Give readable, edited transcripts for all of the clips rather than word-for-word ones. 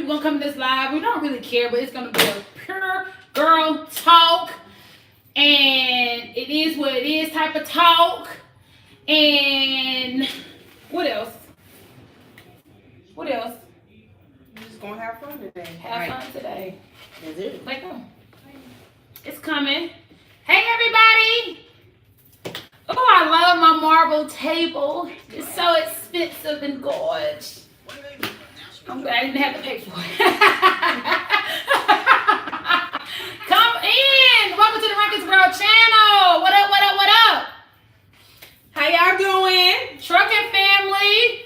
we're going to come to this live. We don't really care, but it's going to be a pure girl talk. And it is what it is type of talk. And what else? What else? We're just going to have fun today. Have fun today. That's it. Like, it's coming. Hey, everybody. Oh, I love my marble table. It's so expensive and gorgeous. I'm glad I didn't have to pay for it. Come in. Welcome to the Rankins World channel. What up, what up, what up? How y'all doing? Trucking family.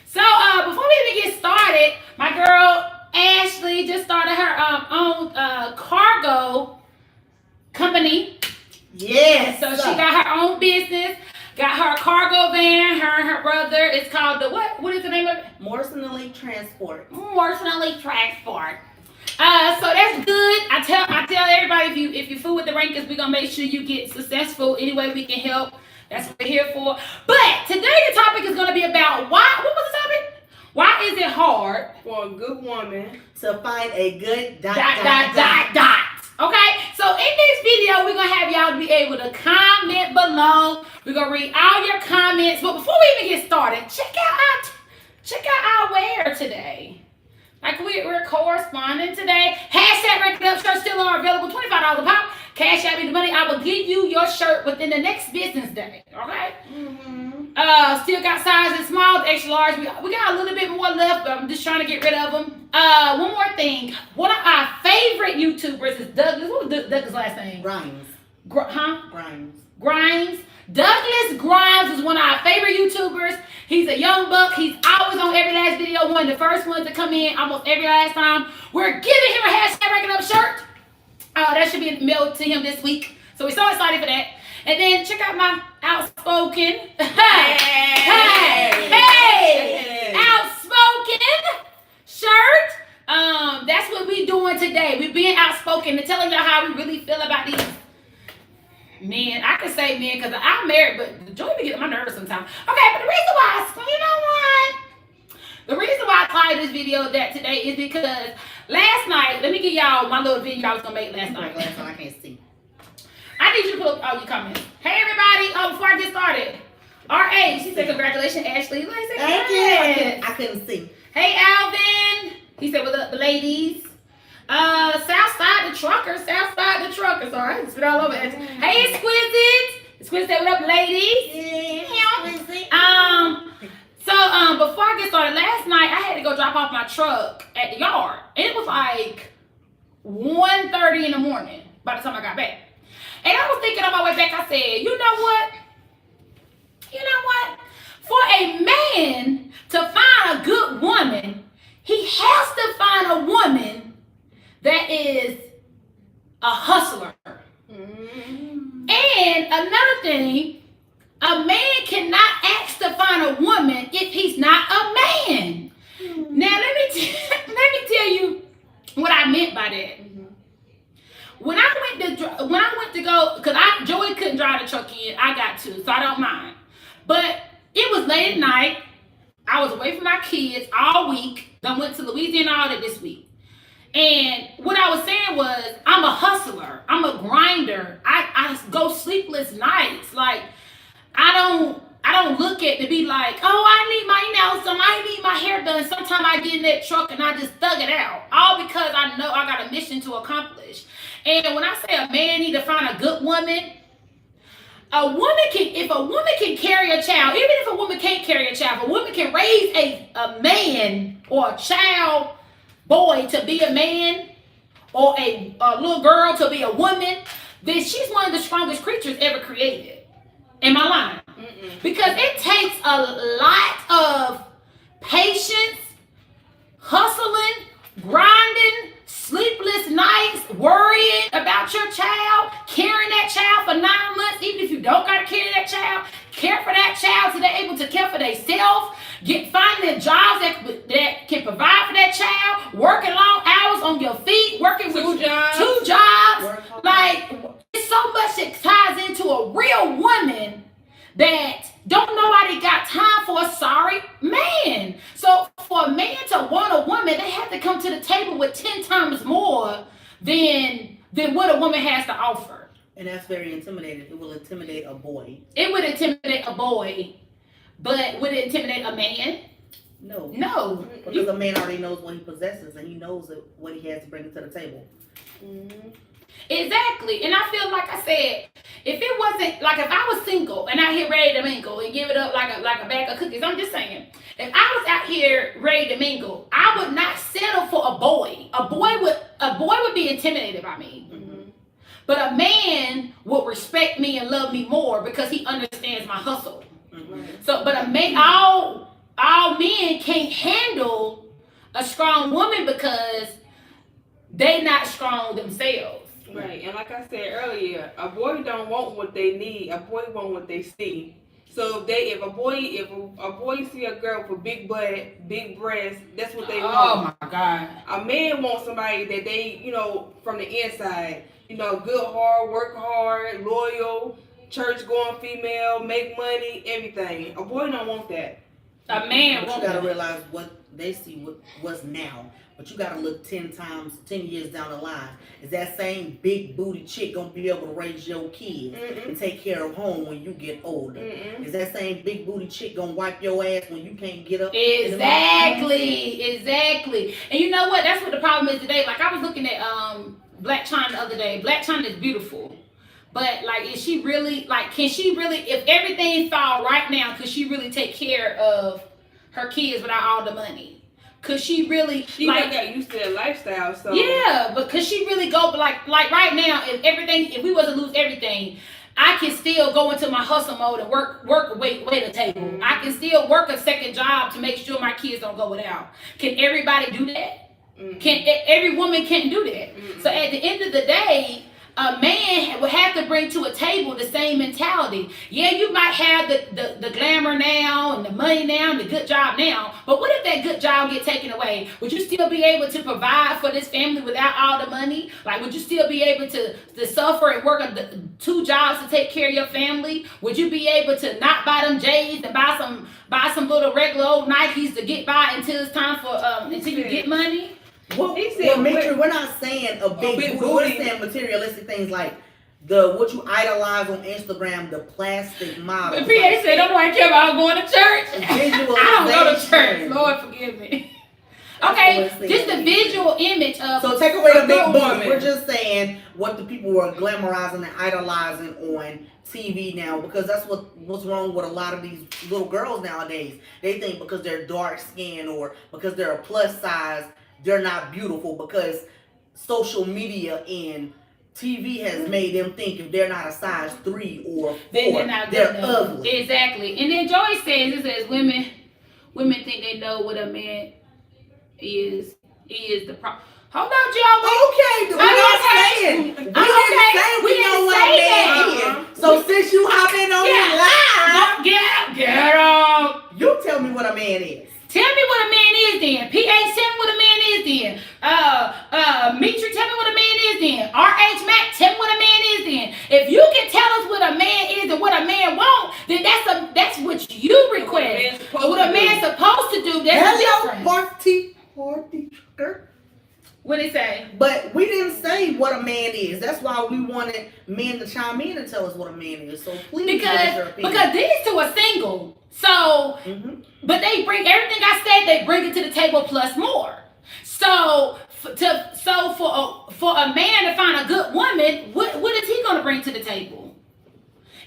So, before we even get started, my girl Ashley just started her own cargo company. Yes. So she got her own business, got her cargo van, her and her brother. It's called the what? What is the name of it? Morrison Elite Transport. Morrison Elite Transport. So that's good. I tell everybody if you fool with the Rankins, we're gonna make sure you get successful any way we can help. That's what we're here for. But today the topic is gonna be about why. What was the topic? Why is it hard for a good woman to find a good dot. Okay, so in this video, we're going to have y'all be able to comment below. We're going to read all your comments. But before we even get started, check out our wear today. Like we're corresponding today. Hashtag Rank It Up shirts still are available. $25 a pop. Cash out me the money. I will give you your shirt within the next business day. Okay? Still got sizes small, extra large. We got a little bit more left, but I'm just trying to get rid of them. One more thing. One of our favorite YouTubers is Douglas. What was Douglas' last name? Grimes. Grimes. Douglas Grimes is one of our favorite YouTubers. He's a young buck. He's always on every last video. One of the first ones to come in almost every last time. We're giving him a hashtag Rank It Up shirt. That should be mailed to him this week. So we're so excited for that. And then check out my outspoken. Hey! Outspoken shirt. That's what we doing today. We being outspoken and telling y'all how we really feel about these men. I can say men because I'm married, but Joey be getting my nerves sometimes. Okay, but the reason why, you know what? The reason why I titled this video that today is because last night, let me give y'all my little video I was gonna make last night. Last night I can't see. I need you to put all your comments. Hey everybody, before I get started. R.A. She said congratulations, Ashley. Thank you. I couldn't see. Hey Alvin. He said what's up, ladies. Southside the truckers. All right, spit all over it. Hey Exquisite said what up, ladies. So before I get started, last night I had to go drop off my truck at the yard. And it was like 1:30 in the morning by the time I got back. And I was thinking on my way back, I said, you know what? For a man to find a good woman, he has to find a woman that is a hustler. And another thing, a man cannot ask to find a woman if he's not a man. Now, let me tell you what I meant by that. When I went to go, because Joey couldn't drive the truck in, I got to, so I don't mind. But it was late at night. I was away from my kids all week. I went to Louisiana all that this week. And what I was saying was, I'm a hustler. I'm a grinder. I go sleepless nights. Like, I don't look at to be like, oh, I need my nails done. I need my hair done. Sometimes I get in that truck and I just thug it out. All because I know I got a mission to accomplish. And when I say a man need to find a good woman, if a woman can carry a child, even if a woman can't carry a child, if a woman can raise a man or a child boy to be a man or a little girl to be a woman, then she's one of the strongest creatures ever created. Am I lying? Because it takes a lot of patience, hustling, grinding, sleepless nights, worrying about your child, carrying that child for 9 months, even if you don't got to carry that child, care for that child so they're able to care for themselves, finding jobs that can provide for that child, working long hours on your feet, working with two jobs. Like, it's so much that ties into a real woman that don't nobody got time for a sorry man. So for a man to want a woman, they have to come to the table with 10 times more than what a woman has to offer. And that's very intimidating. It will intimidate a boy. It would intimidate a boy, but would it intimidate a man? No. No. Because a man already knows what he possesses and he knows what he has to bring to the table. Mm-hmm. Exactly. And I feel like I said, if it wasn't, like if I was single and out here ready to mingle and give it up like a bag of cookies, I'm just saying, if I was out here ready to mingle, I would not settle for a boy. A boy would be intimidated by me. Mm-hmm. But a man would respect me and love me more because he understands my hustle. Mm-hmm. So, but a man, all men can't handle a strong woman because they not strong themselves. Right, and like I said earlier, a boy don't want what they need. A boy want what they see. So if a boy see a girl with big butt, big breasts, that's what they want. Oh my God. A man wants somebody that they, from the inside, good heart, work hard, loyal, church going female, make money, everything. A boy don't want that. A man wants that. You gotta realize what they see, what's now. But you gotta look 10 years down the line. Is that same big booty chick gonna be able to raise your kids and take care of home when you get older? Is that same big booty chick gonna wipe your ass when you can't get up? Exactly. And you know what? That's what the problem is today. Like I was looking at Black China the other day. Black China is beautiful. But like, is she really, like, can she really, if everything fall right now, could she really take care of her kids without all the money? Could she really, she got used to that lifestyle, so. Yeah, but could she really go, like right now, if we was to lose everything, I can still go into my hustle mode and work wait a table. Mm-hmm. I can still work a second job to make sure my kids don't go without. Can everybody do that? Mm-hmm. Every woman can't do that. Mm-hmm. So at the end of the day, a man would have to bring to a table the same mentality. Yeah, you might have the glamour now and the money now and the good job now, but what if that good job get taken away? Would you still be able to provide for this family without all the money? Like, would you still be able to suffer and work 2 jobs to take care of your family? Would you be able to not buy them J's and buy some little regular old Nikes to get by until it's time for until you get money? Well, Mitri, we're not saying a big booty. We're saying materialistic things like what you idolize on Instagram, the plastic model. But PA said, don't nobody care about going to church. I don't go to church. Lord forgive me. Okay, just the visual image of. So take away the big booty. We're just saying what the people are glamorizing and idolizing on TV now, because that's what's wrong with a lot of these little girls nowadays. They think because they're dark skinned or because they're a plus size, they're not beautiful, because social media and TV has made them think if they're not a size 3 or 4, they're ugly. Exactly. And then Joy says women think they know what a man is the problem. Hold on, Joey. Okay, we know what a man is. So since you hopping on your live, get up. You tell me what a man is. Tell me what a man is then. PA, tell me what a man is then. Mitri, tell me what a man is then. RH Mac, tell me what a man is then. If you can tell us what a man is and what a man wants, then that's what you request. What a man's supposed to do, that's different. Party. What did it say? But we didn't say what a man is. That's why we wanted men to chime in and tell us what a man is. So please give us your opinion. Because these two are single. So, but they bring everything I said. They bring it to the table plus more. So, for a man to find a good woman, what is he going to bring to the table?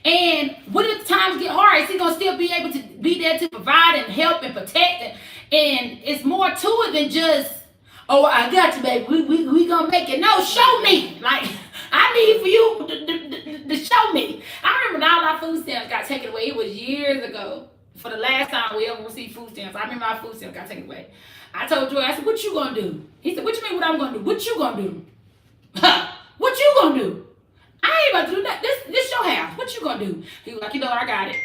And what if times get hard? Is he going to still be able to be there to provide and help and protect? And it's more to it than just, oh, I got you, baby. We gonna make it. No, show me. Like, I need for you to show me. I remember when all our food stamps got taken away. It was years ago. For the last time we ever received food stamps, I remember our food stamps got taken away. I told Joy, I said, what you gonna do? He said, what you mean what I'm gonna do? What you gonna do? What you gonna do? I ain't about to do that. This your house. What you gonna do? He was like, I got it.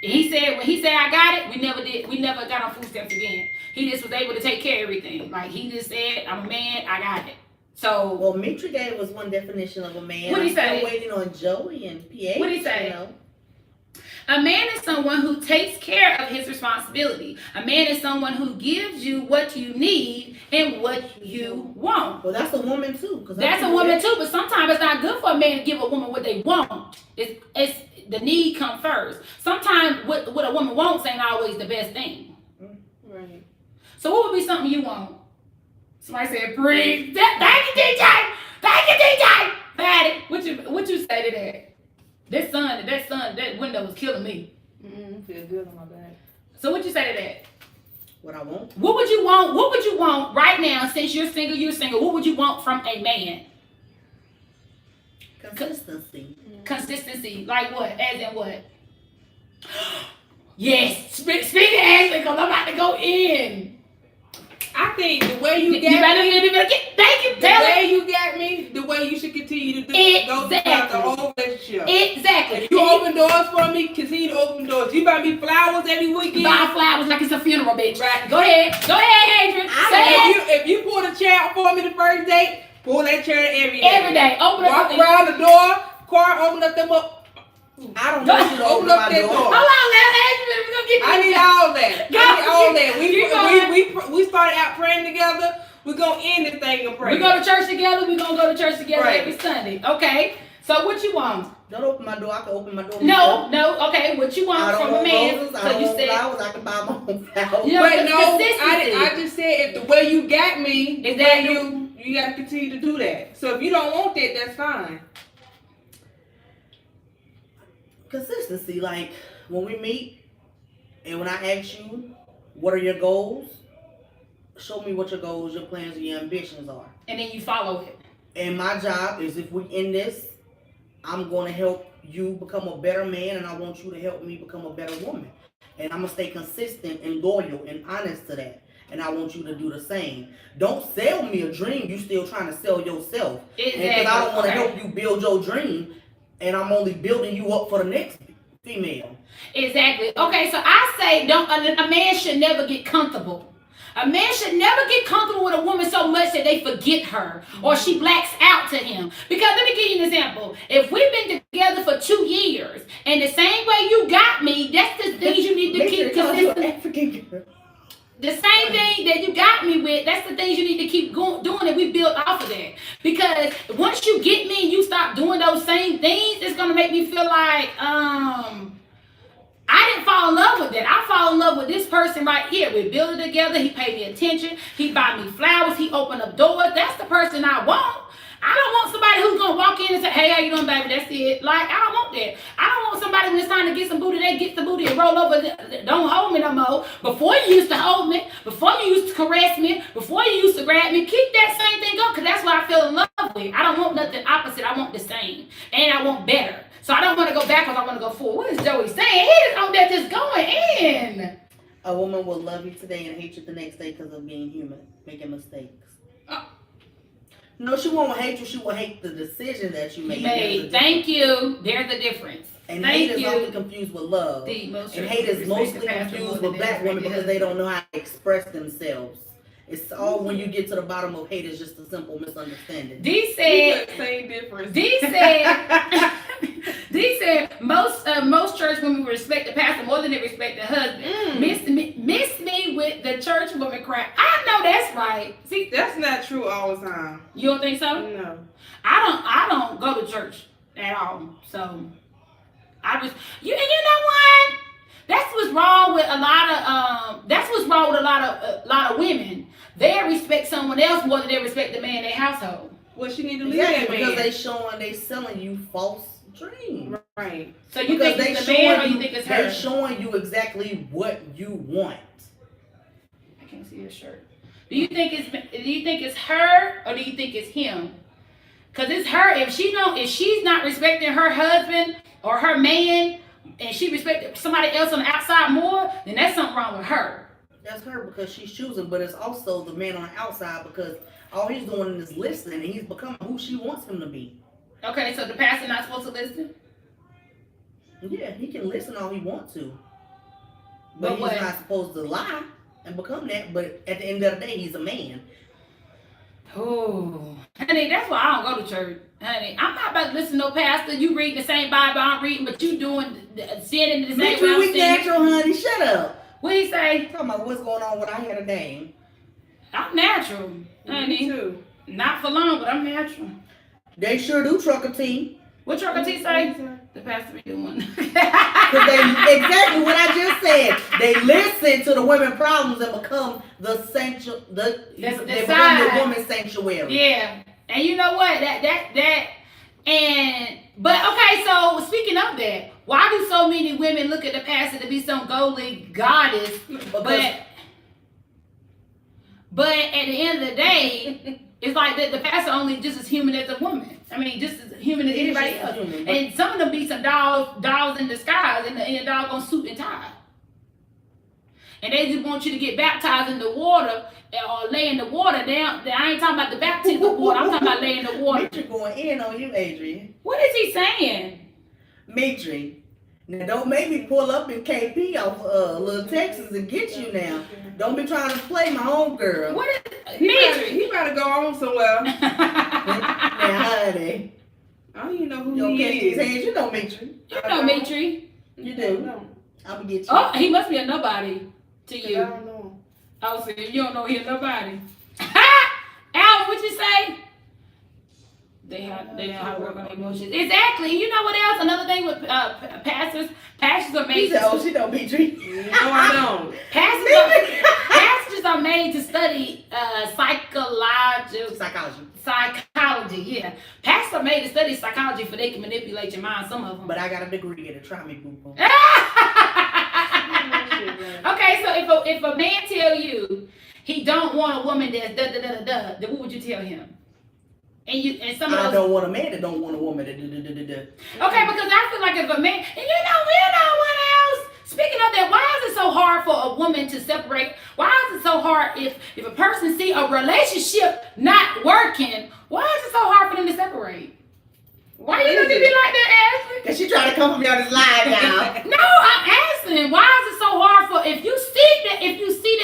And he said, when he said I got it, we never got on food stamps again. He just was able to take care of everything. Like, he just said, I'm a man, I got it. So, well, Mitri gave us one definition of a man. What did he say? I'm still waiting on Joey and PA. What did he say? A man is someone who takes care of his responsibility. A man is someone who gives you what you need and what you want. Well, that's a woman too. That's a woman too, but sometimes it's not good for a man to give a woman what they want. It's the need come first. Sometimes what a woman wants ain't always the best thing. Right. So what would be something you want? Somebody said, "Breathe." Thank you, DJ. Thank you, DJ. Patty, what you say to that? That window was killing me. Feel good on my back. So what you say to that? What I want? What would you want? What would you want right now? Since you're single. What would you want from a man? Consistency. Consistency. Like what? As in what? Yes. Speak to Ashley, because I'm about to go in. I think the way you got Thank you. The way you got me, the way you should continue to do go throughout the whole relationship. Exactly. If you open doors for me, continue to open doors. You buy me flowers every weekend. Buy flowers like it's a funeral, bitch. Right. Go ahead, Adrienne. If you pull the chair out for me the first date, pull that chair every day. Every day. Walk around the door, car, open up them up. I don't want you to open up that door. Hold on, Adrienne. We're gonna get I need all that. We started out praying together. We're gonna end this thing and pray. We go to church together. We're gonna go to church together every Sunday. Okay. So what you want? Don't open my door. I can open my door. No. Okay. What you want from a man? Roses, I don't want flowers. I can buy my own flowers. You know, but no, I just said if the way you got me, is that you gotta continue to do that. So if you don't want that, that's fine. Consistency, like when we meet and when I ask you what are your goals, show me what your goals, your plans, and your ambitions are, and then you follow it. And my job is, if we end this, I'm going to help you become a better man, and I want you to help me become a better woman, and I'm gonna stay consistent and loyal and honest to that, and I want you to do the same. Don't sell me a dream you still trying to sell yourself. Exactly. Because I don't want to help you build your dream, and I'm only building you up for the next female. Exactly. Okay, so I say a man should never get comfortable. A man should never get comfortable with a woman so much that they forget her or she blacks out to him. Because let me give you an example. If we've been together for 2 years and the same way you got me, that's the things you need to keep consistent. The same thing that you got me with, that's the things you need to keep doing, and we build off of that. Because once you get me and you stop doing those same things, it's going to make me feel like, I didn't fall in love with that. I fall in love with this person right here. We build it together. He paid me attention. He bought me flowers. He opened up doors. That's the person I want. I don't want somebody who's going to walk in and say, "Hey, how you doing, baby?" That's it. Like, I don't want that. I don't want somebody when it's time to get some booty, they get the booty and roll over. Don't hold me no more. Before you used to hold me, before you used to caress me, before you used to grab me, keep that same thing up, because that's what I feel in love with. I don't want nothing opposite. I want the same. And I want better. So I don't want to go backwards. I want to go forward. What is Joey saying? He is on there just going in. A woman will love you today and hate you the next day because of being human, making mistakes. No, she won't hate you. She will hate the decision that you made. Thank you. There's a difference. And hate is often confused with love. And hate is mostly confused with black women because they don't know how to express themselves. It's all when you get to the bottom of hate is just a simple misunderstanding. D said same difference. D said most church women respect the pastor more than they respect the husband. Miss me with the church woman crap. I know that's right. See, that's not true all the time. You don't think so? No. I don't go to church at all. So I just you know what? That's what's wrong with a lot of women. They respect someone else more than they respect the man in their household. Well, she need to leave that man. Because they selling you false dreams. Right. So you think it's the man or you think it's her? They're showing you exactly what you want. I can't see your shirt. Do you think it's her or do you think it's him? Because it's her. If she's not respecting her husband or her man, and she respects somebody else on the outside more, then that's something wrong with her. That's her because she's choosing, but it's also the man on the outside because all he's doing is listening and he's becoming who she wants him to be. Okay, so the pastor not supposed to listen? Yeah, he can listen all he wants to. But he's not supposed to lie and become that, but at the end of the day, he's a man. Oh, Honey, that's why I don't go to church. Honey, I'm not about to listen to no pastor. You read the same Bible I'm reading, but you doing sinning the same way I'm we sinning. natural, honey. Shut up. What he say? Talking about what's going on when I had a name. I'm natural, honey. Me too. Not for long, but I'm natural. They sure do truck a tea. What trucker T say? The pastor be doing. Exactly what I just said. They listen to the women's problems and become the woman's sanctuary. Yeah, and you know what? But okay. So speaking of that, why do so many women look at the pastor to be some golden goddess? But at the end of the day, it's like the pastor only just as human as a woman. I mean, just as human as anybody else. And some of them be some dolls in disguise in a doggone suit and tie. And they just want you to get baptized in the water or lay in the water. I ain't talking about the baptism of water. I'm talking about laying in the water. Mitri going in on you, Adrienne. What is he saying? Mitri, now don't make me pull up in KP off Little Texas and get you now. Don't be trying to play my home girl. What is He better go on somewhere. Now, honey. I don't even know who You don't he catch is. these hands. You know Mitri. You know Mitri. You do. I'm going to get you. Oh, he must be a nobody to I you. don't know. Oh, so you don't know he's nobody. Alvin, what you say? They know how to work on emotions. Exactly. You know what else? Another thing with pastors are made. She know Mitri. No, I don't. Pastors are made to study psychology. Yeah, pastors are made to study psychology for they can manipulate your mind. Some of them. But I got a degree in it. Try me, boo boo. Okay, so if a man tell you he don't want a woman that's then what would you tell him? And some of those. I don't want a man that don't want a woman that Okay, because I feel like if a man, and you know what else? Speaking of that, why is it so hard for a woman to separate? Why is it so hard if a person see a relationship not working? Why is it so hard for them to separate? Why you looking at me like that, Ashley? Because she trying to come from me on this live now. No, I'm asking. Why is it so hard for if you see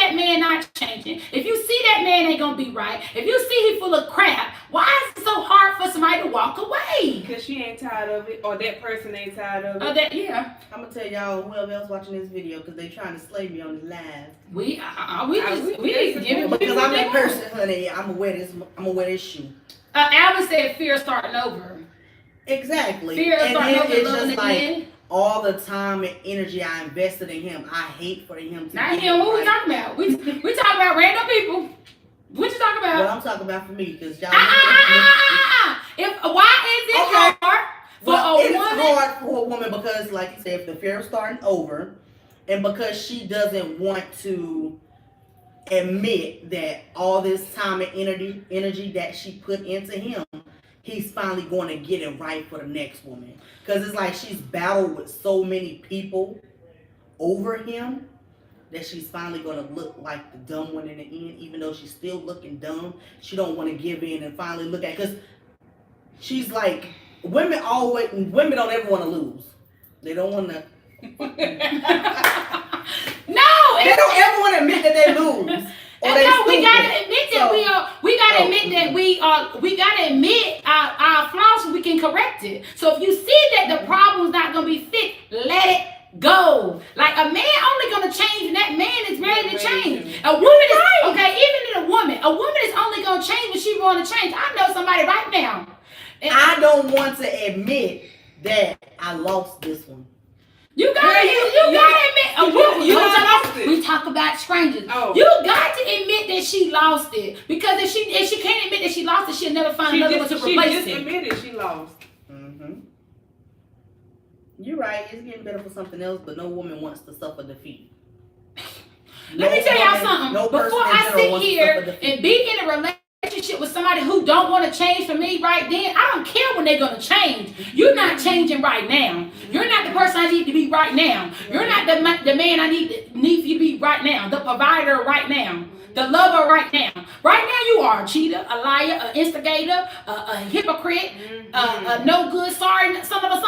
that man not changing, if you see that man ain't gonna be right, if you see he full of crap, why is it so hard for somebody to walk away? Because she ain't tired of it, or that person ain't tired of it. I'm gonna tell y'all whoever else watching this video because they trying to slay me on this live. We just giving because I'm that person, honey. I'm gonna wear this shoe. Alvin said fear starting over. Exactly. Fear and starting over, it's loving just like again. all the time and energy I invested in him. I hate for him to. Not him. What we talking about? We talking about random people. What you talking about? Well, I'm talking about for me because y'all. Why is it hard for a woman? It's hard for a woman because, like you said, if the fear is starting over, and because she doesn't want to admit that all this time and energy that she put into him, he's finally going to get it right for the next woman. Because it's like she's battled with so many people over him that she's finally going to look like the dumb one in the end. Even though she's still looking dumb, she don't want to give in and finally look at, because she's like, women don't ever want to lose. They don't want to. No, they don't ever want to admit that they lose. We gotta admit that we gotta admit that we gotta admit our flaws so we can correct it. So if you see that the problem's not gonna be fixed, let it go. Like a man only gonna change when that man is ready to change. A woman is even in a woman is only gonna change when she wanna change. I know somebody right now. I don't want to admit that I lost this one. You gotta admit. We talk about strangers. Oh. You got to admit that she lost it, because if she can't admit that she lost it, she'll never find another one to replace it. She just admitted she lost. Mm-hmm. You're right. It's getting better for something else, but no woman wants to suffer defeat. Let me tell y'all something. Before I sit here and be in a relationship with somebody who don't want to change for me right then, I don't care when they're going to change. You're not changing right now. You're not the person I need to be right now. You're not the man I need you to be right now. The provider right now. The lover right now. Right now you are a cheater, a liar, an instigator, a hypocrite, a no good, sorry, somebody.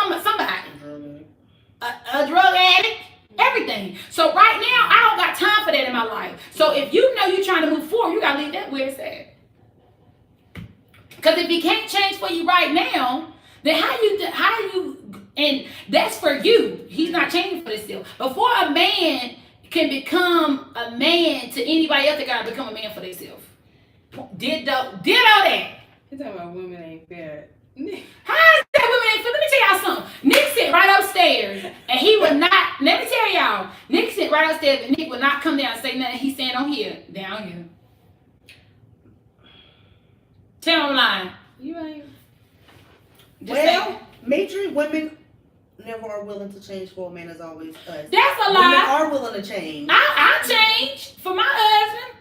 A drug addict. Everything. So right now, I don't got time for that in my life. So if you know you're trying to move forward, you got to leave that where it's at. Because if he can't change for you right now, then how you, and that's for you. He's not changing for himself. Before a man can become a man to anybody else, they gotta become a man for themselves. Did all that. You're talking about women ain't fair. How is that women ain't fair? Let me tell y'all something. Nick sit right upstairs, and he would not, let me tell y'all, Nick sit right upstairs, and Nick would not come down and say nothing. He's saying on here, down here. Tell him I'm lying. You ain't. Well, major women never are willing to change for a man. Is always us. That's a Women lie. are willing to change. I changed for my husband.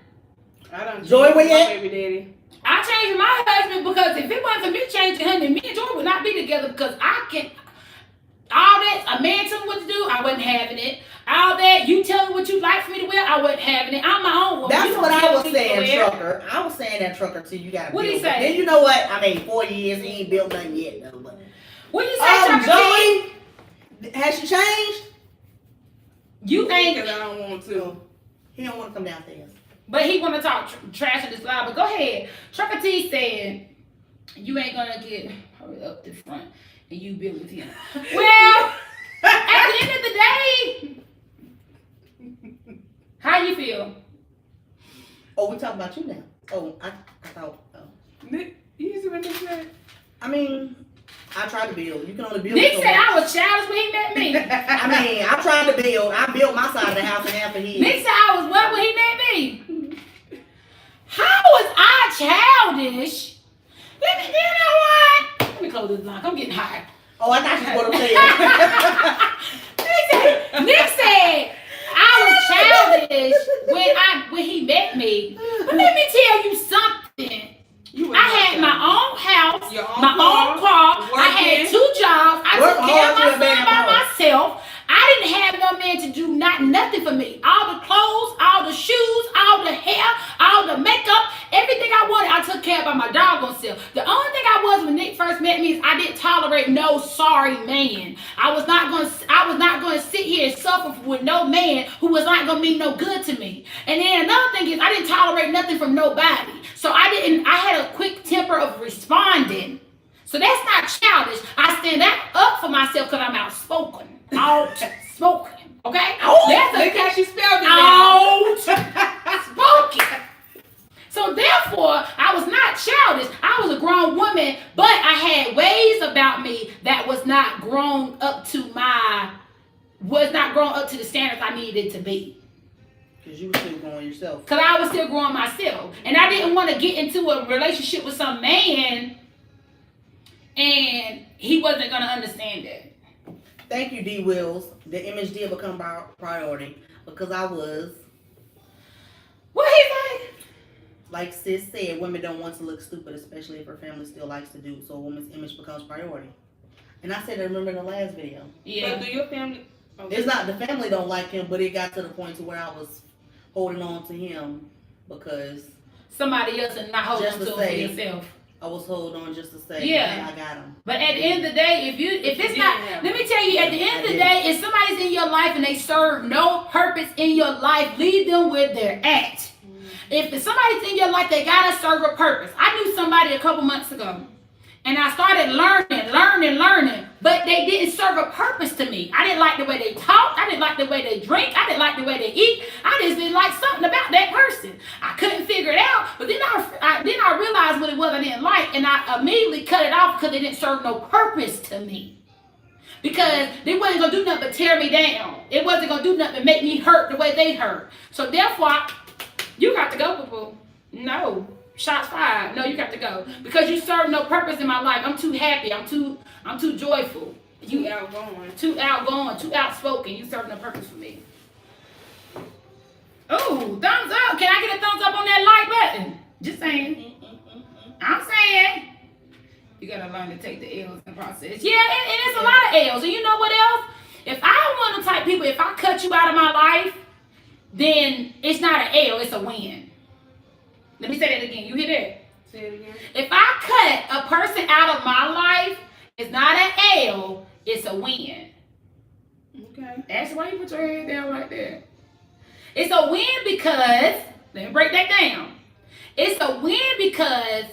I don't. Joy, where you at? Baby daddy. I changed for my husband because if it wasn't for me changing him, then me and Joy would not be together because I can. All that, a man telling me what to do, I wasn't having it. All that, you tell me what you like for me to wear, I wasn't having it. I'm my own woman. That's what I was saying, trucker. I was saying that, trucker, too. You got to What build. he say? Then you know what? I mean, 4 years, he ain't built nothing yet, though. But What you say, trucker? Joey, has she changed? You ain't. Because I don't want to. He don't want to come downstairs. But he want to talk trash in this live. But go ahead. Trucker T said, you ain't going to get up the front and you build with him. Well, at the end of the day, how you feel? Oh, we talking about you now. Oh, I thought. Oh. Nick, you see what they said? I mean, I tried to build. You can only build. Nick so said much. I was childish when he met me. I mean, I tried to build. I built my side of the house in half a year. Nick said I was what when he met me? How was I childish? You know what? Let me close this line. I'm getting hot. Oh, I thought you were going to say. Nick said I was childish when he met me. But let me tell you something. I had my own house, my own car. I had 2 jobs. I took care of my son by myself. I didn't have no man to do nothing for me. All the clothes, all the shoes, all the hair, all the makeup, everything I wanted, I took care of by my doggone self. The only thing I was when Nick first met me is I didn't tolerate no sorry man. I was not going to sit here and suffer with no man who was not going to mean no good to me. And then another thing is I didn't tolerate nothing from nobody. So I had a quick temper of responding. So that's not childish. I stand up for myself because I'm outspoken. Outspoken. Okay? Look how she spelled it Outspoken. So therefore, I was not childish. I was a grown woman, but I had ways about me that was not grown up to the standards I needed to be. Because you were still growing yourself. Because I was still growing myself. And I didn't want to get into a relationship with some man and he wasn't going to understand that. Thank you, D. Wills. The image did become our priority because I was. What he say? Like sis said, women don't want to look stupid, especially if her family still likes to do. So a woman's image becomes priority. And I said, I remember in the last video. Yeah. But do your family? Okay. It's not the family don't like him, but it got to the point to where I was holding on to him because somebody else and not holding on to him for yourself. I was holding on just to say, yeah, hey, I got him. But at the end of the day, if it's not, let me tell you, at the end of the day, if somebody's in your life and they serve no purpose in your life, leave them where they're at. If somebody's in your life, they gotta serve a purpose. I knew somebody a couple months ago, and I started learning, but they didn't serve a purpose to me. I didn't like the way they talk. I didn't like the way they drink. I didn't like the way they eat. I just didn't like something about that person. I couldn't figure it out, but then I realized what it was I didn't like, and I immediately cut it off because it didn't serve no purpose to me. Because they wasn't going to do nothing but tear me down. It wasn't going to do nothing but make me hurt the way they hurt. So therefore, you got to go, boo-boo. No. Shots fired. No, you got to go. Because you serve no purpose in my life. I'm too happy. I'm too joyful. You outgoing. Too outgoing. Too outspoken. You serve no purpose for me. Oh, thumbs up. Can I get a thumbs up on that like button? Just saying. I'm saying. You got to learn to take the L's in the process. Yeah, and it's a lot of L's. And you know what else? If I'm one of the type of people, if I cut you out of my life, then it's not an L, it's a win. Let me say that again. You hear that? Say it again. If I cut a person out of my life, it's not an L, it's a win. Okay. That's why you put your head down like that. It's a win because, let me break that down. It's a win because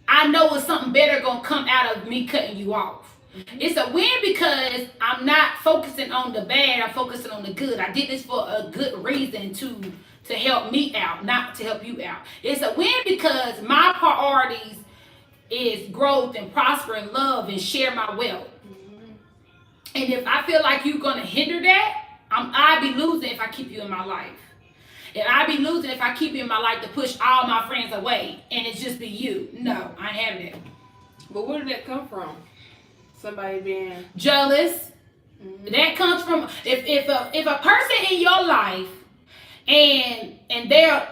I know it's something better gonna come out of me cutting you off. It's a win because I'm not focusing on the bad, I'm focusing on the good. I did this for a good reason to help me out, not to help you out. It's a win because my priorities is growth and prosper and love and share my wealth. And if I feel like you're gonna hinder that, I'd be losing if I keep you in my life. And I'd be losing if I keep you in my life to push all my friends away and it's just be you. No, I ain't having it. But where did that come from? Somebody being jealous. That comes from if a person in your life and they're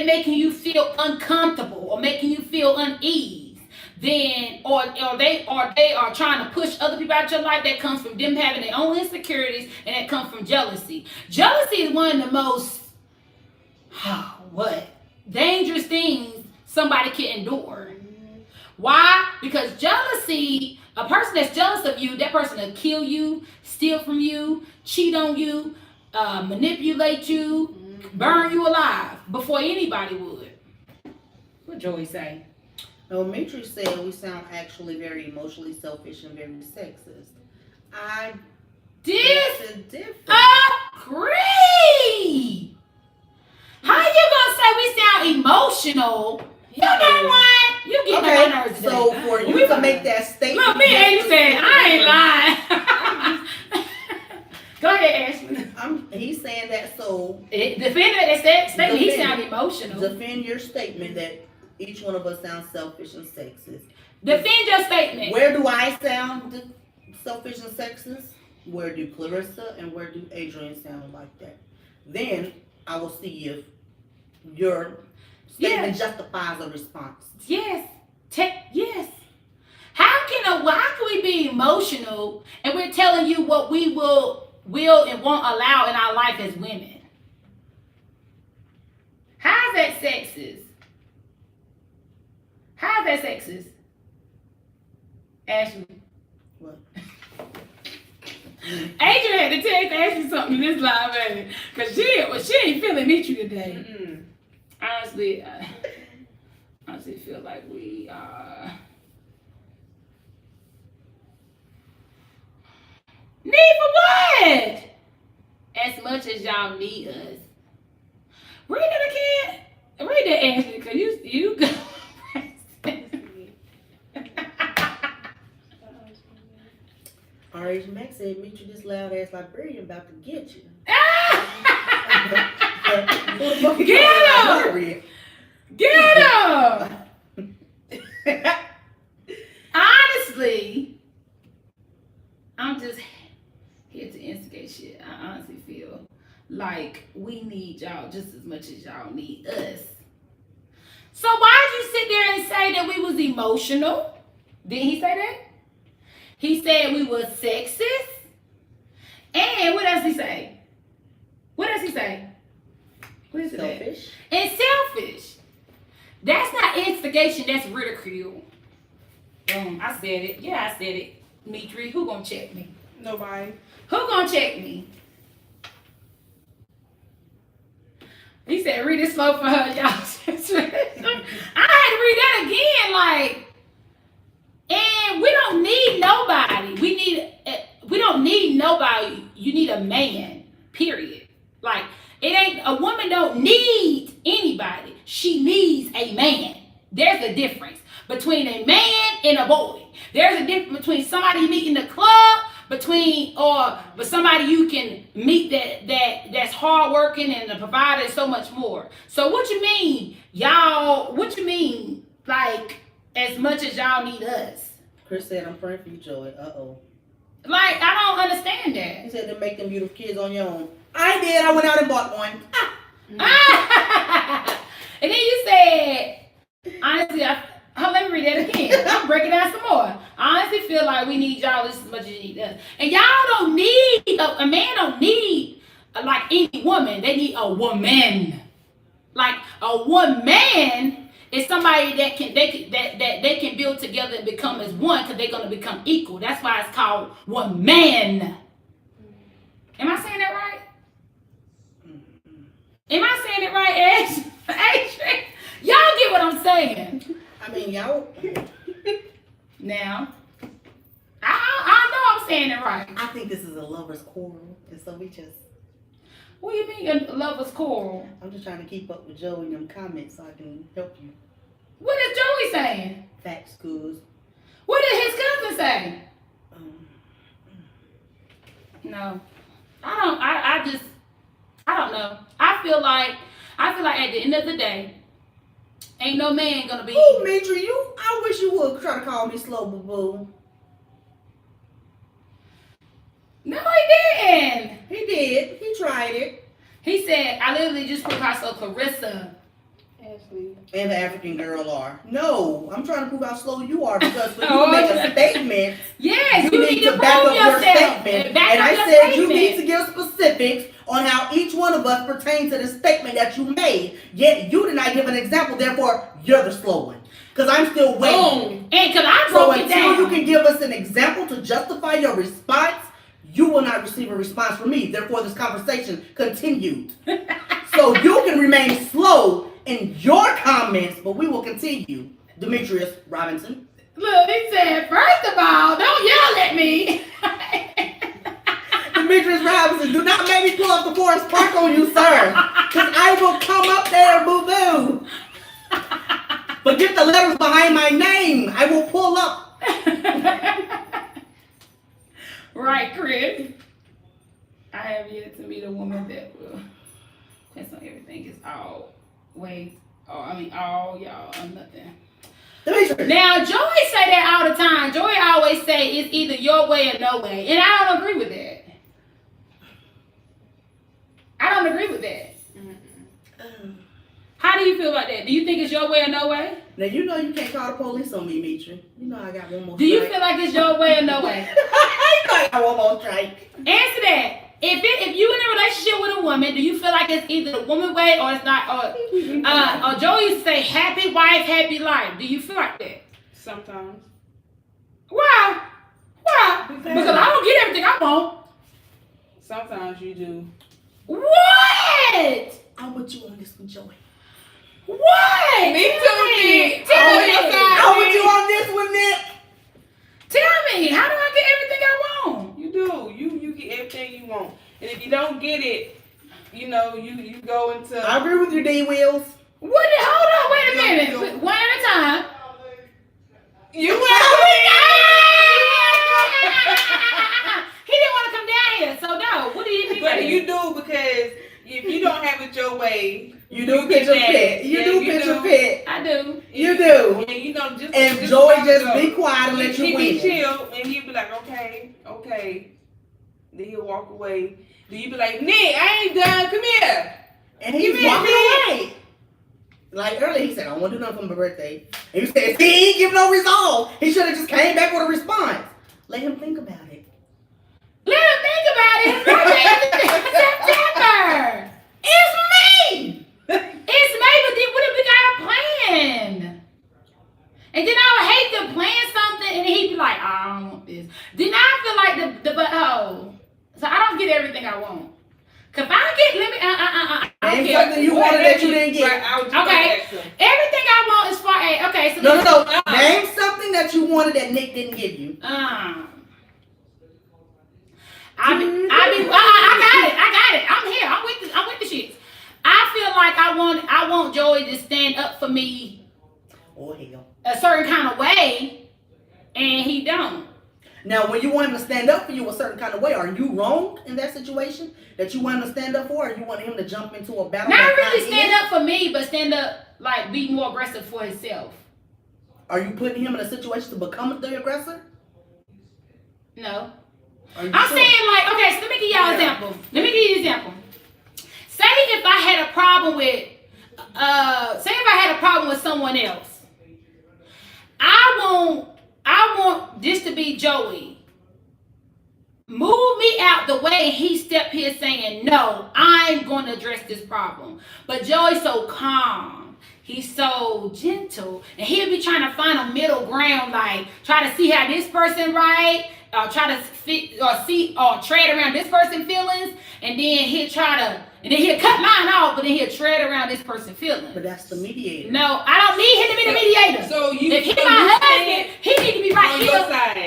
making you feel uncomfortable or making you feel unease, then or they are trying to push other people out your life, that comes from them having their own insecurities, and that comes from jealousy. Jealousy is one of the most dangerous things somebody can endure. Why? Because jealousy, a person that's jealous of you, that person will kill you, steal from you, cheat on you, manipulate you, burn you alive before anybody would. What Joey say? No, Mitri said we sound actually very emotionally selfish and very sexist. I disagree. How you gonna say we sound emotional? You know what? You get on my nerves today. So for you to make that statement, look, me and you said I ain't lying. Go ahead, Ashley. He's saying that so. Defend that statement. He sound emotional. Defend your statement that each one of us sounds selfish and sexist. Defend your statement. Where do I sound selfish and sexist? Where do Clarissa and where do Adrienne sound like that? Then I will see if your statement justifies a response. Yes. Yes. How can we be emotional and we're telling you what we will and won't allow in our life as women? How's that sexist? How's that sexist? Ashley. What? Adrienne had to text Ashley something in this live, baby. Because she ain't feeling Mitri today. Honestly, I feel like we are. Need for what? As much as y'all need us. Read it again. Read that, Ashley, because you go. RH Max said, meet you this loud ass librarian about to get you. Get him! Get him! Honestly, I'm just here to instigate shit. I honestly feel like we need y'all just as much as y'all need us. So why did you sit there and say that we was emotional? Didn't he say that? He said we were sexist. And what else he say? What else he say? What is selfish. That? And selfish. That's not instigation, that's ridicule. Boom, I said it. Yeah, I said it. Mitri, who gonna check me? Nobody. Who gonna check me? He said, read it slow for her, y'all. I had to read that again, like, and we don't need nobody. We don't need nobody. You need a man, period. Like, it ain't, a woman don't need anybody. She needs a man. There's a difference between a man and a boy. There's a difference between somebody you meet in the club, but somebody you can meet that's hardworking and a provider and so much more. So what you mean, y'all? What you mean, like, as much as y'all need us? Chris said, I'm praying for you, Joey. Like, I don't understand that. He said to make them beautiful kids on your own. I did. I went out and bought one. And then you said, honestly, let me read that again. I'm breaking down some more. I honestly feel like we need y'all just as much as you need us. And y'all don't need, a man don't need like any woman. They need a woman. Like a woman is somebody that they can build together and become as one, because they're gonna become equal. That's why it's called one man. Am I saying that right? Am I saying it right, Ash? Adrienne? Y'all get what I'm saying? I mean, y'all. Now, I know I'm saying it right. I think this is a lover's quarrel, and so we just. What do you mean a lover's quarrel? I'm just trying to keep up with Joe in them comments so I can help you. What is Joey saying? Facts, schools. What did his cousin say? No, I don't know. I feel like at the end of the day, ain't no man gonna be. Oh, Mitri, I wish you would try to call me slow, boo boo. No, he didn't. He did. He tried it. He said, I literally just put how so Clarissa. Ashley. And the African girl are. No, I'm trying to prove how slow you are because for you to make a statement, yes, you need to back up your statement. And I said you need to give specifics on how each one of us pertains to the statement that you made. Yet you did not give an example, therefore you're the slow one. Because I'm still waiting. And because I broke it down. So until you can give us an example to justify your response, you will not receive a response from me. Therefore, this conversation continued. So you can remain slow in your comments, but we will continue. Demetrius Robinson. Look, he said, first of all, don't yell at me. Demetrius Robinson, do not make me pull up the Forest Park on you, sir. Because I will come up there, boo-boo. Forget the letters behind my name. I will pull up. Right, Chris. I have yet to meet a woman that will. That's on everything. It's all ways. All y'all or nothing. Now, Joey say that all the time. Joey always say it's either your way or no way. And I don't agree with that. I don't agree with that. How do you feel about that? Do you think it's your way or no way? Now, you know you can't call the police on me, Mitri. You know I got one more strike. Do you feel like it's your way or no way? I got one more strike. Answer that. If you in a relationship with a woman, do you feel like it's either the woman way or it's not? Or Joey used to say, happy wife, happy life. Do you feel like that? Sometimes. Why? Why? Because I don't get everything I want. Sometimes you do. What? I'm with you on this one, Joey. What? Me too, Nick. Tell me. I'm with you on this one, Nick. Tell me. How do I get everything I want? You do. You get everything you want. And if you don't get it, you know, you go into... I agree with you, D. Wheels. Hold on, wait a minute. One at a time. You went... He didn't want to come down here, so no. What do you mean? But you do, because if you don't have it your way... You do pitch a pit. You do pitch a pit. I do. You do. And you know, just... And Joey just be quiet and let you He win. be chill, and he'll be like, okay. Then he'll walk away. Then you be like, Nick, I ain't done. Come here. And he's walking away. Like earlier, he said, I don't want to do nothing for my birthday. And you said, see, he ain't give no resolve. He should have just came back with a response. Let him think about it. Let him think about it. His birthday is in September. It's me. It's me, but then what if we got a plan? And then I would hate to plan something and he'd be like, oh, I don't want this. Then I feel like the butthole. So I don't get everything I want. Cause if I get, I don't Ain't care. something you wanted that you didn't get. Okay. Everything I want is for A. Okay, so No. Name something that you wanted that Nick didn't give you. I got it. I'm here. I'm with the shits. I feel like I want Joey to stand up for me. Oh hell. A certain kind of way, and he don't. Now, when you want him to stand up for you a certain kind of way, are you wrong in that situation that you want him to stand up for, or you want him to jump into a battle? Not really stand up for me, but stand up, like, be more aggressive for himself. Are you putting him in a situation to become the aggressor? No. I'm saying, like, okay, so let me give y'all an example. Let me give you an example. Say if I had a problem with someone else. I want this to be Joey. Move me out the way and he stepped here saying, no, I'm going to address this problem. But Joey's so calm. He's so gentle, and he'll be trying to find a middle ground, like try to see how this person right, or try to fit or see or tread around this person's feelings, and then he'll cut mine off, but then he'll tread around this person's feelings. But that's the mediator. No, I don't need him to be the mediator. If he's my husband, he need to be right here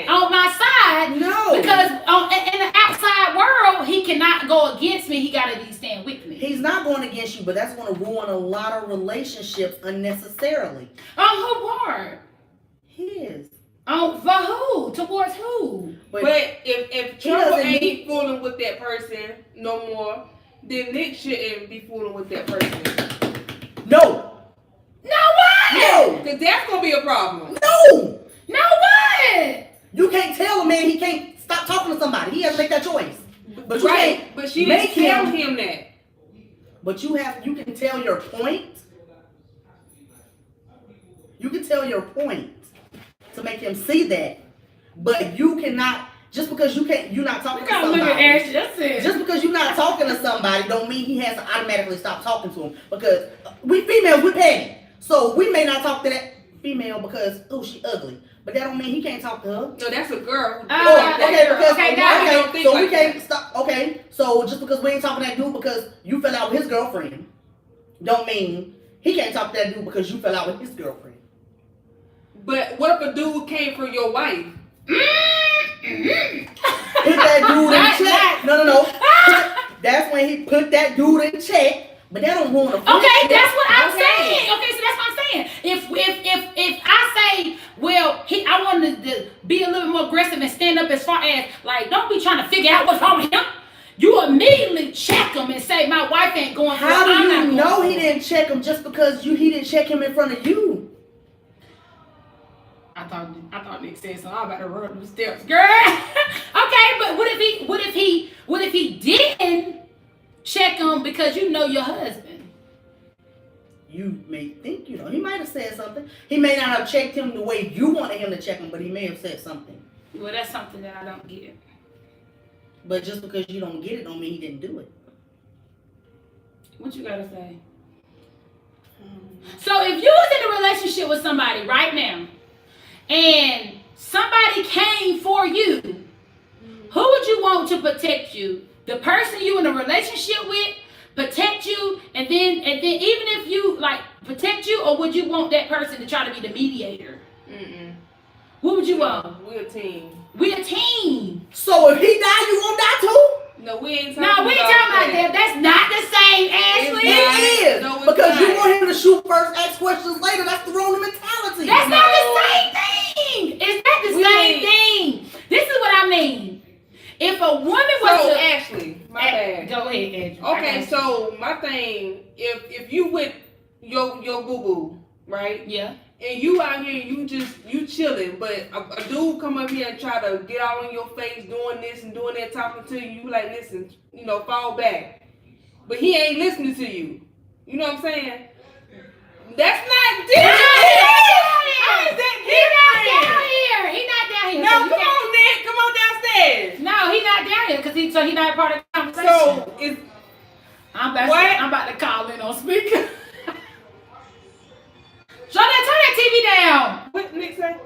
on my side. No, because in the outside world, he cannot go against me. He got to be stand with me. He's not going against you, but that's going to ruin a lot of relationships unnecessarily. On who part? His. Oh, for who? Towards who? But if Trevor ain't fooling with that person no more, then Nick shouldn't be fooling with that person. No. No what? No. Because that's going to be a problem. No. No what? You can't tell a man he can't stop talking to somebody. He has to make that choice. But you can't. But she didn't tell him that. But you can tell your point. You can tell your point to make him see that. But you cannot, just because you're not talking to somebody. Just because you're not talking to somebody don't mean he has to automatically stop talking to him. Because we females, we're petty. So we may not talk to that female because, she ugly. But that don't mean he can't talk to her. No, that's a girl. So we can't stop. Okay, so just because we ain't talking to that dude because you fell out with his girlfriend, don't mean he can't talk to that dude because you fell out with his girlfriend. But what if a dude came for your wife? Put that dude in check. No. That's when he put that dude in check. But that don't ruin a friendship. Okay, that's what I'm saying. Okay, so that's what I'm saying. If I say, well, I wanted to be a little more aggressive and stand up as far as, like, don't be trying to figure out what's wrong with him. You immediately check him and say, my wife ain't going for it. How do you know he didn't check him just because he didn't check him in front of you? I thought Nick said so. I'm about to run up the steps, girl. Okay, but what if he didn't check him because you know your husband? You may think you know. He might have said something. He may not have checked him the way you wanted him to check him, but he may have said something. Well, that's something that I don't get. But just because you don't get it don't mean he didn't do it. What you gotta say? So if you was in a relationship with somebody right now, and somebody came for you, who would you want to protect you? The person you in a relationship with protect you, and then even if you like protect you, or would you want that person to try to be the mediator? What would you want? We're a team. We're a team. So if he die, you gonna die too? No, we ain't talking about that. That's not the same, Ashley. It is. No, because you want him to shoot first, ask questions later. That's the wrong mentality. That's not the same thing. It's not the same thing. This is what I mean. If a woman was Ashley, my bad. Go ahead, Adrienne. Okay, so my thing, if you with your boo boo, right? Yeah. And you out here, you chilling, but a dude come up here and try to get all in your face, doing this and doing that, talking to you. You like, listen, fall back. But he ain't listening to you. You know what I'm saying? That's not different. He's not down here. No, come on, Nick. Come on downstairs. No, he's not down here because he's not part of the conversation. So I'm about to call in on speaker. Turn that TV down. What Nick say?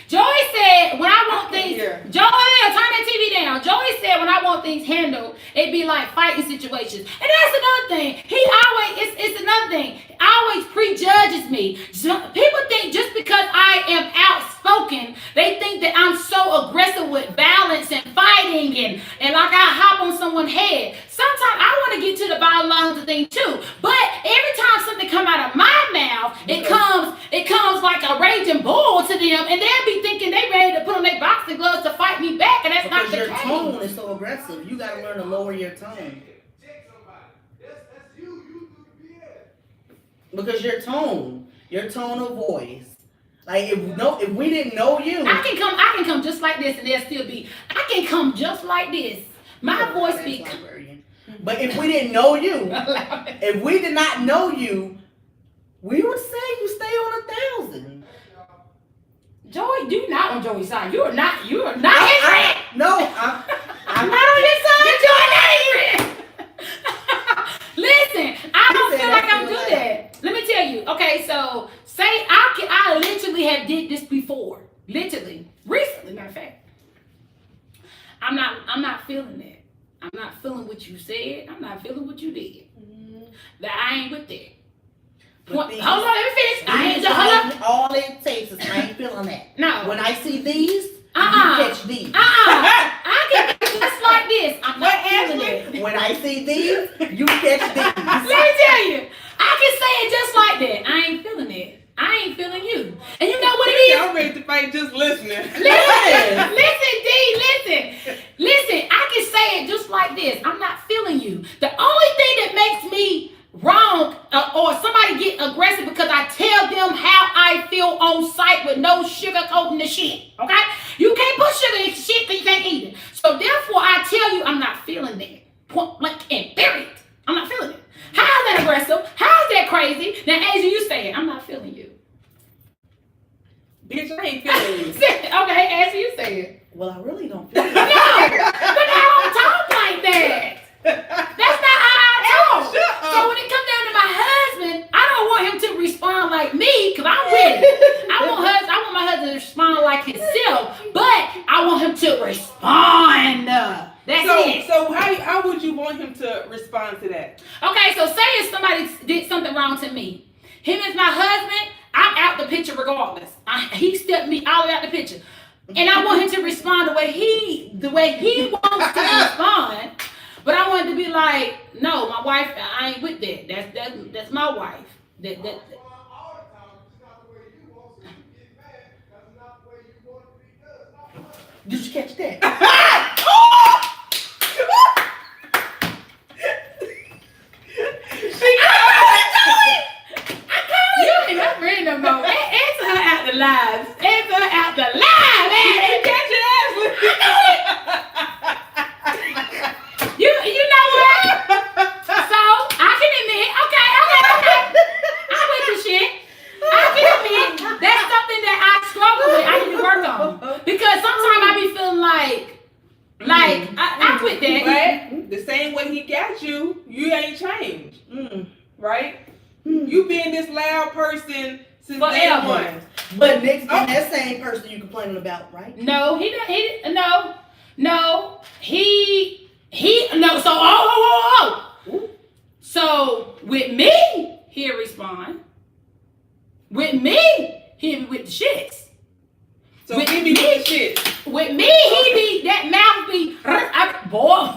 Joey said, when I want things, Joey, turn that TV down. Joey said, when I want things handled, it be like fighting situations. And that's another thing. It's another thing. He always prejudges me. People think just because I am outspoken, they think that I'm so aggressive with violence and fighting and like I hop on someone's head. Sometimes I want to get to the bottom line of the thing too. But every time something come out of my mouth, it comes like a raging bull to them, and they'll be thinking they ready to put on their boxing gloves to fight me back, and that's not the case. Because your tone is so aggressive. You got to learn to lower your tone. Because your tone of voice. Like if we didn't know you, I can come just like this, and they'll still be. I can come just like this. My voice be. But if we didn't know you, if we did not know you, we would say you stay on 1,000. Joey, you not on Joey's side. You are not his friend. No, I'm not on your side. Joey, not Adrienne. Listen, I that. Let me tell you. Okay, so say I literally have did this before. Literally. Recently, matter of fact. I'm not feeling that. I'm not feeling what you said. I'm not feeling what you did. That I ain't with that. Hold on, let me finish. I ain't hold up. All it takes is I ain't feeling that. No. When I see these, you catch these. I get just like this. I'm not feeling it. When I see these, you catch these. Let me tell you, I can say it just like that. I ain't feeling it. I ain't feeling you. And you know what it is? I'm ready to fight just listening. Listen, I can say it just like this. I'm not feeling you. The only thing that makes me wrong or somebody get aggressive because I tell them how I feel on site with no sugarcoating the shit. Okay? You can't put sugar in shit because you can't eat it. So therefore, I tell you I'm not feeling that. Point blank and period. I'm not feeling it. How is that aggressive? How is that crazy? Now, as you say it, I'm not feeling you. Bitch, I ain't feeling you. Okay, as you say it. Well, I really don't feel it. No, but I don't talk like that. That's not how I talk. So when it comes down to my husband, I don't want him to respond like me because I'm with it. I want my husband to respond like himself, but I want him to respond. That's it. So how would you want him to respond to that? Okay, so say if somebody did something wrong to me. Him as my husband, I'm out the picture regardless. He stepped me all the way out the picture. And I want him to respond the way he wants to respond. But I want him to be like, no, my wife, I ain't with that. That's my wife. That. Did you catch that? You ain't not reading no more. Answer her out the lives. Answer her out the lives, man. Catch your ass with You know what? So I can admit, okay. I'm with the shit. I can admit that's something that I struggle with. I need to work on because sometimes I be feeling like I'm with that. But the same way he got you, you ain't changed, right? You being this loud person since day one. But next time that same person you complaining about, right? No, he So with me, he'll respond. With me, he'll be with the shits. So with me, with the shit. With me, he be that mouth be boy.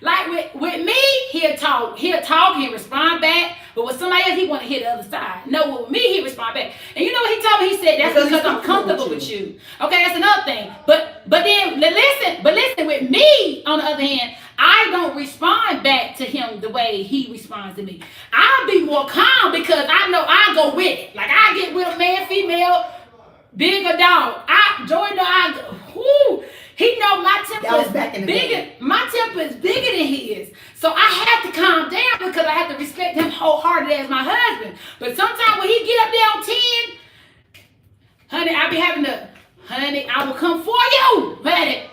Like with me, he'll talk, he'll respond back. But with somebody else, he want to hit the other side. No, with me, he respond back. And you know what he told me? He said that's because I'm comfortable with you. Okay, that's another thing. But then listen. With me, on the other hand, I don't respond back to him the way he responds to me. I'll be more calm because I know I go with it. Like I get with a man, female, big or dog. He know my temper is bigger. My temper is bigger than his. So I have to calm down because I have to respect him wholeheartedly as my husband. But sometimes when he get up there on 10, honey, I be having to, honey, I will come for you, honey.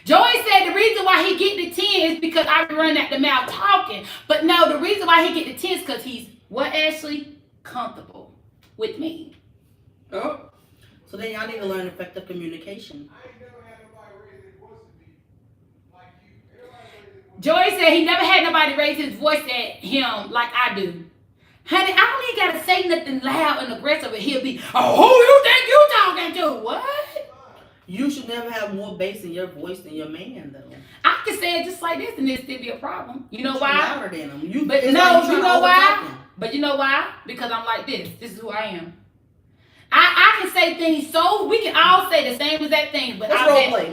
Joey said the reason why he get the 10 is because I be running at the mouth talking. But no, the reason why he get the 10 is because he's, what, Ashley? Comfortable with me. Oh. So then y'all need to learn effective communication. Joy said he never had nobody raise his voice at him like I do. Honey, I don't even gotta say nothing loud and aggressive, and he'll be, oh, who you think you talking to? What? You should never have more bass in your voice than your man, though. I can say it just like this, and it'll still be a problem. You know You're why? louder than him. You know why? But you know why? Because I'm like this. This is who I am. I can say things so we can all say the same exact thing, but Let's role play.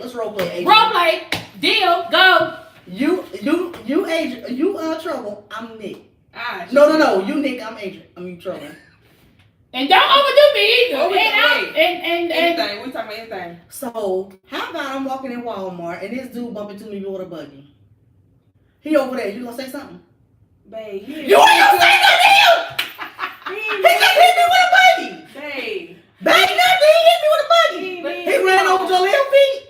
Adrienne. Role play. Deal. Go. You Adrienne. You Trouble. I'm Nick. No. You Nick. I'm Adrienne. I'm you Trouble. And don't overdo me either. Anything. We talking about anything. So how about I'm walking in Walmart and this dude bump into me with a buggy? He over there. You gonna say something? Babe. You ain't gonna say nothing to him. He just hit me with a buggy. Babe. Babe, nothing. He hit me with a buggy. He ran over Jaleel feet.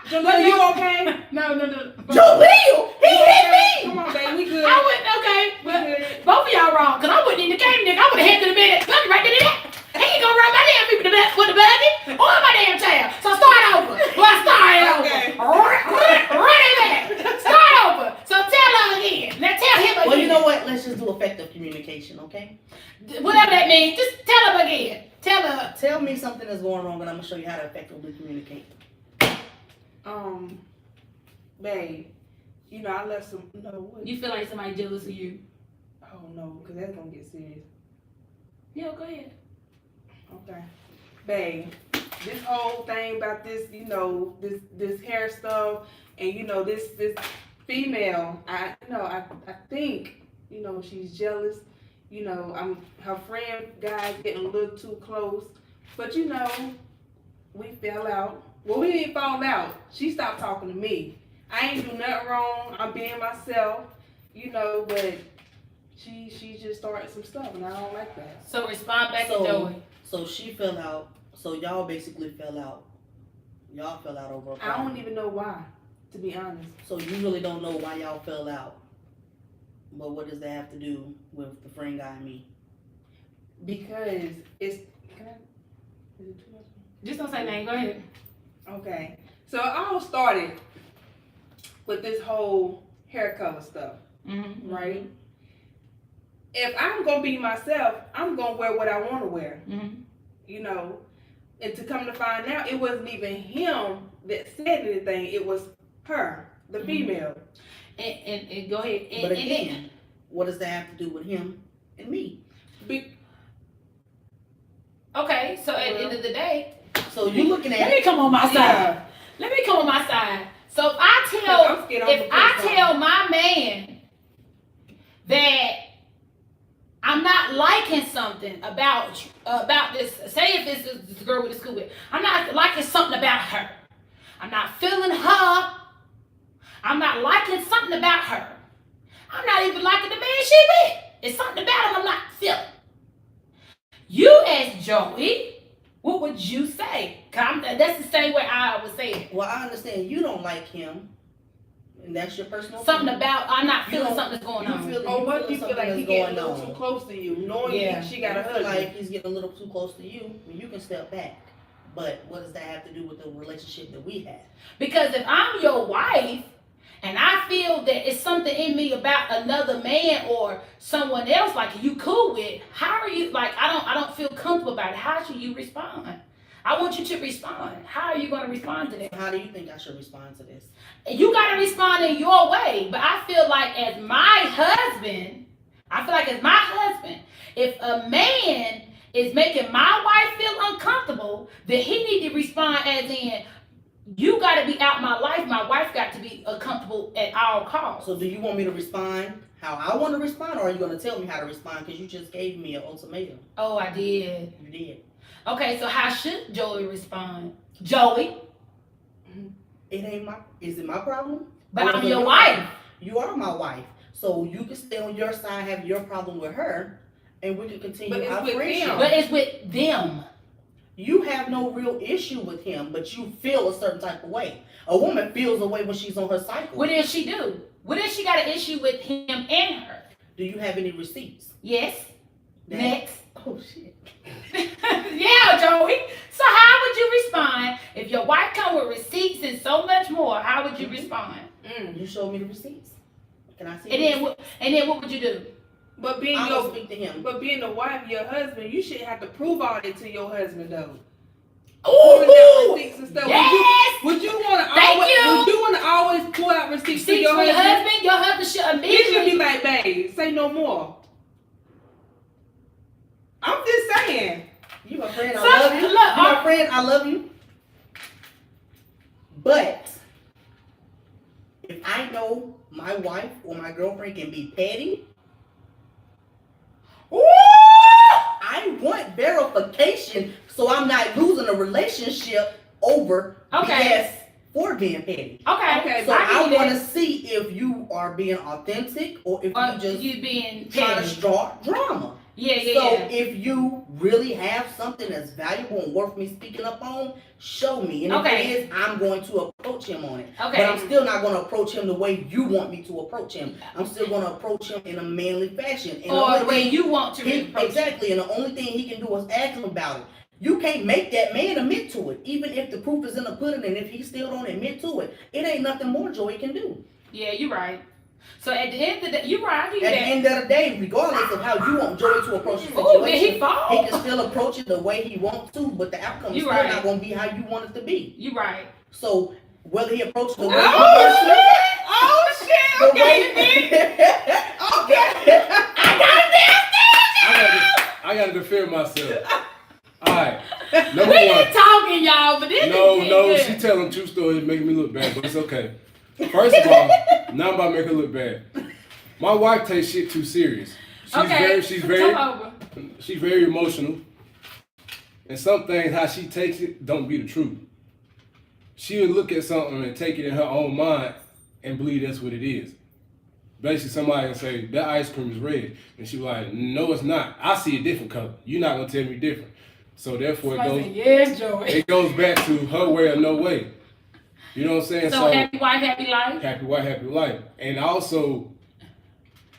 Jaleel, you okay? No. Jaleel, he hit me. Come on, baby. Tell me something that's going wrong, and I'm gonna show you how to effectively communicate. Babe, you know I left some. No, what? You feel like somebody jealous of you? Oh no, because that's gonna get serious. Yeah, go ahead. Okay, babe, this whole thing about this, you know, this hair stuff, and you know this female, I think, you know, she's jealous. You know, her friend guy's getting a little too close, but you know, we fell out. Well, we didn't fall out. She stopped talking to me. I ain't do nothing wrong. I'm being myself, you know, but she just started some stuff, and I don't like that. So respond back to Joey. So she fell out. So y'all basically fell out. Y'all fell out over a problem. I don't even know why, to be honest. So you really don't know why y'all fell out. But what does that have to do with the friend guy and me? Because it's. Can I? Is it too much? Just don't say name. Go ahead. Okay. So it all started with this whole hair color stuff, Mm-hmm. right? If I'm gonna be myself, I'm gonna wear what I want to wear. Mm-hmm. You know, and to come to find out, it wasn't even him that said anything. It was her, the female. And go ahead. But again, what does that have to do with him and me? Okay, so at the end of the day, so you looking at let me come on my side. Yeah. Let me come on my side. So if I tell my man that I'm not liking something about this, say if it's this girl with the school with, I'm not liking something about her. I'm not feeling her. I'm not liking something about her. I'm not even liking the man she with. It's something about him I'm not feeling. You as Joey, what would you say? That's the same way I would say it. Well, I understand you don't like him, and that's your personal Something opinion. about I'm not feeling don't- something's going on. Or what you feel like he getting a little too close to you, knowing she got a I feel husband. like he's getting a little too close to you, and you can step back. But what does that have to do with the relationship that we have? Because if I'm your wife and I feel that it's something in me about another man or someone else like you cool with, how are you like I don't feel comfortable about it. How should you respond? I want you to respond. How are you going to respond to that? How do you think I should respond to this? You got to respond in your way. But I feel like as my husband, if a man is making my wife feel uncomfortable, then he need to respond as in, you got to be out my life. My wife got to be comfortable at all costs. So do you want me to respond how I want to respond, or are you going to tell me how to respond? Because you just gave me an ultimatum. Oh, I did. You did. Okay, so how should Joey respond? Joey? Is it my problem? But Or I'm is it your wife. You are my wife. So you can stay on your side, have your problem with her, and we can continue our friendship. But it's with them. You have no real issue with him, but you feel a certain type of way. A woman feels a way when she's on her cycle. What does she do? What if she got an issue with him and her? Do you have any receipts? Yes. Next. Oh, shit. Yeah, Joey. So how would you respond if your wife come with receipts and so much more? How would you respond? You showed me the receipts. Can I see And then what would you do? But being I'm gonna speak to him. But being the wife of your husband, you shouldn't have to prove all that to your husband though. Ooh, receipts and stuff. yes. Would you want to always pull out receipts to your husband? Your husband should He should immediately be like, babe, say no more. I'm just saying. You my friend, I love you. You my friend, I love you. But if I know my wife or my girlfriend can be petty, I want verification so I'm not losing a relationship over BS for being petty. Okay. So I want to see if you are being authentic or if you being trying to start drama. Yeah. So if you really have something that's valuable and worth me speaking up on, show me. And if it is, I'm going to approach him on it. Okay. But I'm still not going to approach him the way you want me to approach him. I'm still going to approach him in a manly fashion. And or the way you want to approach exactly. And the only thing he can do is ask him about it. You can't make that man admit to it. Even if the proof is in the pudding and if he still don't admit to it, it ain't nothing more Joey can do. Yeah, you're right. So at the end of the day, you're right. At the end of the day, regardless of how you want Joey to approach the situation, he can still approach it the way he wants to, but the outcome is still not going to be how you want it to be. You're right. So whether he approaches the way I gotta defend myself. Alright. Number we one. ain't talking, y'all, but this No, she telling true stories making me look bad, but it's okay. First of all, now I'm about to make her look bad. My wife takes shit too serious. She's very emotional. And some things, how she takes it, don't be the truth. She'll look at something and take it in her own mind and believe that's what it is. Basically, somebody will say, that ice cream is red. And she'll be like, no, it's not. I see a different color. You're not going to tell me different. So therefore, it goes back to her way or no way. You know what I'm saying? So happy wife, happy life? Happy wife, happy life. And also,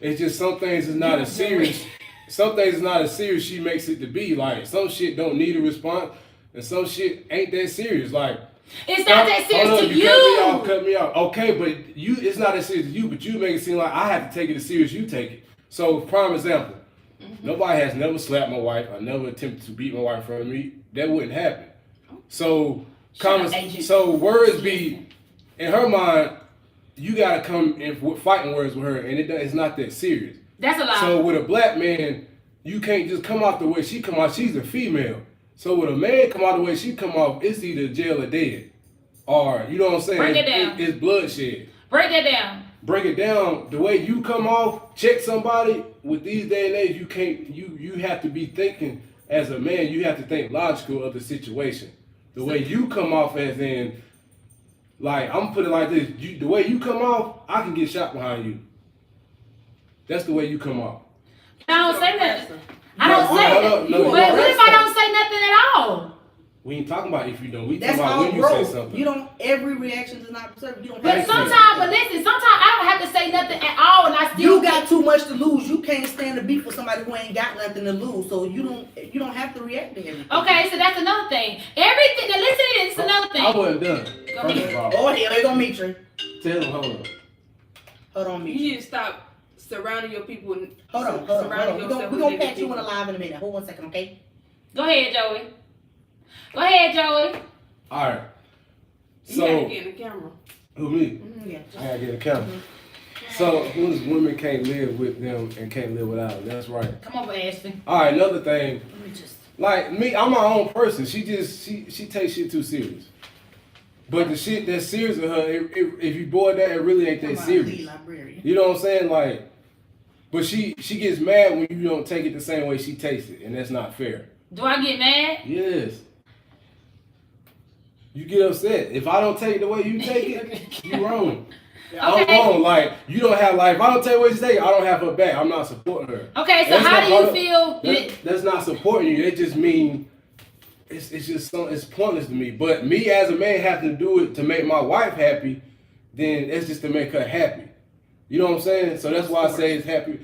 it's just some things is not as serious. Some things is not as serious she makes it to be. Like, some shit don't need a response, and some shit ain't that serious. Like, it's not that serious to you. Cut me off. Okay, but it's not that serious to you, but you make it seem like I have to take it as serious as you take it. So, prime example, nobody has never slapped my wife. I never attempted to beat my wife in front of me. That wouldn't happen. So, words be, in her mind, you gotta come in with fighting words with her, and it's not that serious. That's a lie. So with a black man, you can't just come out the way she come out. She's a female. So with a man come out the way she come off, it's either jail or dead. Or, you know what I'm saying? Break it down. It's bloodshed. Break that down. Break it down. The way you come off, check somebody, with these day and age, you can't, you have to be thinking, as a man, you have to think logical of the situation. The way you come off as in, like, I'm putting it like this, the way you come off, I can get shot behind you. That's the way you come off. I don't say nothing. I don't say nothing. But what if I don't say nothing at all? We ain't talking about if you don't. We talking about when you say something. You don't. Every reaction does not serve. You don't. But sometimes, I don't have to say nothing at all, and I still. You got too much to lose. You can't stand to beef with somebody who ain't got nothing to lose. So you don't have to react to everything. Okay, so that's another thing. Everything. Now listen to this. It's another thing. I wasn't done. First of all. Oh hell, they gonna meet you. Tell them, hold on, meet you. You need to stop surrounding your people. Hold on. We're gonna catch you in a live in a minute. Hold 1 second, okay? Go ahead, Joey. All right. So, you gotta get in the camera. Who, me? Mm-hmm, yeah. I gotta get in the camera. So, women can't live with them and can't live without them. That's right. Come over, Ashley. All right, another thing. Like me, I'm my own person. She takes shit too serious. But the shit that's serious with her, if you boil that, it really ain't that serious. You know what I'm saying? Like, but she gets mad when you don't take it the same way she takes it, and that's not fair. Do I get mad? Yes. You get upset. If I don't take it the way you take it, you wrong. Okay. I'm wrong. Like, you don't have, like, if I don't take it the way you take it, I don't have her back. I'm not supporting her. Okay, so how do you feel? That's not supporting you. It just means it's just it's pointless to me. But me as a man have to do it to make my wife happy, then it's just to make her happy. You know what I'm saying? So that's why I say it's happy.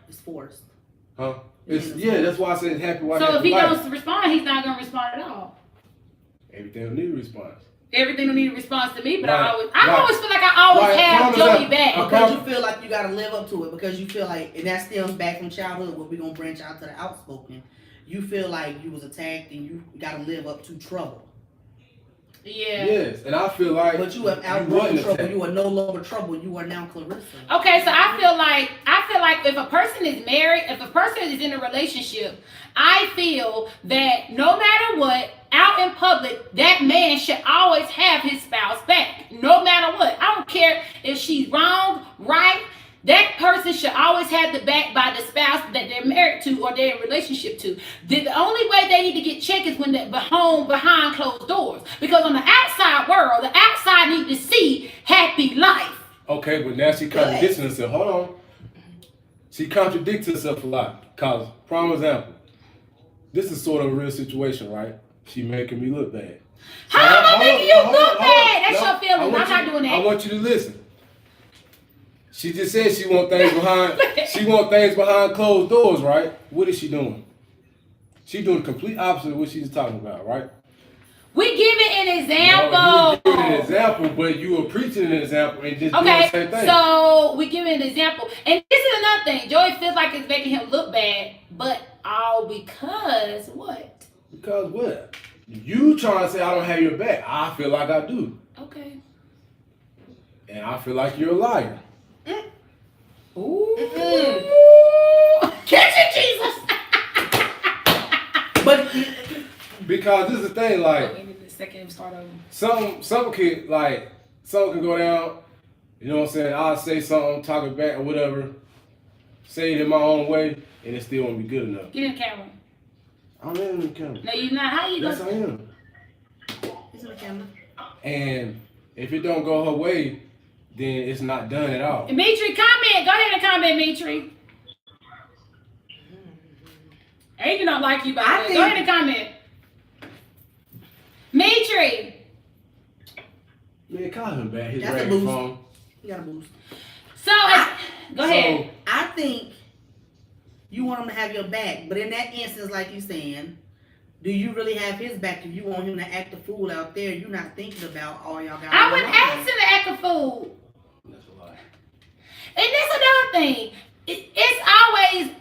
It's forced. Huh? That's why I say it's happy wife. So if he don't respond, he's not gonna respond at all. Everything will need a response. Everything will need a response to me, but I always feel like I always have Joey back. Because you feel like you gotta live up to it. Because you feel like, and that stems back from childhood, where we're gonna branch out to the outspoken. You feel like you was attacked and you gotta live up to trouble. Yeah. Yes, and I feel like. But you have outgrown trouble. You are no longer trouble. You are now Clarissa. Okay, so I feel like if a person is married, if a person is in a relationship, I feel that no matter what, out in public, that man should always have his spouse back. No matter what. I don't care if she's wrong, right. That person should always have the back by the spouse that they're married to or they're in a relationship to. The only way they need to get checked is when they're behind closed doors. Because on the outside world, the outside need to see happy life. Okay, but now she contradicts herself. Hold on. She contradicts herself a lot. Because, prime example, this is sort of a real situation, right? She making me look bad. How am I making you look bad? That's your feeling. I'm not doing that. I want you to listen. She just said she want things behind closed doors, right? What is she doing? She doing the complete opposite of what she's talking about, right? We giving an example. No, you giving an example, but you were preaching an example and just doing the same thing. So we giving an example, and this is another thing. Joey feels like it's making him look bad, but all because what? Because what? You trying to say I don't have your back? I feel like I do. Okay. And I feel like you're a liar. Ooh. Catch it, Jesus. But because this is the thing, like some can go down, you know what I'm saying? I'll say something, talk it back or whatever, say it in my own way, and it still won't be good enough. Get in the camera. I'm in the camera. No, you're not. How you Yes, I am. it's in the camera. And if it don't go her way, then it's not done at all. Dimitri, comment. Go ahead and comment, Dimitri. Adrienne don't like you, by the way. Go ahead and comment. Dimitri. Man, call him back. His That's a regular boost. phone. You got a boost. Go ahead. I think you want him to have your back, but in that instance, like you saying, do you really have his back? If you want him to act a fool out there, you're not thinking about all y'all got. I wouldn't ask him to act a fool. That's a lie. And that's another thing.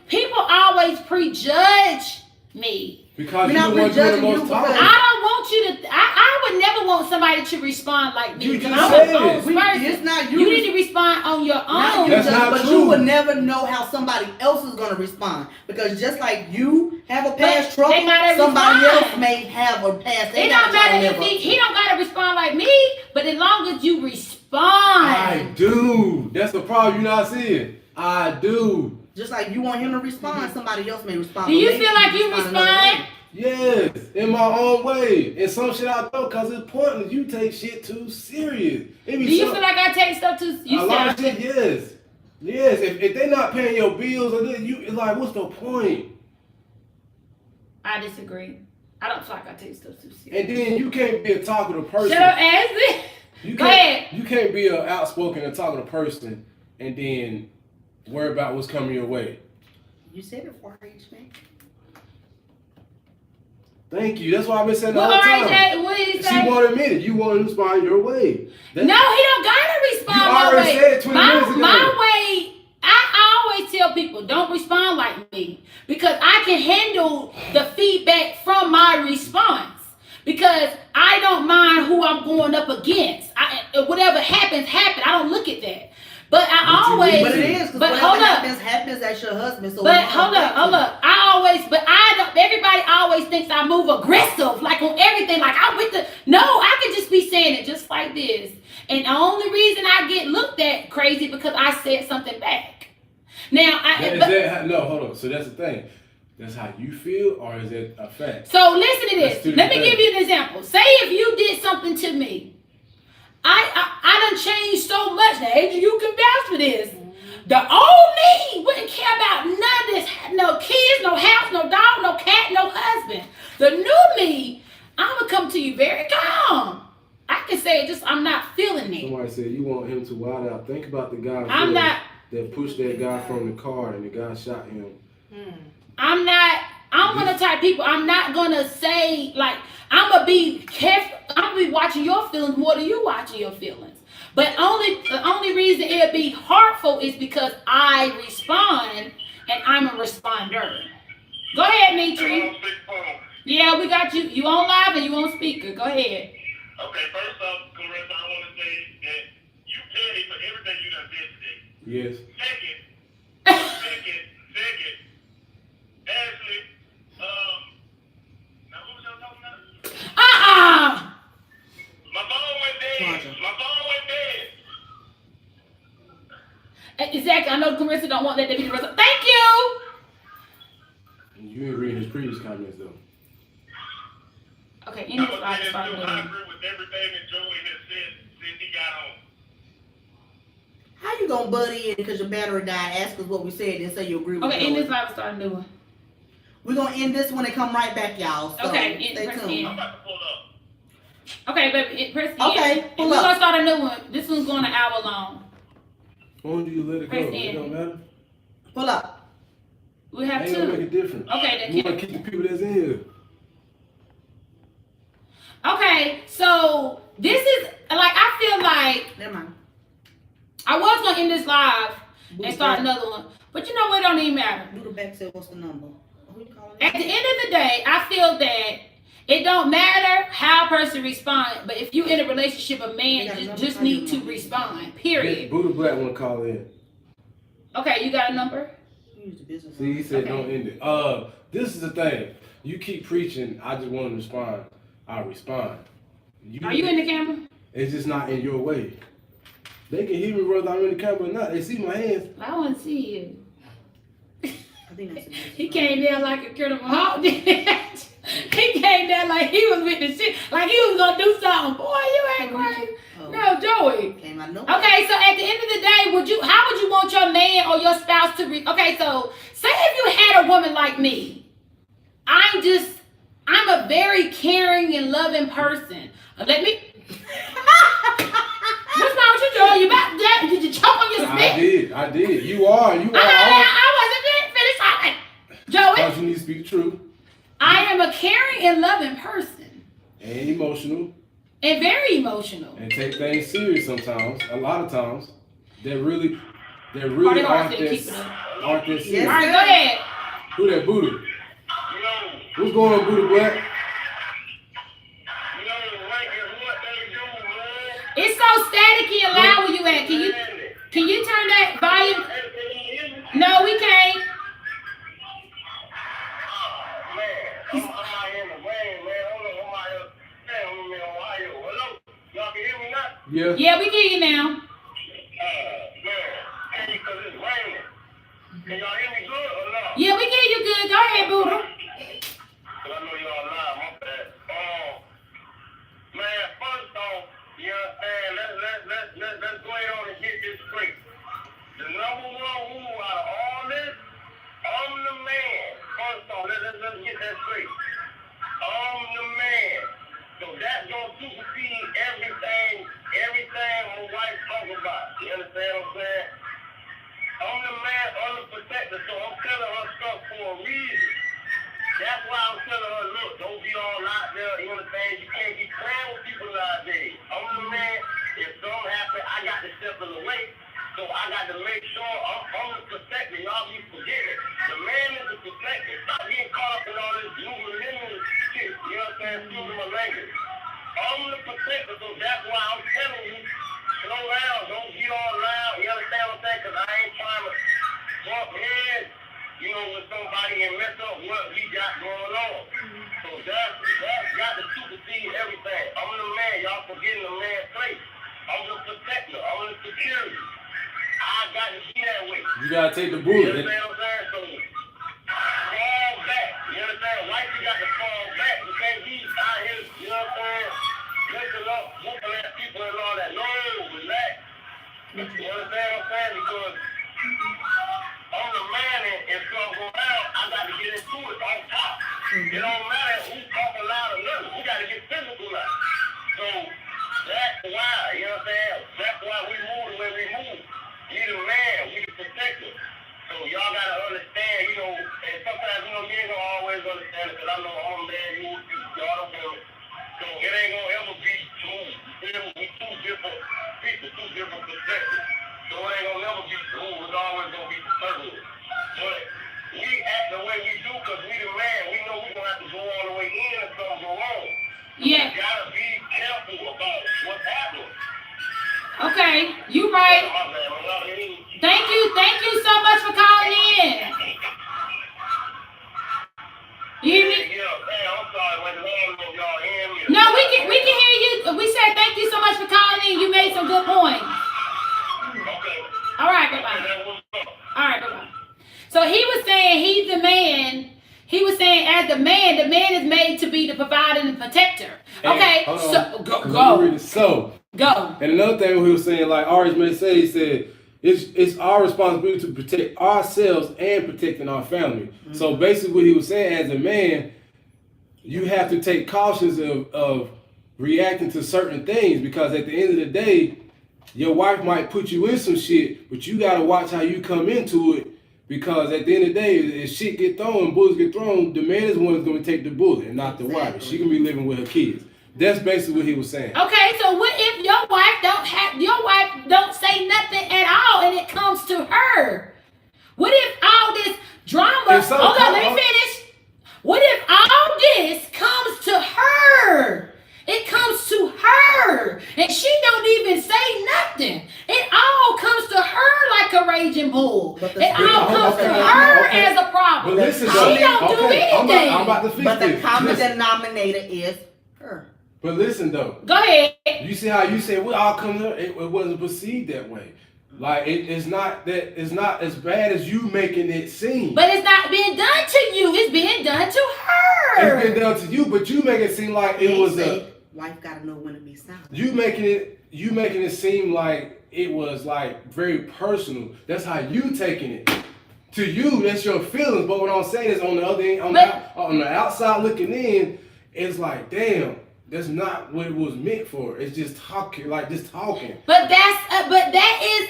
People always prejudge me. Because We're you not the one doing the prejudging most you, talking. I don't want you to. I would never want somebody to respond like me. You because just I'm said a own it. person. It's not you. You need to respond on your Not own. you, That's not but true. you would never know how somebody else is gonna respond because just like you have a past But they trouble, gotta somebody respond. else may have a past. It don't matter if he don't gotta respond like me, but as long as you respond. I do. That's the problem you're not seeing. I do. Just like you want him to respond, somebody else may respond. Do you Maybe feel like you another respond? way. Yes, in my own way. And some shit I don't, because it's pointless. You take shit too serious. Do you feel like I take stuff too? A lot of shit, yes. Yes, if they're not paying your bills, or it's like, what's the point? I disagree. I don't feel like I take stuff too serious. And then you can't be a talkative person. Shut up, Ashley. Go ahead. You can't be an outspoken and talkative person and then worry about what's coming your way. You said it for HB. Thank you. That's why I've been saying all Well, the time. RJ, what did he say? She won't admit it. You want to respond your way. No, he don't gotta respond You my already way. said it 20 minutes ago. My way, I always tell people, don't respond like me. Because I can handle the feedback from my response. Because I don't mind who I'm going up against. Whatever happens. I don't look at that. But I always. But it is, because whatever happens, that's your husband. So but hold up. Everybody always thinks I move aggressive, like on everything. Like I'm with no, I could just be saying it just like this. And the only reason I get looked at crazy because I said something back. Now, hold on. So that's the thing. That's how you feel, or is it a fact? So listen to this. Let me give you an example. Say if you did something to me. I done changed so much now. Adrienne, you can vouch for this. The old me wouldn't care about none of this. No kids, no house, no dog, no cat, no husband. The new me, I'm going to come to you very calm. I can say just I'm not feeling it. Somebody said you want him to wild out. Think about the guy that pushed that guy from the car and the guy shot him. I'm one of the type of people, I'm not going to say, like, I'm going to be careful. I'm going to be watching your feelings more than you watching your feelings. But the only reason it'll be hurtful is because I respond and I'm a responder. Go ahead, Mitri. Yeah, we got you. You on live and you on speaker. Go ahead. Okay, first off, Clarissa, I want to say that you petty for everything you done did today. Yes. Second, Ashley, now who was y'all talking about? My phone went dead. Exactly. I know Clarissa don't want that to be the rest. Thank you. You ain't reading his previous comments though. Okay, I agree with everything that Joey has said since he got home. How you gonna buddy in because your battery died? Ask us what we said and say you agree with. Okay, in this live, start a new one. We're gonna end this one and come right back, y'all. So Okay, stay press tuned. in. I'm about to pull up. Okay, baby, press in. Okay, And pull we're up. gonna start a new one. This one's going an hour long. When do you let it go? Press It in. don't matter. Pull up. We have Ain't gonna make a two. difference. Okay, then You want to keep the people that's in here. Okay, so this is like I feel like Never mind. I was gonna end this live Buddha and start back. another one, but you know what? It don't even matter. Buddha back said, "What's the number?" Who you calling? At the end of the day, I feel that it don't matter how a person responds, but if you in a relationship, a man just need to respond. Period. Buddha Black want to call in. Okay, you got a number? Use the business. See, he said Okay. don't end it. This is the thing. You keep preaching. I just want to respond. I'll respond. Are you in the camera? It's just not in your way. They can hear me whether I'm in the camera or not. They see my hands. I want to see you. I think that's He came down like a criminal hawk. He came down like he was with the shit, like he was gonna do something. Boy, you ain't crazy. No, Joey. Came out no. Okay, so at the end of the day, how would you want your man or your spouse to okay, so say if you had a woman like me. I'm a very caring and loving person. Let me what's wrong with you, Joey? You about that? Did you choke on your spit? I did. You are. I wasn't finished talking. Joey, Because you need to speak the truth. I am a caring and loving person. And emotional. And very emotional. And take things serious sometimes. A lot of times. They really Party hard aren't to keep this it up. aren't this serious. All right, go ahead. Who that Buddha? You know, What's going on, Buddha Black? Rankins, what they do, man. It's so staticky and loud where you at. Can you turn that volume? No, we can't. I'm out here in the rain, man. Hold on, I'm out here. Hey, I'm in Ohio. Hello? Y'all can hear me now? Yeah. Yeah, we can hear you now. Man. Hey, because it's raining. Can y'all hear me good or not? Yeah, we can hear you good. Go ahead, Buddha. Cause I know y'all live, my bad. Man, first off, you understand, let's go ahead on and get this straight. The number one rule out of all this, I'm the man. First off, let's get that straight. I'm the man. So that's gonna supersede everything my wife talk about. You understand what I'm saying? I'm the man, I'm the protector, so I'm telling her stuff for a reason. That's why I'm telling her, look, don't be all out there, you understand? You can't be playing with people nowadays. I'm the man. If something happens, I got to step in the way. So I got to make sure I'm the protector. Y'all be forgetting. The man is the protector. Stop getting caught up in all this new millennial shit. You know what I'm saying? Excuse my language. I'm the protector, so that's why I'm telling you, slow down. Don't get all loud. You understand what I'm saying? Because I ain't trying to bump heads, you know, with somebody and mess up what we got going on. So that's got to supersede everything. I'm the man. Y'all forgetting the man's place. I'm the protector. I'm the security. I got to be that way. You gotta take the You bullet. understand what I'm saying? So, fall back. You understand? Wife, you got to fall back. You can't be out here, you know what I'm saying? Listen up, looking at people and all that. No, relax. You understand what I'm saying? Because I'm the man, and if something go down, I got to get into it on top. It don't matter who's talking loud or nothing. We got to get physical now. So, that's why, you know what I'm saying? That's why we move the way we move. We the man, we the protector. So y'all gotta understand, you know, and sometimes, you know, you ain't gonna always understand it, because I know I'm a man, y'all don't feel it. So it ain't gonna ever be smooth. We two different people, two different perspectives. So it ain't gonna never be smooth, it's always gonna be turbulent. But we act the way we do because we the man. We know we gonna have to go all the way in if something go wrong. Yeah. You gotta be careful about what's happening. Okay, you right. Thank you so much for calling in. You hear me? No, we can hear you. We said thank you so much for calling in. You made some good points. All right, bye-bye. All right, bye-bye. So he was saying he's the man. He was saying as the man is made to be the provider and the protector. Okay, so go. Go. And another thing he was saying, like Ari May said, he said, it's our responsibility to protect ourselves and protecting our family. Mm-hmm. So basically what he was saying, as a man, you have to take cautions of reacting to certain things, because at the end of the day, your wife might put you in some shit, but you got to watch how you come into it, because at the end of the day, if shit get thrown, bullets get thrown, the man is the one that's going to take the bullet and not the wife. She can be living with her kids. That's basically what he was saying. Okay, so what if your wife don't say nothing at all and it comes to her? What if all this drama, hold on, let me finish. What if all this comes to her? It comes to her and she don't even say nothing. It all comes to her like a raging bull. It all comes to her as a problem. But listen, she don't do anything. I'm about to fix but this. the common denominator is her. But listen though. Go ahead. You see how you said we all come to her? It wasn't perceived that way. Like it's not as bad as you making it seem. But it's not being done to you. It's being done to her. It's been done to you, but you make it seem like it was wife gotta know when to be silent. You making it seem like it was like very personal. That's how you taking it. To you, that's your feelings. But what I'm saying is on the other end, on the outside looking in, it's like, damn, that's not what it was meant for. It's just talking, like just talking. But that is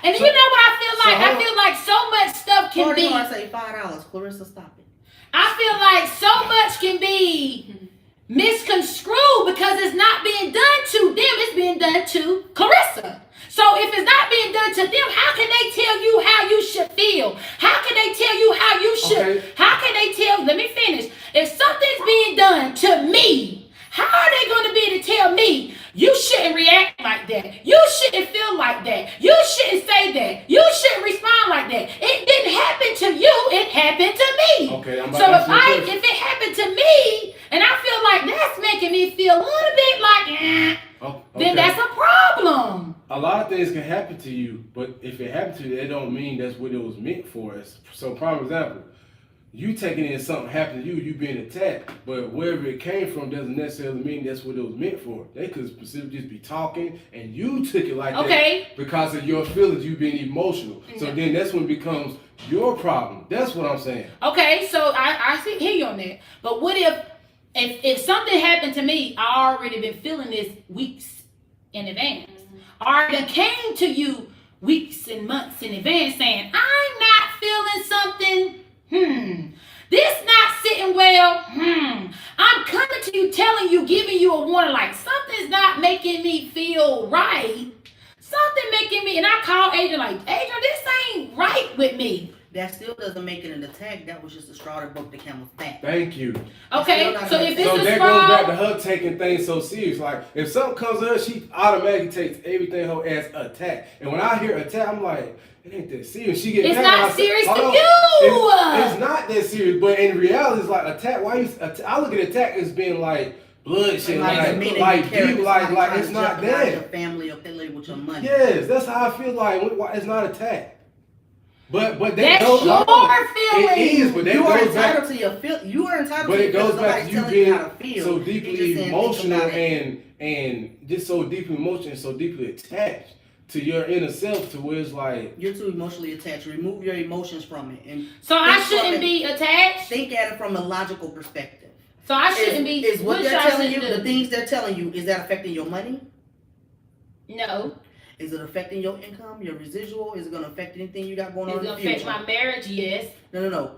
and so, you know what I feel like? I feel like so much stuff can be. I say $5. Clarissa, stop it. I feel like so much can be misconstrued because it's not being done to them, it's being done to Clarissa. So if it's not being done to them, how can they tell you how you should feel? How can they tell you how you should? Okay. How can they tell? Let me finish. If something's being done to me, how are they going to be able to tell me you shouldn't react like that? You shouldn't feel like that. You shouldn't say that. You shouldn't respond like that. It didn't happen to you. It happened to me. Okay, so if it happened to me, and I feel like that's making me feel a little bit like, then that's a problem. A lot of things can happen to you, but if it happened to you, that don't mean that's what it was meant for. So, prime example. You taking it as something happened to you, you being attacked, but wherever it came from doesn't necessarily mean that's what it was meant for. They could specifically just be talking, and you took it like that because of your feelings, you being emotional. So then that's when it becomes your problem. That's what I'm saying. Okay, so I hear you on that. But what if something happened to me, I already been feeling this weeks in advance. I already came to you weeks and months in advance saying, I'm not feeling something. This not sitting well. I'm coming to you, telling you, giving you a warning, like something's not making me feel right. Something making me, and I call Adrienne like, Adrienne, this ain't right with me. That still doesn't make it an attack. That was just a straw that broke the camel's back. Thank you. Okay, so if it's so a that straw, goes back to her taking things so serious. Like if something comes to her, she automatically takes everything her as attack. And when I hear attack, I'm like, it ain't that serious. She get it's mad. not serious to you. It's not that serious, but in reality, it's like attack. I look at attack as being like bloodshed, like it's not that. Your family or play with your money. Yes, that's how I feel like. It's not attack. But that's your feeling. It is, but you are entitled to your feel. You are entitled to your feelings. But it goes back to you being so deeply emotional and just so deeply emotional and so deeply attached to your inner self, to where it's like you're too emotionally attached. Remove your emotions from it, and so I shouldn't be attached. Think at it from a logical perspective. So I shouldn't be. Is what they're telling you, the things they're telling you, is that affecting your money? No. Is it affecting your income, your residual? Is it going to affect anything you got going on in the future? It's going to affect my marriage, yes. No.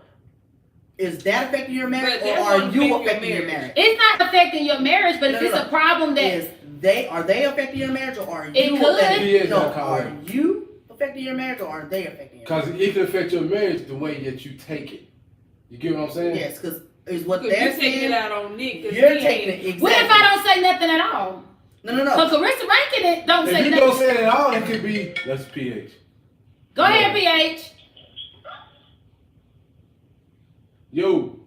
Is that affecting your marriage, or are you affecting your marriage? It's not affecting your marriage, but if it's a problem that... Are they affecting your marriage, or are you... It could. Are you affecting your marriage, or are they affecting your marriage? Because it can affect your marriage the way that you take it. You get what I'm saying? Yes, because it's what they're saying. You're taking it out on Nick. You're taking it exactly. What if I don't say nothing at all? No. So Clarissa Rankin it don't say nothing. If you don't say it at all, it could be, that's PH. Go ahead, PH. Yo.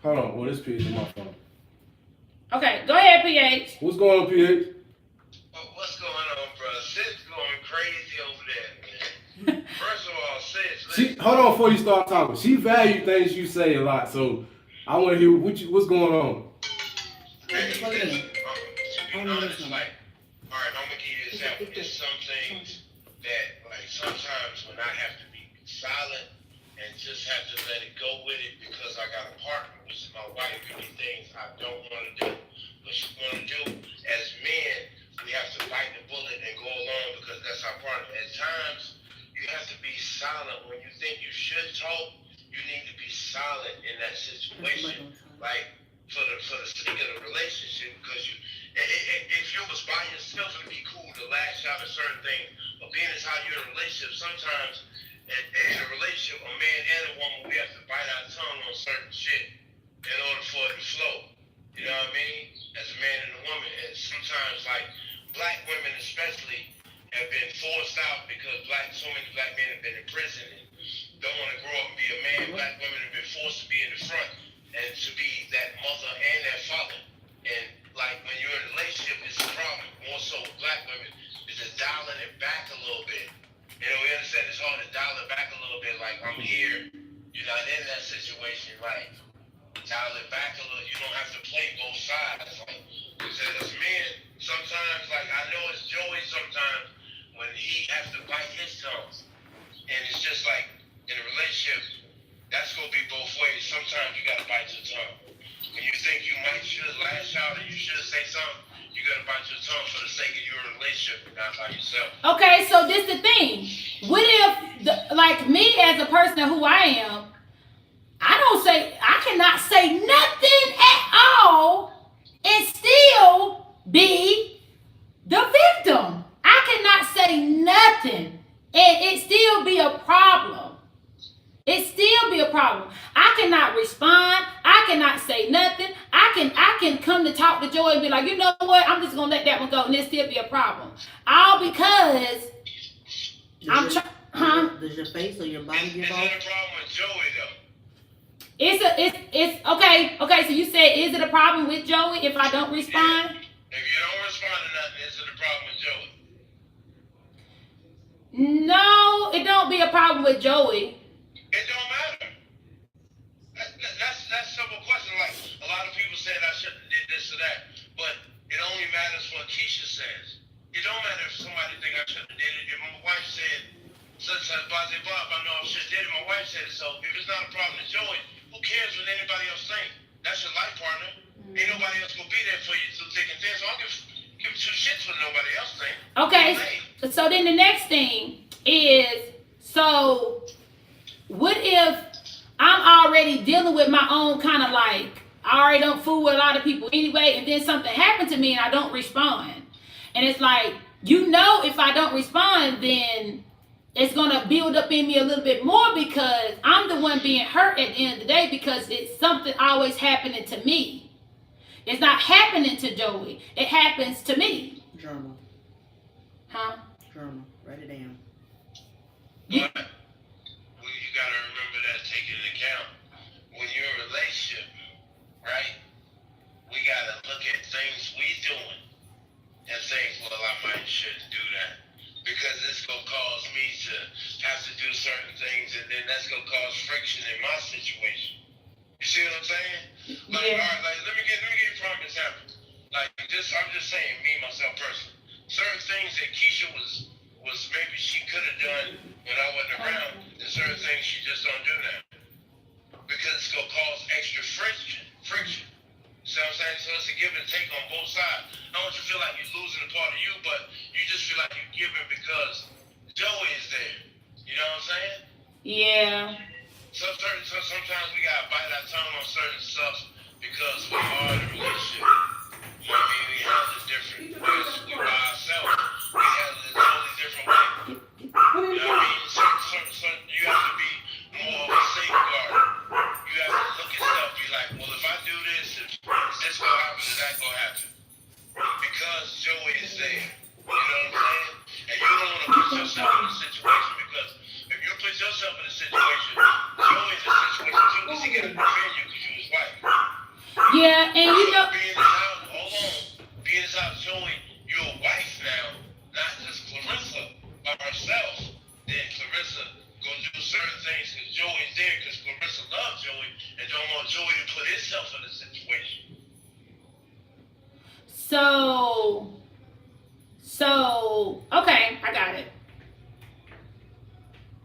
Hold on. Well, this PH is my phone. Okay, go ahead, PH. What's going on, PH? What's going on, bro? Sid's going crazy over there, man. First of all, Sid, hold on before you start talking. She values things you say a lot, so I want to hear what's going on. Hey, to be honest, like, all right, I'm gonna give you an example. There's some things that, like, sometimes when I have to be silent and just have to let it go with it because I got a partner, which is my wife, and these things I don't want to do, but she want to do. As men, we have to bite the bullet and go along because that's our partner. At times, you have to be silent when you think you should talk. You need to be silent in that situation, like. For the sake of a relationship because if you was by yourself, it'd be cool to lash out at certain things. But being as how you're in a relationship, sometimes in a relationship, a man and a woman, we have to bite our tongue on certain shit in order for it to flow. You know what I mean? As a man and a woman. And sometimes, like, black women especially have been forced out because so many black men have been in prison and don't want to grow up and be a man. Black women have been forced to be in the front and to be that mother and that father. And like when you're in a relationship, it's a problem. More so with black women, is just dialing it back a little bit. You know, we understand it's hard to dial it back a little bit. Like, I'm here, you're not in that situation. Like, dial it back a little. You don't have to play both sides. Like, as men, sometimes, like, I know it's Joey sometimes when he has to bite his tongue. And it's just like, in a relationship, that's going to be both ways. Sometimes you got to bite your tongue. When you think you should lash out and you should say something, you got to bite your tongue for the sake of your relationship and not by yourself. Okay, so this the thing. What if, like me as a person who I am, I cannot say nothing at all and still be the victim. I cannot say nothing and it still be a problem. It still be a problem. I cannot respond. I cannot say nothing. I can come to talk to Joy and be like, you know what? I'm just gonna let that one go, and it still be a problem. All because Does your face or your body give off? Is it a problem with Joey though? It's okay. Okay, so you said, is it a problem with Joey if I don't respond? Yeah. If you don't respond to nothing, is it a problem with Joey? No, it don't be a problem with Joey. It don't matter. That's simple question. Like, a lot of people said I shouldn't have did this or that, but it only matters what Keisha says. It don't matter if somebody think I shouldn't have did it. If my wife said such and blah, I know I should have did it. My wife said it. So if it's not a problem to Joey, who cares what anybody else think? That's your life partner. Ain't nobody else gonna be there for you through thick and thin. So I don't give two shits what nobody else think. Okay. So then the next thing is, so what if I'm already dealing with my own kind of like, I already don't fool with a lot of people anyway, and then something happened to me and I don't respond. And it's like, you know, if I don't respond, then it's going to build up in me a little bit more because I'm the one being hurt at the end of the day because it's something always happening to me. It's not happening to Joey. It happens to me. Journal. Huh? Journal. Write it down. Well, you got to remember that, take it into account. When you're in a relationship, right, we got to look at things we doing and think, well, I shouldn't do that. Because it's going to cause me to have to do certain things, and then that's going to cause friction in my situation. You see what I'm saying? Like, yeah. All right, like, let me give you a prime example. Like, I'm just saying, me, myself, personally. Certain things that Keisha was maybe she could have done when I wasn't around, and certain things she just don't do now. Because it's going to cause extra friction. See what I'm saying? So it's a give and take on both sides. I don't want you to feel like you're losing a part of you, but you just feel like you're giving because Joey is there. You know what I'm saying? Yeah. So sometimes we gotta bite our tongue on certain stuff because we are in a relationship. You know what I mean? We handle it different because we're by ourselves. We handle it a totally different way. You know what I mean? So you have to be more of a safeguard. You have to look at stuff, be like, well, if I do this, is this gonna happen, is that gonna happen? Because Joey is there. You know what I'm saying? And you don't want to put yourself in a situation because if you put yourself in a situation, Joey's in a situation too because he got to defend you because you his wife. Yeah, and you know. Being this house, Joey, you're a wife now, not just Clarissa by herself. Then Clarissa gonna do certain things because Joey's there because Clarissa loves Joey and don't want Joey to put himself in a situation. So, okay, I got it.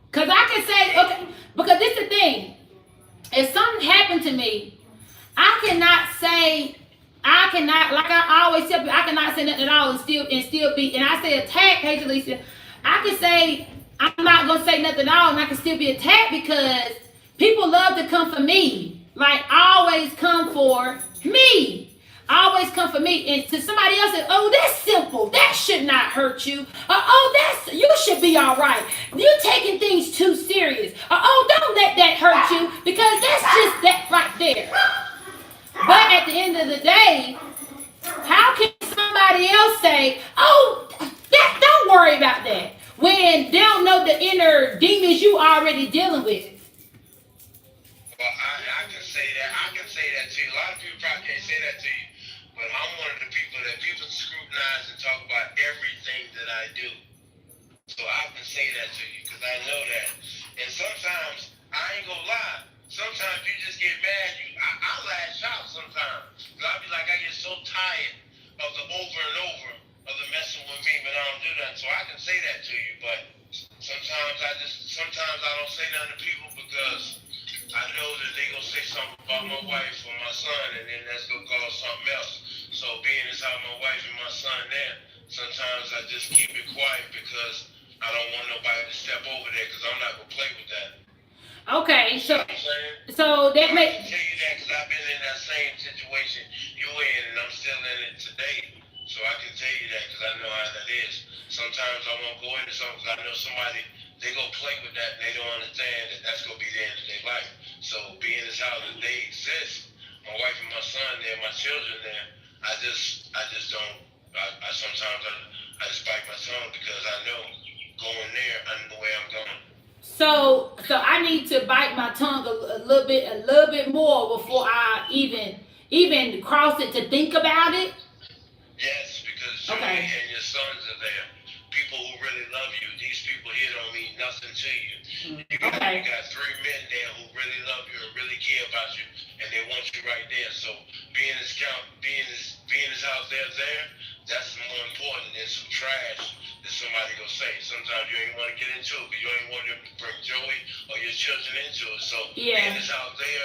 Because I can say, okay, because this is the thing. If something happened to me, I cannot, like I always tell people, I cannot say nothing at all and still be, and I say attack, hey, Jaleesa, I can say, I'm not going to say nothing at all and I can still be attacked because people love to come for me. Like, always come for me. for me, and to somebody else, oh, that's simple. That should not hurt you. You should be all right. You're taking things too serious. Don't let that hurt you because that's just that right there. But at the end of the day, how can somebody else say, don't worry about that, when they don't know the inner demons you already dealing with? Well, I can say that. I can say that to you. A lot of people probably can't say that to you, but I'm one of the people that people scrutinize and talk about everything that I do. So I can say that to you because I know that. And sometimes, I ain't gonna lie, sometimes you just get mad. I lash out sometimes. Because I be like, I get so tired of the over and over of the messing with me, but I don't do that. So I can say that to you, but sometimes I don't say that to people because I know that they gonna say something about my wife or my son, and then that's gonna cause something else. So being as how my wife and my son there, sometimes I just keep it quiet because I don't want nobody to step over there because I'm not gonna play with that. Okay, so that makes. I can tell you that because I've been in that same situation you in, and I'm still in it today. So I can tell you that because I know how that is. Sometimes I won't go into something because I know somebody, they go play with that and they don't understand that that's going to be the end of their life. So being as how that they exist, my wife and my son there, my children there, I just don't, I sometimes just bite my tongue because I know going there, I know where I'm going. So I need to bite my tongue a little bit more before I even cross it to think about it. Yes, because you and your sons are there. People who really love you. These people here don't mean nothing to you. You got 3 men there who really love you and really care about you, and they want you right there. So being as out there, that's more important than some trash that somebody gonna say. Sometimes you ain't want to get into it because you ain't want to bring Joey or your children into it. So being as out there,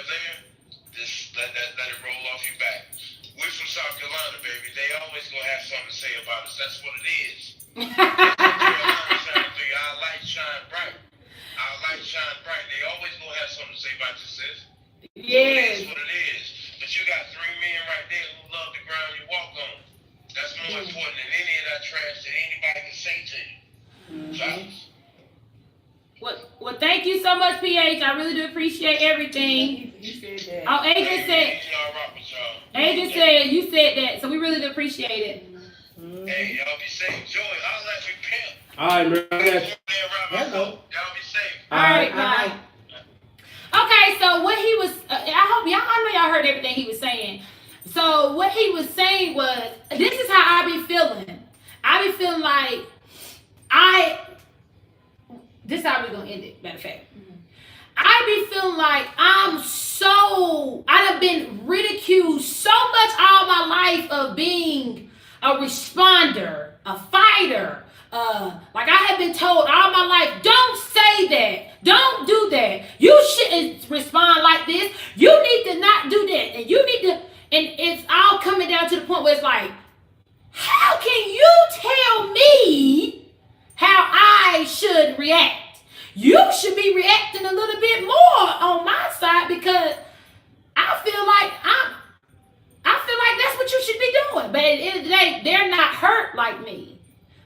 just let it roll off your back. We're from South Carolina, baby. They always gonna have something to say about us. That's what it is. Our light shine bright. They always gonna have something to say about you, sis. Yes. It is what it is. But you got 3 men right there who love the ground you walk on. That's more important than any of that trash that anybody can say to you. Well, thank you so much, PH. I really do appreciate everything. You said that. Oh, Adrian said you said that, so we really do appreciate it. Hey, y'all be safe. Joey, I'll let me pimp. All right, man. Y'all be safe. All right, bye. Okay, so what he was, I know y'all heard everything he was saying. So what he was saying was, this is how I be feeling. I be feeling like this is how we're going to end it, matter of fact. I be feeling like I done been ridiculed so much all my life of being a responder, a fighter. Like I have been told all my life, don't say that. Don't do that. You shouldn't respond like this. You need to not do that. And you need to, and it's all coming down to the point where it's like, how can you tell me how I should react? You should be reacting a little bit more on my side because I feel like that's what you should be doing. But at the end of the day, they're not hurt like me.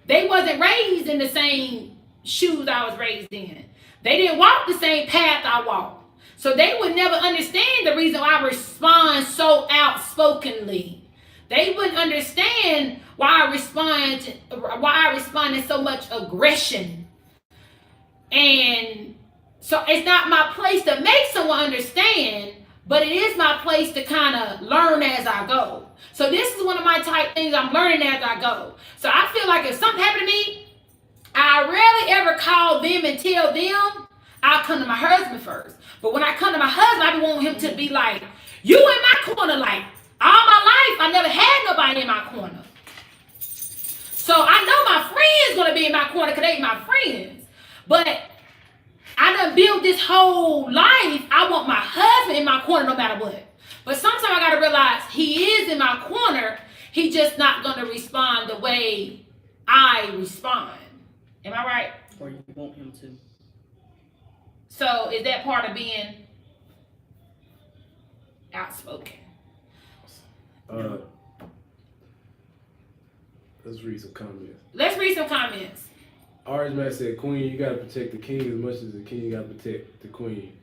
They wasn't raised in the same shoes I was raised in. They didn't walk the same path I walked. So they would never understand the reason why I respond so outspokenly. They wouldn't understand why I respond in so much aggression. And so it's not my place to make someone understand, but it is my place to kind of learn as I go. So this is one of my type things I'm learning as I go. So I feel like if something happened to me, I rarely ever call them and tell them. I'll come to my husband first. But when I come to my husband, I want him to be like, you in my corner. Like, all my life, I never had nobody in my corner. So I know my friends going to be in my corner because they my friends. But I done built this whole life. I want my husband in my corner no matter what. But sometimes I got to realize he is in my corner. He just not going to respond the way I respond. Am I right? Or you want him to. So is that part of being outspoken? Let's read some comments. Let's read some comments. Orange Man said, Queen, you gotta protect the king as much as the king gotta protect the queen.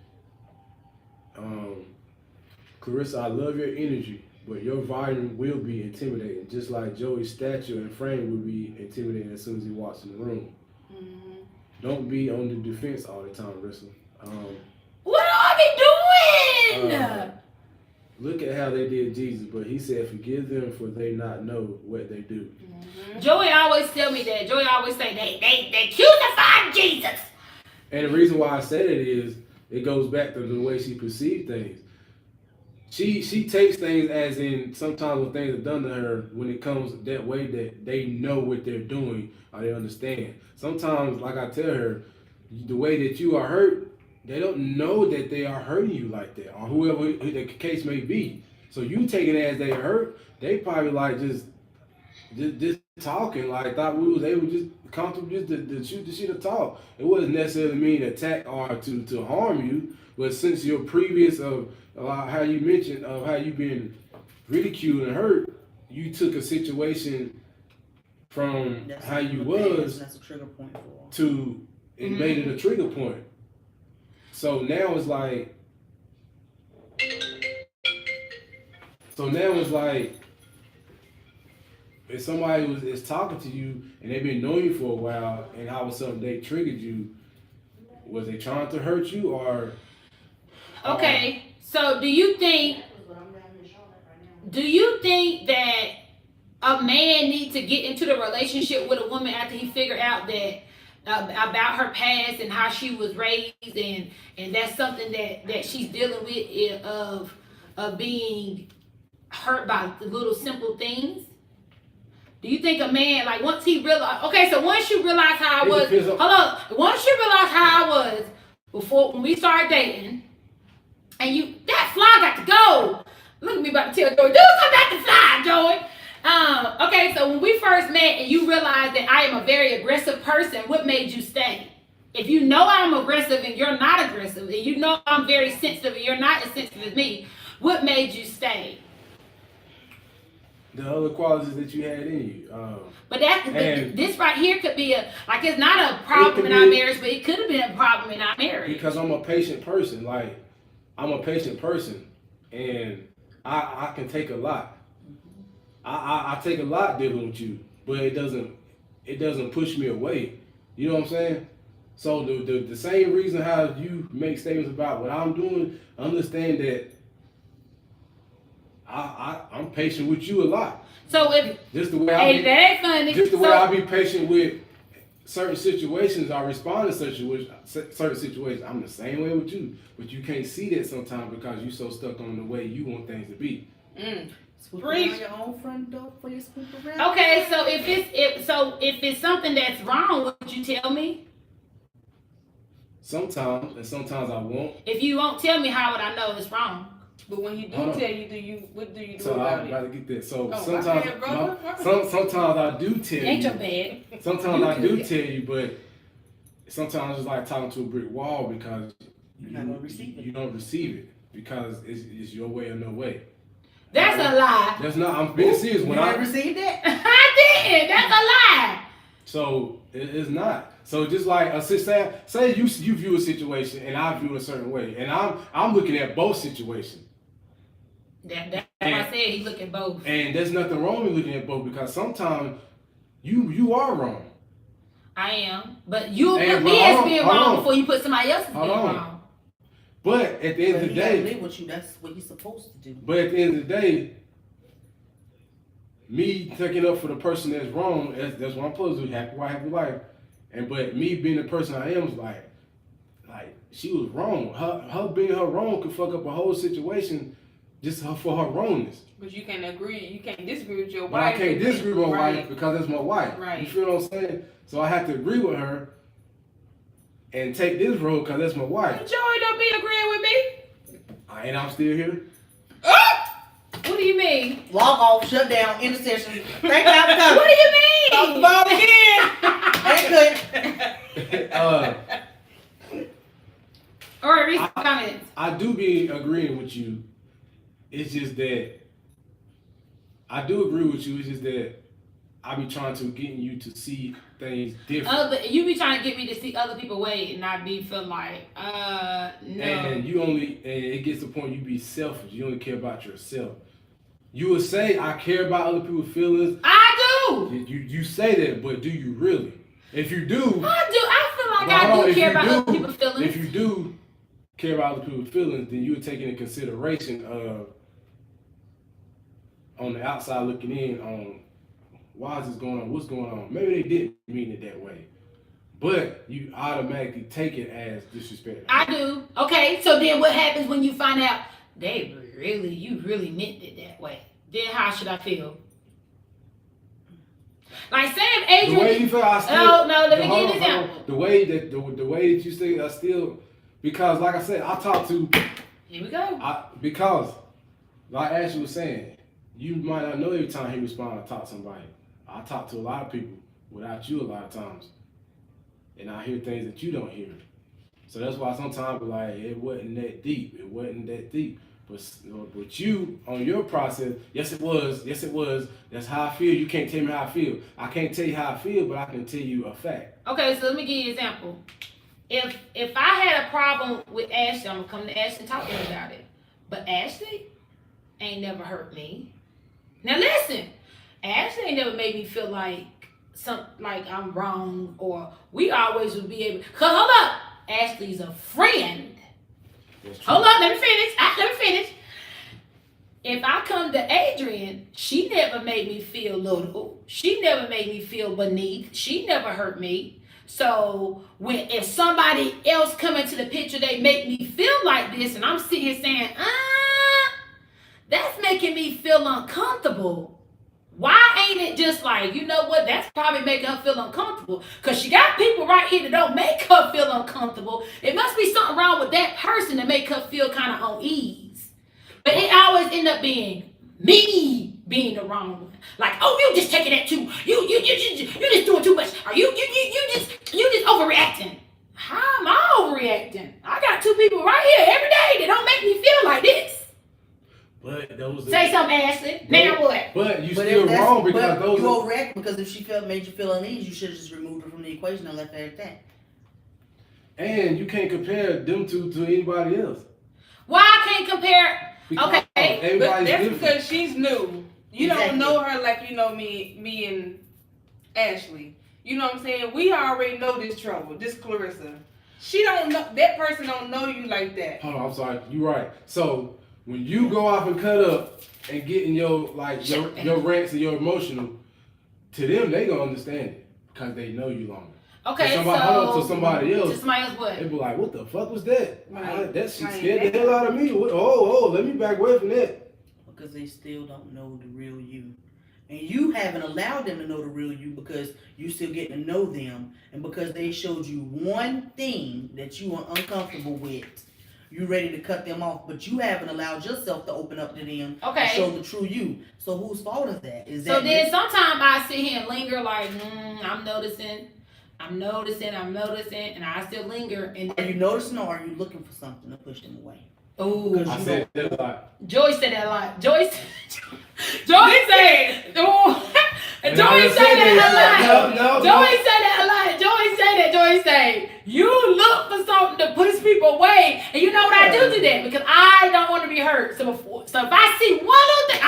Clarissa, I love your energy, but your volume will be intimidating, just like Joey's stature and frame will be intimidating as soon as he walks in the room. Mm-hmm. Don't be on the defense all the time, Rissa. What do I be doing? Look at how they did Jesus, but he said, forgive them for they not know what they do. Mm-hmm. Joey always tell me that. Joey always say they crucified Jesus. And the reason why I say that is, it goes back to the way she perceived things. She takes things as in sometimes when things are done to her, when it comes that way that they know what they're doing or they understand. Sometimes, like I tell her, the way that you are hurt, they don't know that they are hurting you like that, or whoever the case may be. So you take it as they hurt, they probably like just talking, like thought we was able to just comfortable just to shoot the shit or talk. It wasn't necessarily mean attack or to harm you, but since your previous of how you mentioned of how you've been ridiculed and hurt, you took a situation from how you was that's a trigger point for to it made it a trigger point. So now it's like, if somebody is talking to you and they've been knowing you for a while and all of a sudden they triggered you, was they trying to hurt you or? Okay, so do you think that a man needs to get into the relationship with a woman after he figured out that about her past and how she was raised and that's something that she's dealing with of being hurt by the little simple things? Do you think a man, like once he realized, okay, so once you realize how I was, once you realize how I was before when we started dating, and that fly got to go. Look at me about to tell Joey, dude, come back to fly, Joey. Okay, so when we first met and you realized that I am a very aggressive person, what made you stay? If you know I'm aggressive and you're not aggressive, and you know I'm very sensitive and you're not as sensitive as me, what made you stay? The other qualities that you had in you. But this right here could be it's not a problem in our marriage, but it could have been a problem in our marriage. Because I'm a patient person. Like, I'm a patient person. And I can take a lot. I take a lot dealing with you, but it doesn't push me away. You know what I'm saying? So the same reason how you make statements about what I'm doing, understand that I'm patient with you a lot. So if just the way I be, that ain't funny. Just the way I be patient with certain situations, I respond to certain situations. I'm the same way with you, but you can't see that sometimes because you're so stuck on the way you want things to be. Swoop around your own front door before you swoop around. Okay, so if it's something that's wrong, would you tell me? Sometimes, and sometimes I won't. If you won't tell me, how would I know it's wrong? But when you do tell you, what do you do so about I'm it? about to get that. So sometimes, sometimes I do tell you. Ain't your bad. Sometimes I do tell you, but sometimes it's like talking to a brick wall because you're not gonna receive it. You don't receive it because it's your way or no way. That's a lie. That's not. I'm being serious. When I received it, I did. That's a lie. So it's not. So just like say you view a situation and I view it a certain way, and I'm looking at both situations. That's what I said. He look at both. And there's nothing wrong with looking at both because sometimes you are wrong. I am, but you put me as being wrong before you put somebody else as being wrong. But at the end of the day, live with you. That's what you're supposed to do. But at the end of the day, me taking up for the person that's wrong, that's what I'm supposed to do. Happy wife, happy life. But me being the person I am is like she was wrong. Her being her wrong could fuck up a whole situation just for her wrongness. But you can't disagree with your wife. But I can't disagree with my wife because that's my wife. Right. You feel what I'm saying? So I have to agree with her and take this road because that's my wife. Joey don't be agreeing with me. And I'm still here. What do you mean? Log off, shut down, intercession. Thank God for coming. What do you mean? Talk the ball again. Ain't good. All right, read some comments. I do be agreeing with you. It's just that I do agree with you. It's just that I be trying to get you to see things different. You be trying to get me to see other people way, and I be feel like, no. And it gets to the point you be selfish. You only care about yourself. You would say, I care about other people's feelings. I do. You say that, but do you really? If you do. I do. I feel like I do care about other people's feelings. If you do care about other people's feelings, then you would take into consideration on the outside looking in on why is this going on? What's going on? Maybe they didn't mean it that way. But you automatically take it as disrespect. I do. Okay, so then what happens when you find out you really meant it that way? Then how should I feel? Like say if Adrienne, the way you feel, let me give you an example. The way that you say, I still, because like I said, I talk to. Here we go. Because like Ashley was saying, you might not know every time he responds to talk to somebody. I talk to a lot of people without you a lot of times. And I hear things that you don't hear. So that's why sometimes we're like, it wasn't that deep. It wasn't that deep. But you, on your process, yes it was. That's how I feel. You can't tell me how I feel. I can't tell you how I feel, but I can tell you a fact. Okay, so let me give you an example. If I had a problem with Ashley, I'm going to come to Ashley and talk to her about it. But Ashley ain't never hurt me. Now listen, Ashley ain't never made me feel like I'm wrong, or we always would be able. Cause hold up, Ashley's a friend. Hold up, let me finish. If I come to Adrienne, she never made me feel little. She never made me feel beneath. She never hurt me. So if somebody else come into the picture, they make me feel like this, and I'm sitting here saying, that's making me feel uncomfortable. Why ain't it just like, you know what, that's probably making her feel uncomfortable. Because she got people right here that don't make her feel uncomfortable. It must be something wrong with that person to make her feel kind of on ease. But it always end up being me being the wrong one. Like, oh, you just taking that too. You just doing too much. Or you just overreacting. How am I overreacting? I got two people right here every day that don't make me feel like this. But those say something, Ashley. Now what? But you still wrong because those you overreact because if she made you feel uneasy, you should have just removed her from the equation and left her at that. And you can't compare them two to anybody else. Why I can't compare? Because okay, but that's different. because she's new. You don't know her like you know me and Ashley. You know what I'm saying? We already know this trouble, this Clarissa. She don't know, that person don't know you like that. Hold on, I'm sorry. You're right. So when you go off and cut up and get in your rants and your emotional, to them they gonna understand it because they know you longer. Okay, to somebody else. To somebody else what? They be like, what the fuck was that? Right. That shit scared the hell out of me. Let me back away from that. Because they still don't know the real you. And you haven't allowed them to know the real you because you still getting to know them. And because they showed you one thing that you are uncomfortable with, you ready to cut them off. But you haven't allowed yourself to open up to them and show the true you. So whose fault is that? So then sometimes I sit here and linger like, I'm noticing, and I still linger. And are you noticing or are you looking for something to push them away? Oh, I said that a lot. Joyce said that a lot. Joyce said that a lot. Joyce said, you look for something to push people away. And you know what I do that? Because I don't want to be hurt. So if I see one little thing,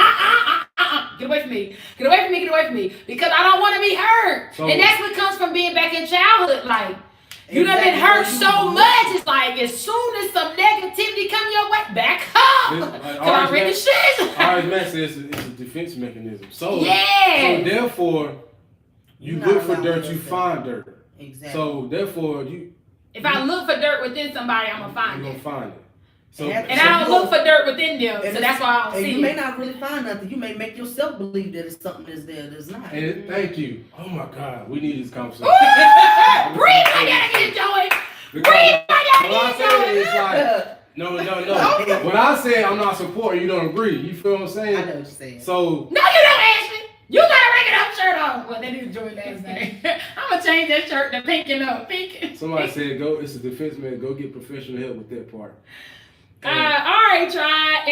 get away from me. Get away from me. Because I don't want to be hurt. So, and that's what comes from being back in childhood. Like, you done been hurt so much. It's like as soon as some negativity come your way, back up. Cause already shit. Matt says it's a defense mechanism. So therefore, you look for dirt, you find dirt. Exactly. So therefore, if I look for dirt within somebody, I'm gonna find it. You're gonna find it. So, and I don't look for dirt within them, so that's why I don't see it. You may not really find nothing. You may make yourself believe that it's something that's there that's not. And thank you. Oh my God, we need this conversation. Breathe like that again, Joey. Breathe like that again, Joey. No. When I say I'm not supporting, you don't agree. You feel what I'm saying? I know what you're saying. So no, you don't, Ashley. You got a Rankin up shirt on. Well, that is Joey last name. I'm gonna change that shirt to pink and up. Pink. Somebody said, "Go." It's a defense man. Go get professional help with that part. I already tried,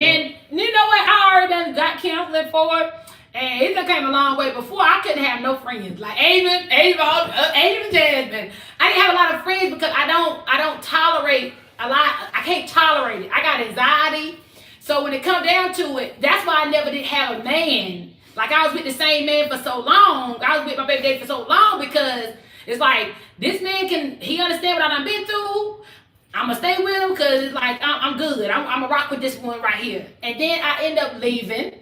and you know what? I already got counseling for it, And it done came a long way. Before, I couldn't have no friends. Like Ava and Jasmine. I didn't have a lot of friends because I don't tolerate a lot. I can't tolerate it. I got anxiety. So when it come down to it, that's why I never did have a man. Like I was with the same man for so long. I was with my baby daddy for so long because it's like, this man he understand what I done been through. I'm gonna stay with him because it's like, I'm good. I'm gonna rock with this one right here. And then I end up leaving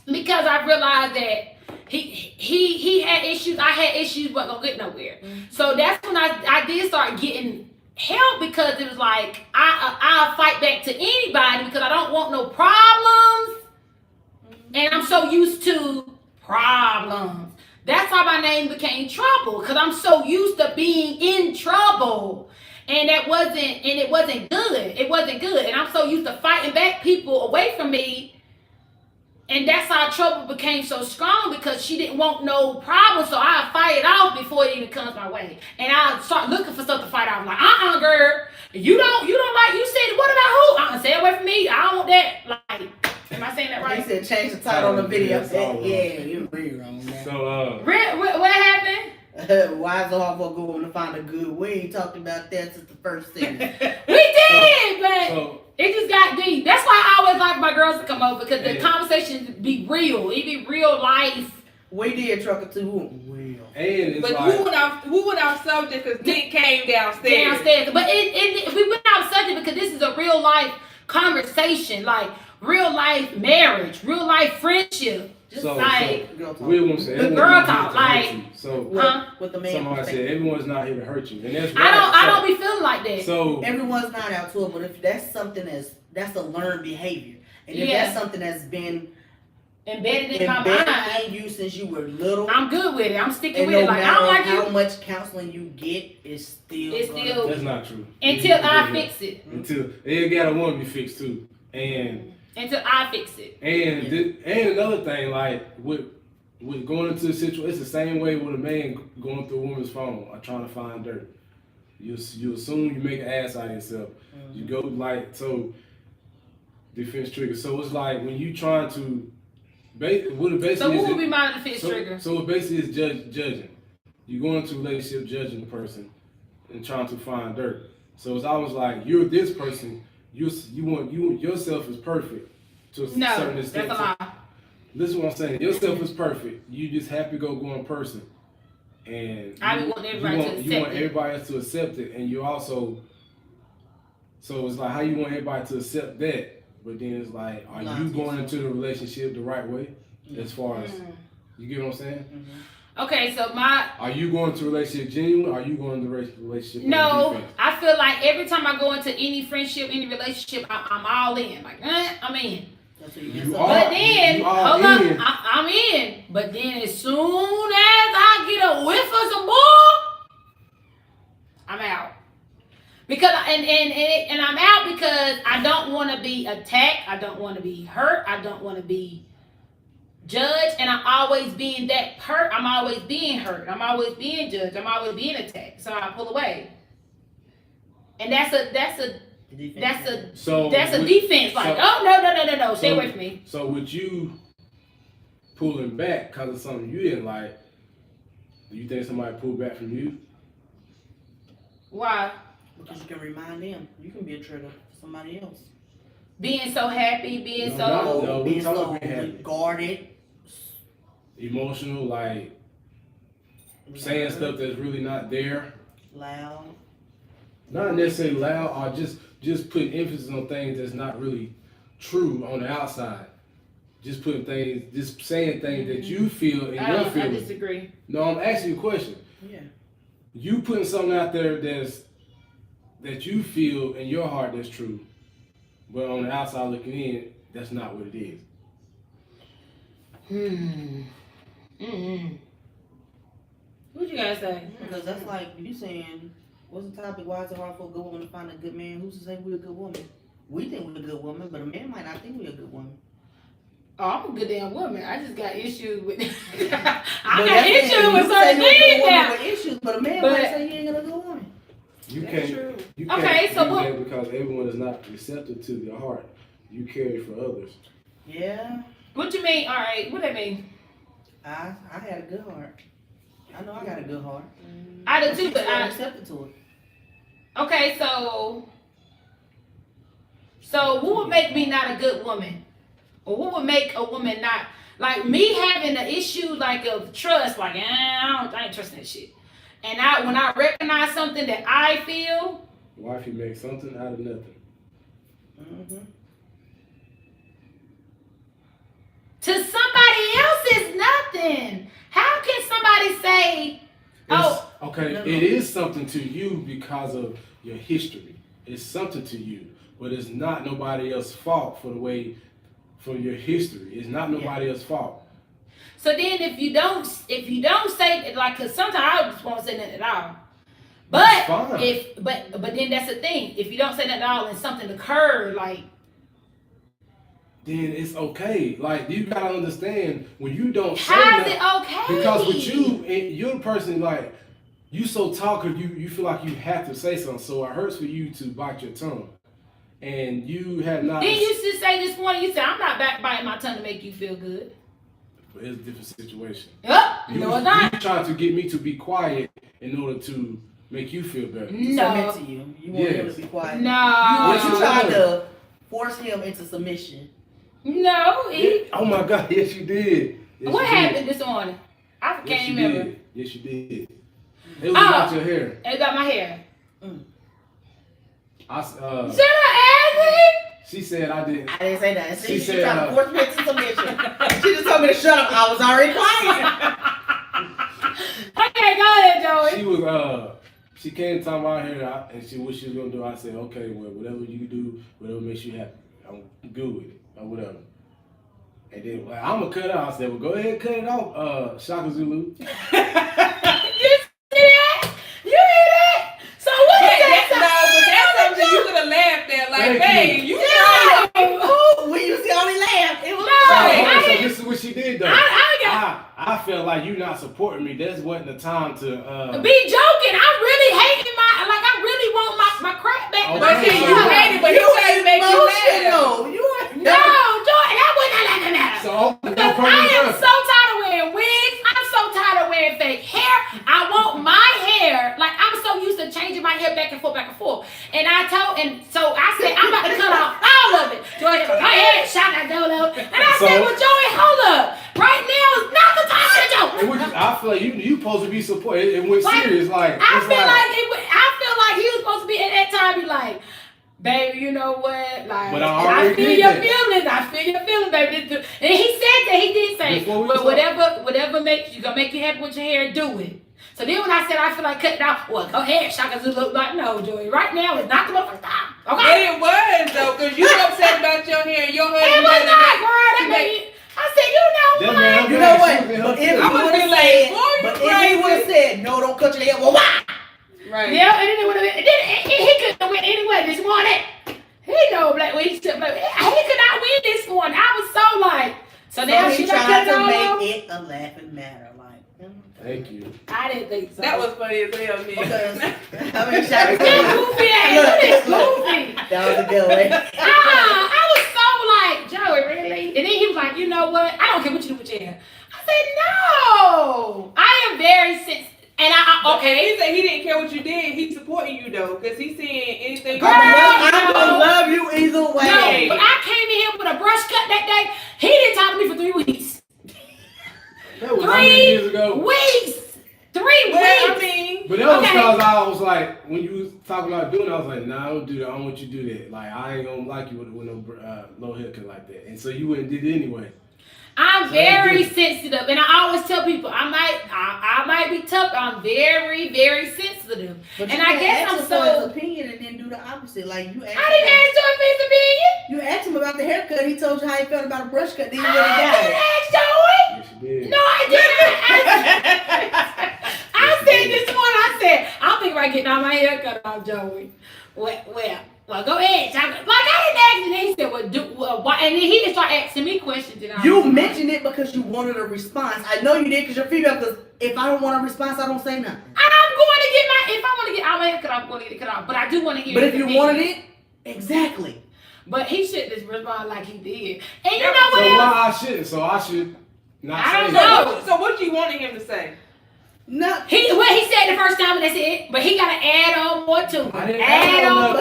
because I realized that he had issues, I had issues, but gonna get nowhere. So that's when I did start getting help because it was like, I'll fight back to anybody because I don't want no problems. And I'm so used to problems. That's why my name became Trouble, because I'm so used to being in trouble. And it wasn't good. It wasn't good. And I'm so used to fighting back people away from me. And that's how Trouble became so strong, because she didn't want no problem. So I'll fight it off before it even comes my way. And I'll start looking for stuff to fight off. Like, girl, you don't like, you said, what about who? Stay away from me. I don't want that. Like, am I saying that right? He said change the title on the video. Yeah, you're really wrong, man. So, what happened? Why is it hard for a good woman to find a good? We ain't talked about that since the first segment. We did, but it just got deep. That's why I always like my girls to come over, because the conversations be real. It be real life. We did Trucker too. Real. And it's but like, we went off subject because Nick came downstairs. But we went off subject because this is a real life conversation, like real life marriage, real life friendship. Just like we won't say the girl talk, like with the man. Somebody said everyone's not here to hurt you, and that's I don't be feeling like that. So everyone's not out to it, but if that's something that's a learned behavior, and if that's something that's been embedded in my mind in you since you were little, I'm good with it. I'm sticking with no it. Like, I don't like how much counseling you get, it's still that's not true. Until I fix it. Until it gotta want to be fixed too, and until I fix it. And another thing, like with going into a situation, it's the same way with a man going through a woman's phone or trying to find dirt. You assume you make an ass out of yourself. Mm-hmm. You go like, so defense trigger. So it's like when you trying to what it basically so what would be my defense trigger? So it basically is judging. You go into a relationship judging the person and trying to find dirt. So it's always like, you're this person. You want yourself is perfect to a certain extent. That's a lie. Listen to what I'm saying. Yourself is perfect. You just happy go in person, and I want everybody to accept it. You want everybody else to accept it, and you also. So it's like, how you want everybody to accept that, but then it's like, are you going into the relationship the right way, as far as you get what I'm saying? Mm-hmm. Okay, so are you going to a relationship genuine? Or are you going to a relationship? No, I feel like every time I go into any friendship, any relationship, I'm all in. Like, I'm in. But then, hold up, I'm in. But then as soon as I get a whiff of some bull, I'm out. Because and I'm out because I don't want to be attacked. I don't want to be hurt. I don't want to be judged. And I'm always being that hurt. I'm always being hurt. I'm always being judged. I'm always being attacked. So I pull away. And that's a defense. Like, no, stay away from me. So with you pulling back because of something you didn't like, do you think somebody pulled back from you? Why? Because you can remind them. You can be a trigger for somebody else. Being so happy, being so guarded, emotional, like saying stuff that's really not there. Loud. Not necessarily loud, or just putting emphasis on things that's not really true on the outside. Just saying things that you feel in your feelings. I disagree. No, I'm asking you a question. Yeah. You putting something out there that you feel in your heart that's true, but on the outside looking in, that's not what it is. What you guys say? Because that's like you saying, what's the topic? Why is it hard for a good woman to find a good man? Who's to say we're a good woman? We think we're a good woman, but a man might not think we're a good woman. Oh, I'm a good damn woman. I just got issues with I got issues with certain things now. But a man might say he ain't a good woman. You That's can't. true. You can't do that because everyone is not receptive to your heart. You carry for others. Yeah. What you mean? All right, what that mean? I had a good heart. I know I got a good heart. I do too, but I'm accepted to it. Okay, so what would make me not a good woman? Or what would make a woman not, like me having an issue like of trust, like I ain't trusting that shit. And when I recognize something that I feel. Wifey makes something out of nothing. Mm-hmm. To somebody else is nothing. How can somebody say, okay, it is something to you because of your history. It's something to you, but it's not nobody else's fault for your history. It's not nobody else's fault. So then if you don't say it, like, cause sometimes I just won't say nothing at all. But but then that's the thing. If you don't say nothing at all and something occurred, like, then it's okay. Like, you gotta understand when you don't say how's it okay? Because with you're the person, like, you so talkative, you feel like you have to say something, so it hurts for you to bite your tongue. And you have not. Then you should say this morning, you said, I'm not back biting my tongue to make you feel good. But it's a different situation. Yep. No, it's not. You trying to get me to be quiet in order to make you feel better. No. Submit to you. You want him to be quiet. No. You tried to force him into submission. No. Oh my God, yes you did. Yes, what you happened did. this morning? I Yes, can't you remember. did. Yes, you did. It was about your hair. It got my hair. Shut up, Ashley! She said I didn't. I didn't say that. She said, tried to force me into submission. She just told me to shut up. I was already quiet. Okay, go ahead, Joey. She was she came talking about her and what she was gonna do. I said, okay, well, whatever you do, whatever makes you happy, I'm good with it or whatever. And then I'm gonna cut it off. I said, well, go ahead and cut it off, Shaka Zulu. You see that? You hear that? So what is that? No, but that's something you could have laughed at. Like, hey, you When you see only laugh, it was So this is what she did though. I I felt like you not supporting me. That wasn't the time to be joking. I'm really hating I really want my crap back. Okay. But see, you hate it, but you try to make you laugh. No, Joy, that wasn't that. So I am so tired of wearing wigs. I'm so tired of wearing fake hair. I want my hair. Like, I'm so used to changing my hair back and forth. And so I said, I'm about to cut off all of it. Joy, go ahead, shout out Dolo. And I said, well, Joey, hold up. Right now is not the time to joke. I feel like you supposed to be supported. It went serious. Like, I feel like he was supposed to be at that time. Be like, baby, you know what? Like, but I feel your feelings. I feel your feelings, baby. And he said that. He did say, well, whatever makes you gonna make you happy with your hair, do it. So then when I said I feel like cutting out, well, go ahead, Shaka Zulu. Like, no, Joey, right now is not the motherfucking time. Okay? And it was though, because you upset about your hair and your husband. It was not, girl. That made I said, you know what? But if he would have said, no, don't cut your hair, well, why? Right. Yeah, and then it would have been. He couldn't have win anyway this morning. He know black when he could not win this morning. I was so like, so now she tried to make it a laughing matter. Thank you. I didn't think so. That was funny as hell, man. Goofy ass. Goofy. That was a good one. I was so like, Joey, really? And then he was like, you know what? I don't care what you do with your hair. I said, no. I am very sensitive. And He said he didn't care what you did. He's supporting you though, because he's saying anything. I'm gonna love you either way. No, but I came in here with a brush cut that day. He didn't talk to me for 3 weeks. That was 3 years ago. Weeks. 3 weeks. I mean, but that was because I was like, when you was talking about doing it, I was like, nah, don't do that. I don't want you to do that. Like, I ain't gonna like you with no low haircut like that. And so you went and did it anyway. I'm very sensitive, and I always tell people I might be tough. I'm very, very sensitive, but and I guess I'm so. His opinion and then do the opposite. Like you. I didn't ask your opinion. You asked him about the haircut. He told you how he felt about a brush cut. Then you I didn't ask Joey. Yes, you did. No, I didn't. I said this morning. I said I'm thinking about getting all my hair cut off, Joey. Well, go ahead. Like, I didn't ask him. And he said, why? And then he just started asking me questions. And you mentioned it because you wanted a response. I know you did because you're female. Because if I don't want a response, I don't say nothing. I'm going to get if I want to get all my hair cut off, I'm going to get it cut off. But I do want to hear. But if you wanted it, exactly. But he should just respond like he did. And you know what? So why I shouldn't? So I should. I don't know. So what you wanted him to say? No. What he said the first time, and that's it. But he got to add on more to it. I didn't add on.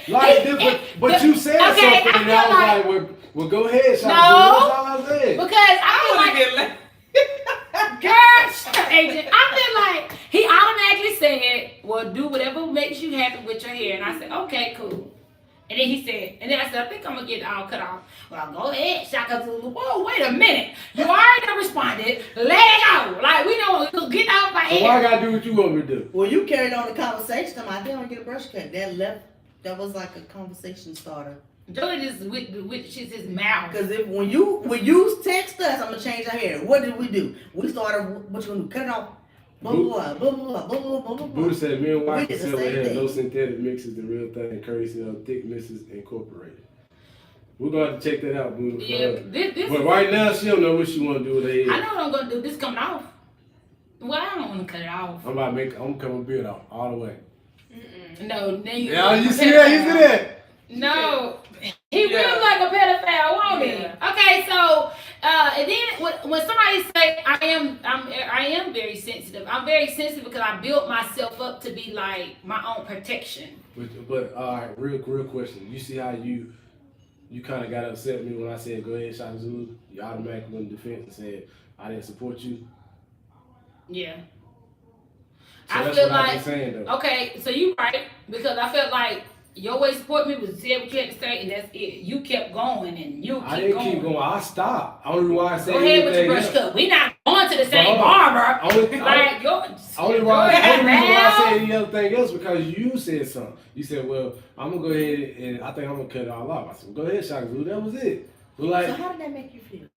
nothing. But you said something, and I was like, well, go ahead, Sean. No. That's all I said. Because I feel like, girl, Adrienne, I feel like he automatically said, well, do whatever makes you happy with your hair. And I said, okay, cool. And then he said, and then I said, I think I'm going to get it all cut off. Well, go ahead, Shaka Zulu. Whoa, wait a minute. You already responded. Let it go. Like, we don't get out my hair. So I got to do what you want me to do. Well, you carried on the conversation. I didn't get a brush cut. That was like a conversation starter. Joey just with she's his mouth. Because when you text us, I'm gonna change our hair. What did we do? We started what you gonna cut it off. Blah blah blah blah blah blah blah blah. Buddha said, "Me and wife We did the consider same hair, thing. no synthetic mixes, the real thing. Curry cell, thick misses incorporated." We're gonna have to check that out, Buddha. Yeah, this but right now, she don't know what she want to do with her hair. I know what I'm gonna do. This coming off. Well, I don't want to cut it off. I'm coming beard off all the way. No, now you. Yeah, you see that? You see that? No, he will like a pedophile, won't he? Okay, so and then when somebody say I am very sensitive. I'm very sensitive because I built myself up to be like my own protection. But all right, real question. You see how you kind of got upset with me when I said go ahead, Shaka Zulu? You automatically went in defense and said I didn't support you. Yeah. So I that's feel what I've like been saying, though. okay, so you right because I felt like your way to support me was say what you had to say and that's it. You kept going and you I didn't keep going. I stopped. I don't know why I said go ahead with your brush cut. We not going to the same barber. Only reason why I said the other thing else because you said something. You said, well, I'm going to go ahead and I think I'm going to cut it all off. I said, well, go ahead, Shaka Zulu. That was it. But like, so how did that make you feel?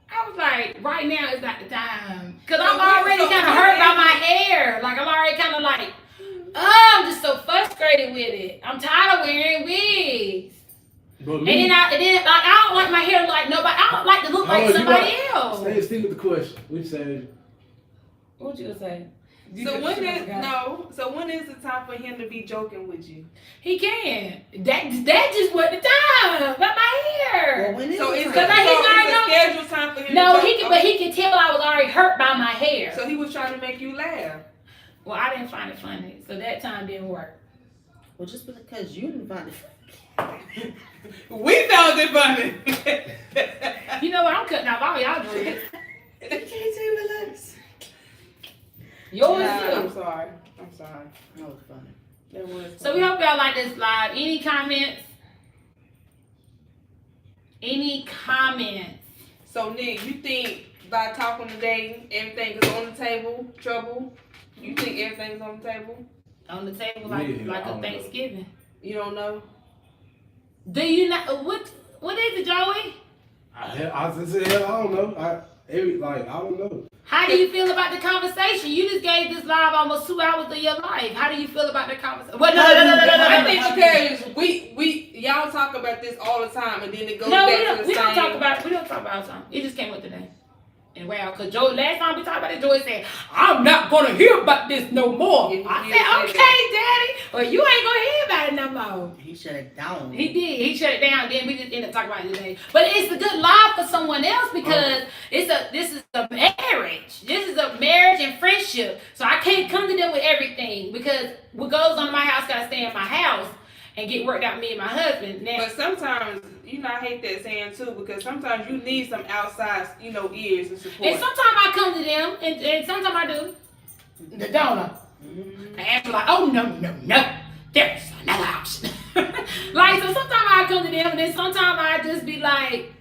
I was like, right now is not the time. Because I'm already kind of hurt by my hair. Like, I'm already kind of like, I'm just so frustrated with it. I'm tired of wearing wigs. And then I don't like my hair like nobody. I don't like to look like somebody else. Stay with the question. We said. What you gonna say? So when is the time for him to be joking with you? He can. That just wasn't the time. About my hair. Well, when is So it? it's Time? a scheduled time for him No, to joke? but he can tell I was already hurt by my hair. So he was trying to make you laugh. Well, I didn't find it funny, so that time didn't work. Well, just because you didn't find it funny. We found it funny. You know what? I'm cutting off all y'all dreads. You can't say relax. Yours I'm too. sorry. That was funny. That was funny. So we hope y'all like this live. Any comments? So Nick, you think by talking today, everything is on the table? Trouble? You think everything's on the table? On the table like a Thanksgiving. You don't know? Do you not? What is it, Joey? I don't know. I don't know. How do you feel about the conversation? You just gave this live almost 2 hours of your life. How do you feel about the conversation? Well, no. I think because we y'all talk about this all the time, and then it goes back to the same. We don't talk about it. It just came up today. And wow, because Joey, last time we talked about it, Joey said, I'm not going to hear about this no more. I said, okay, Daddy. Well, you ain't going to hear about it no more. He shut it down. He did. He shut it down. Then we just ended up talking about it today. But it's a good live for someone else because this is a marriage. This is a marriage and friendship. So I can't come to them with everything because what goes on in my house got to stay in my house and get worked out me and my husband. Now, but sometimes, I hate that saying too, because sometimes you need some outside, ears and support. and sometimes I come to them, and sometimes I do. The donor. I ask like, oh, no. There's another option. Like, so sometimes I come to them, and then sometimes I just be like,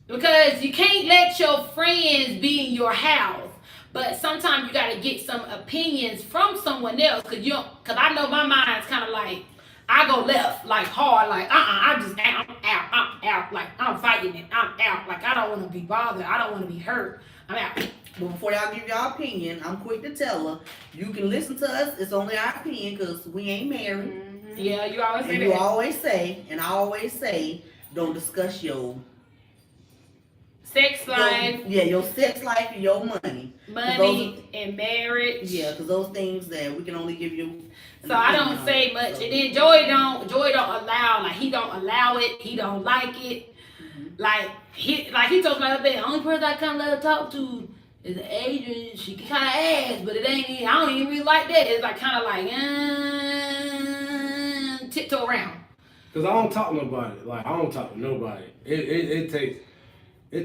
because you can't let your friends be in your house. But sometimes you got to get some opinions from someone else, because I know my mind's kind of like, I go left, like hard, like I'm out, like I'm fighting it, I'm out, like I don't want to be bothered, I don't want to be hurt, I'm out. But before y'all give y'all opinion, I'm quick to tell her, you can listen to us, it's only our opinion because we ain't married. Mm-hmm. Yeah, you always say And that. you always say, and I always say, don't discuss your sex life, your sex life and your money. money, and marriage. Yeah, because those things that we can only give you. So I don't say much, and then Joey don't allow, like he don't allow it, he don't like it. Like he told me the only person I kind of let her talk to is Adrienne. She can kind of ask, but it ain't. I don't even really like that. It's like kind of like tiptoe around. Cause I don't talk to nobody. Like I don't talk to nobody. It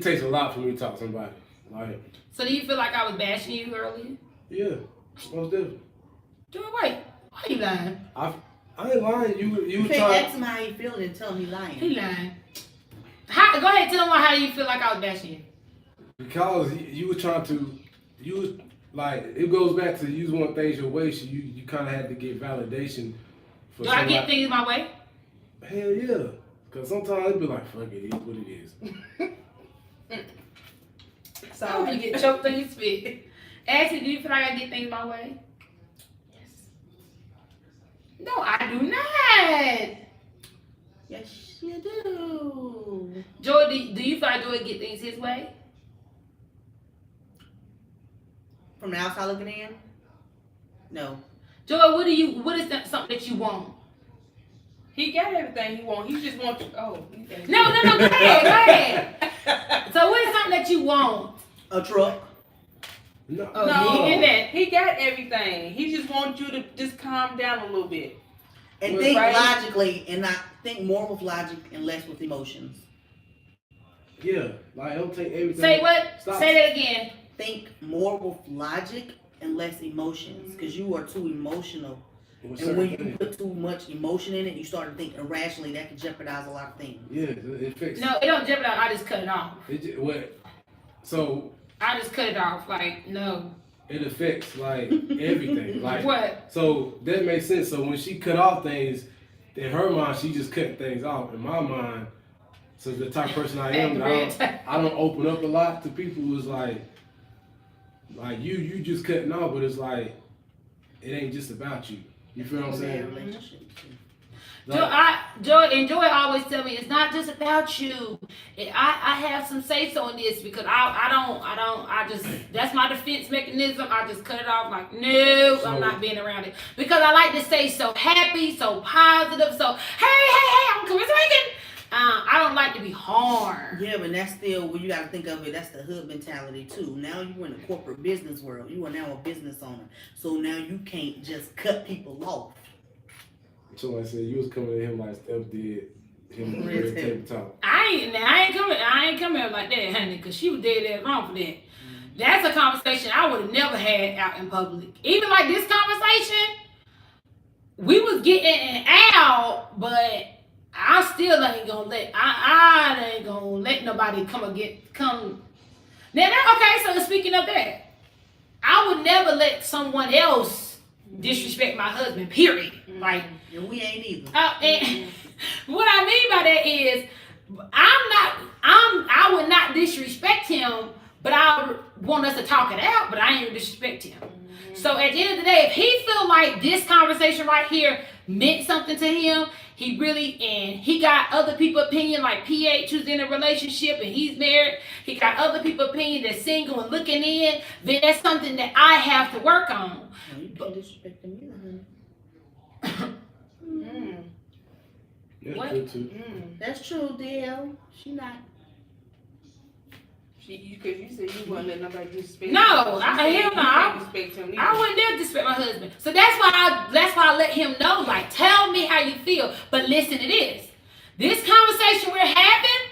takes a lot for me to talk to somebody. Like. So do you feel like I was bashing you earlier? Yeah, most definitely. Joy, wait. Why you lying? I ain't lying. You can't ask him how he feeling and tell him he lying. He lying. Go ahead, tell him how you feel like I was bashing you. Because you were trying to, like, it goes back to you want things your way, so you kind of had to get validation. For Do I get things my way? Hell yeah. Because sometimes it be like, fuck it, it's what it is. So I'm gonna get choked on your spit. Ashley, do you feel like I get things my way? Yes. No, I do not. Yes, you do. Joy, do you feel like Joy get things his way? From the outside looking in? No. Joy, what is that something that you want? He got everything he wants. He just wants you. Oh. No, go ahead. So what is something that you want? A truck. No. Oh, No, he get that. he got everything. He just wants you to just calm down a little bit. And think logically and not think more with logic and less with emotions. Yeah, like don't take everything. Say what? Stop. Say that again. Think more with logic and less emotions because you are too emotional. And when you put too much emotion in it, you start to think irrationally. That can jeopardize a lot of things. Yeah, it fixes. No, it don't jeopardize. I just cut it off. So I just cut it off. Like, no. it affects like everything. Like What? So that makes sense. So when she cut off things, in her mind, she just cutting things off. In my mind, so the type of person I am, I don't open up a lot to people who's like you just cutting off, but it's like it ain't just about you. You feel what I'm saying? Joy always tell me it's not just about you. I have some say so in this because I just that's my defense mechanism. I just cut it off like no, I'm not being around it because I like to stay so happy, so positive, so hey, I'm Clarissa Rankin. I don't like to be harmed. Yeah, but that's still when you got to think of it. That's the hood mentality too. Now you in the corporate business world. You are now a business owner, so now you can't just cut people off. So I said you was coming to him like Steph did him red tabletop. I ain't coming up like that, honey, because she was dead wrong for that. That's a conversation I would have never had out in public. Even like this conversation, we was getting out, but I still ain't gonna let I ain't gonna let nobody come. Now okay, so speaking of that, I would never let someone else disrespect my husband, period. Like, and we ain't either. And what I mean by that is I would not disrespect him, but I want us to talk it out, but I ain't gonna disrespect him. So at the end of the day, if he feel like this conversation right here meant something to him, he got other people's opinion, like PH who's in a relationship and he's married, he got other people's opinion that's single and looking in, then that's something that I have to work on. No, you can't disrespect them either, honey. What? True too. That's true, DL. She not. Because you said you wouldn't let nobody disrespect him. No, hell no. I wouldn't dare disrespect my husband. So that's why I let him know, like, tell me how you feel. But listen to this. This conversation we're having,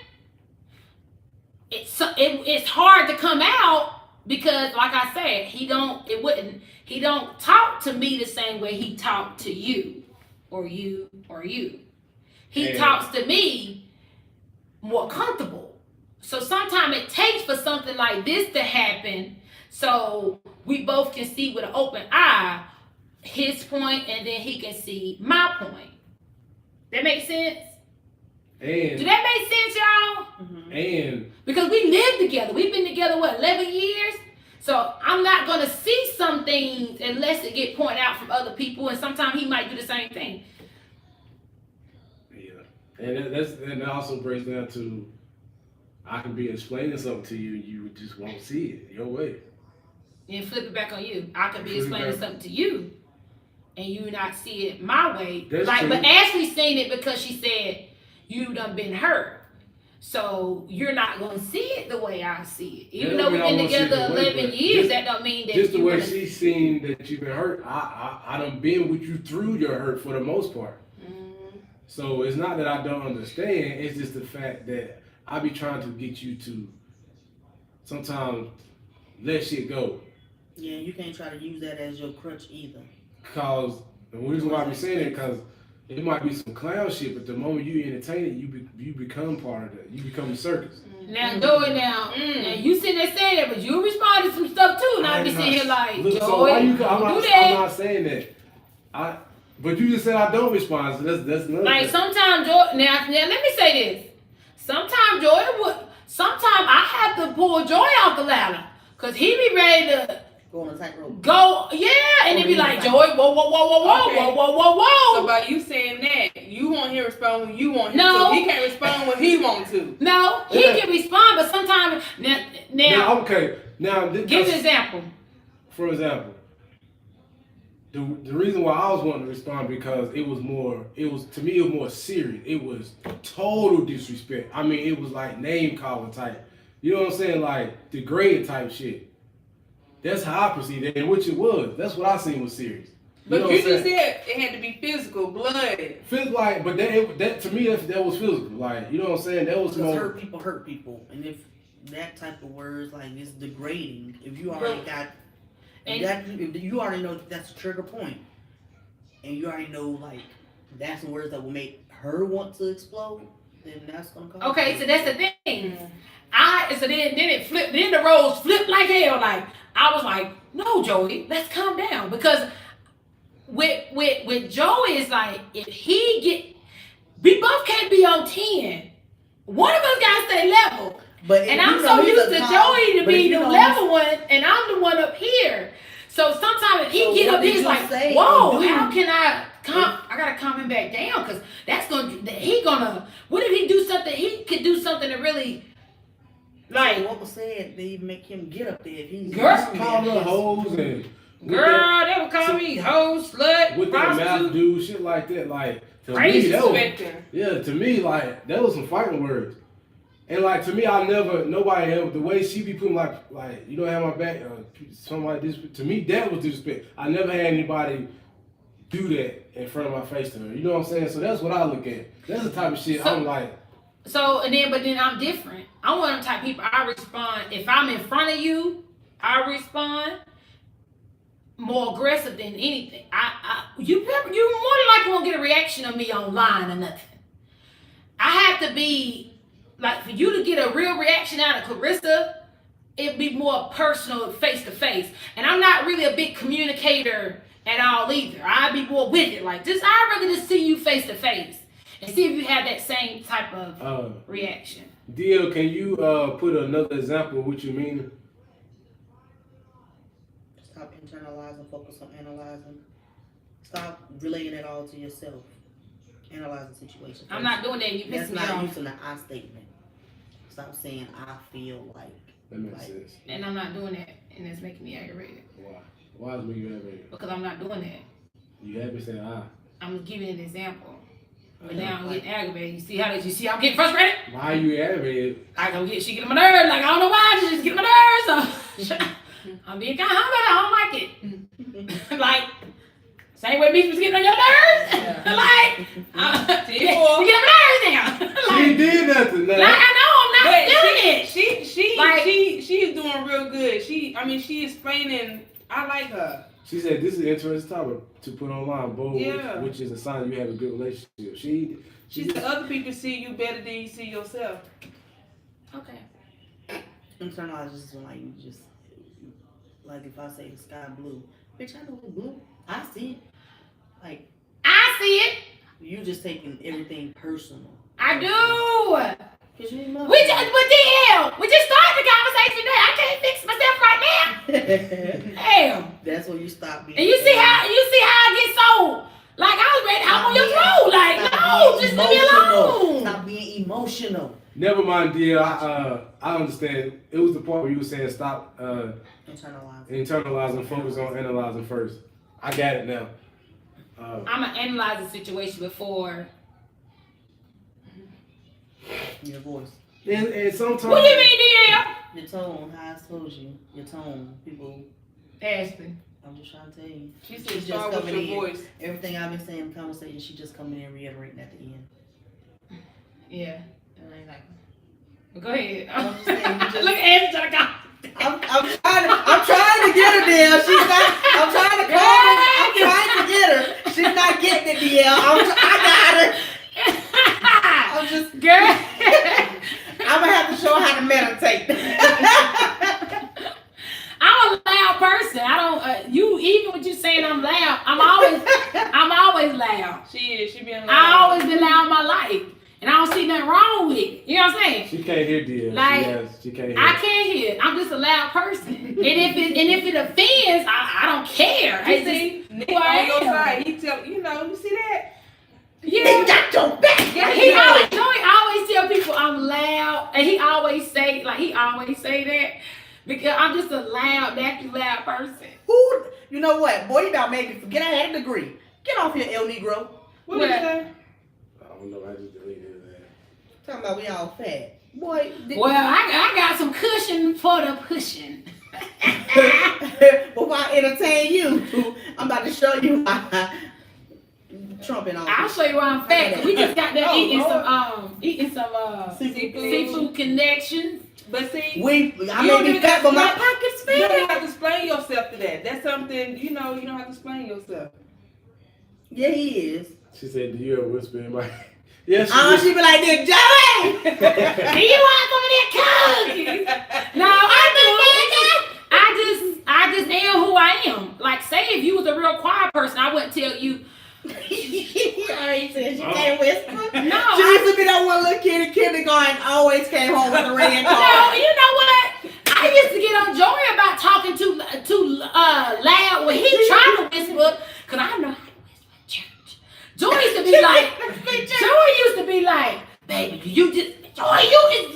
it's hard to come out because, like I said, he don't talk to me the same way he talked to you or you or you. He talks to me more comfortable. So sometimes it takes for something like this to happen so we both can see with an open eye his point and then he can see my point. That makes sense? And do that make sense, y'all? Mm-hmm. And because we live together. We've been together, 11 years? So I'm not going to see some things unless it get pointed out from other people, and sometimes he might do the same thing. Yeah. And that also breaks down to I can be explaining something to you and you just won't see it your way. And flip it back on you. I could be explaining something to you and you not see it my way. That's like, true. but Ashley seen it because she said, you done been hurt. So you're not gonna see it the way I see it. Even That though don't we've mean been I won't see it together the way, 11 but years, just- that don't mean that Just the you're way gonna- she's seen that you've been hurt, I done been with you through your hurt for the most part. So it's not that I don't understand, it's just the fact that I be trying to get you to sometimes let shit go. Yeah, you can't try to use that as your crutch either. Cause the reason why I be saying it, cause it might be some clown shit, but the moment you entertain it, you become part of that. You become the circus. Now, Joey, now you sitting there saying that, but you respond to some stuff too, and I be sitting here like, Look, Joey, so why you? I'm do not that. saying that. But you just said I don't respond, so that's another Like thing. sometimes, Joy. Now, let me say this. Sometimes I have to pull Joy off the ladder, cause he be ready to Go on a tightrope. go, yeah, and it be like, Joy, whoa, whoa, whoa, whoa, whoa, Okay. whoa, whoa, whoa, whoa. So by you saying that, you want him to respond when you want him No. to. He can't respond when he wants to. No, he can respond, but sometimes now Okay. Now, give an example. For example, the reason why I was wanting to respond because to me it was more serious. It was total disrespect. I mean, it was like name calling type. You know what I'm saying? Like degrading type shit. That's how I perceived it, and which it was. That's what I seen was serious. But know you what I'm just saying? said it had to be physical, blood. Feel like, but that to me that was physical. Like, you know what I'm saying? That was Because more. hurt people, and if that type of words like it's degrading, if you already got, if you already know that's a trigger point, and you already know like that's the words that will make her want to explode, then that's gonna come. Okay, so that's the thing. Then it flipped. Then the roles flipped like hell. Like I was like, no, Joey, let's calm down because with Joey it's like if we both can't be on 10. One of us gotta stay level. But And I'm so used to Joey to be the level one, and I'm the one up here. So sometimes if he get up here, he's like, whoa, how can I I gotta calm him back down because what if he do something? He could do something to really. Like, what was said, they make him get up there. If he's Calling her hoes and girl, they would call me hoe, slut, with that mouth prostitute. dude, shit like that. Like to Crazy me, that was, Disrespecting. yeah, to me, like that was some fighting words. And like to me, nobody ever the way she be putting like you don't have my back, something like this. To me, that was disrespect. I never had anybody do that in front of my face to her. You know what I'm saying? So that's what I look at. That's the type of shit I'm like. So but then I'm different. I'm one of the type of people I respond. If I'm in front of you, I respond more aggressive than anything. You more than likely won't get a reaction of me online or nothing. I have to be like for you to get a real reaction out of Clarissa, it'd be more personal, face to face. And I'm not really a big communicator at all either. I'd be more with it. Like I'd rather just see you face to face and see if you have that same type of reaction. DL, can you put another example of what you mean? Stop internalizing, focus on analyzing. Stop relaying it all to yourself. Analyze the situation. I'm not doing that. You That's pissing me not off. using the I statement. Stop saying I feel like. That makes sense. And I'm not doing that, and it's making me aggravated. Why? Why is it making you aggravated? Because I'm not doing that. You happy saying I'm giving an example. But now I'm getting aggravated. You see I'm getting frustrated? Why are you aggravated? She get on my nerves. Like I don't know why, she just get on my nerves. So I'm being kind of humble. I don't like it. Like same way Beach was getting on your nerves. Like you get on my nerves now. Like, She did nothing. like, I know I'm not doing it. She's doing real good. She explaining. I like her. She said this is an interesting topic to put online, bold, Yeah. which is a sign you have a good relationship. She said other people see you better than you see yourself. Okay. Internalize is when you just like if I say the sky blue, bitch, I know it's blue. I see it. Like I see it. you just taking everything personal. I do. Cause you know. We just started the conversation today. I can't fix myself right now. Damn. That's when you stop being. And you see how I get so like I was ready to hop on your throat. Like no, just leave me alone. Stop being emotional. Never mind, dear. I understand. It was the part where you were saying stop internalizing, focus on analyzing first. I got it now. I'm gonna analyze the situation before. Your voice. And sometimes. What do you mean, DL? Your tone, how I told you. Your tone, people. Ashley. I'm just trying to tell you. She said, She's start with your voice. Everything I've been saying in the conversation, she just coming in reiterating at the end. Yeah. That ain't like. But go ahead. I'm just saying, you just, Look at Ashley trying to go. I'm trying to get her there. She's not. I'm trying to call her. I'm trying to get her. She's not getting it, DL. I got her. I'm just. Girl. I'm gonna have to show her how to meditate. I'm a loud person. I don't. You even with you saying I'm loud, I'm always loud. She is. She being loud. I always been loud in my life, and I don't see nothing wrong with it. You know what I'm saying? She can't hear DL. Like, she can't hear. I can't hear. I'm just a loud person, and if it offends, I don't care. You I see, just Nick who I on your am. side. He tell you see that? Yeah. Got your back. Yeah, he always tell people I'm loud, and he always say that because I'm just a naturally loud person. Who? You know what? Boy, you about made me forget I had a degree. Get off here, El Negro. What did you say? I don't know. I just deleted that. Talking about we all fat. Boy. Well, I got some cushion for the pushing. Before I entertain you, I'm about to show you why Trump and all. I'll show you why I'm fat. We just got done eating some seafood connections. But see, I may be fat, but my pockets you don't fat. have to explain yourself to that. That's something you don't have to explain yourself. Yeah, he is. She said, "Do you ever whisper in my?" Yes. She be like this, Joey. Do you want some of that cookies? No, I just am who I am. Like, say if you was a real quiet person, I wouldn't tell you. He already said she can't whisper. No, She used to be that one little kid in kindergarten, always came home with a red car. No, you know what? I used to get on Joey about talking too loud when he tried to whisper, cause I know how to whisper in church. Joey used to be like, baby, you just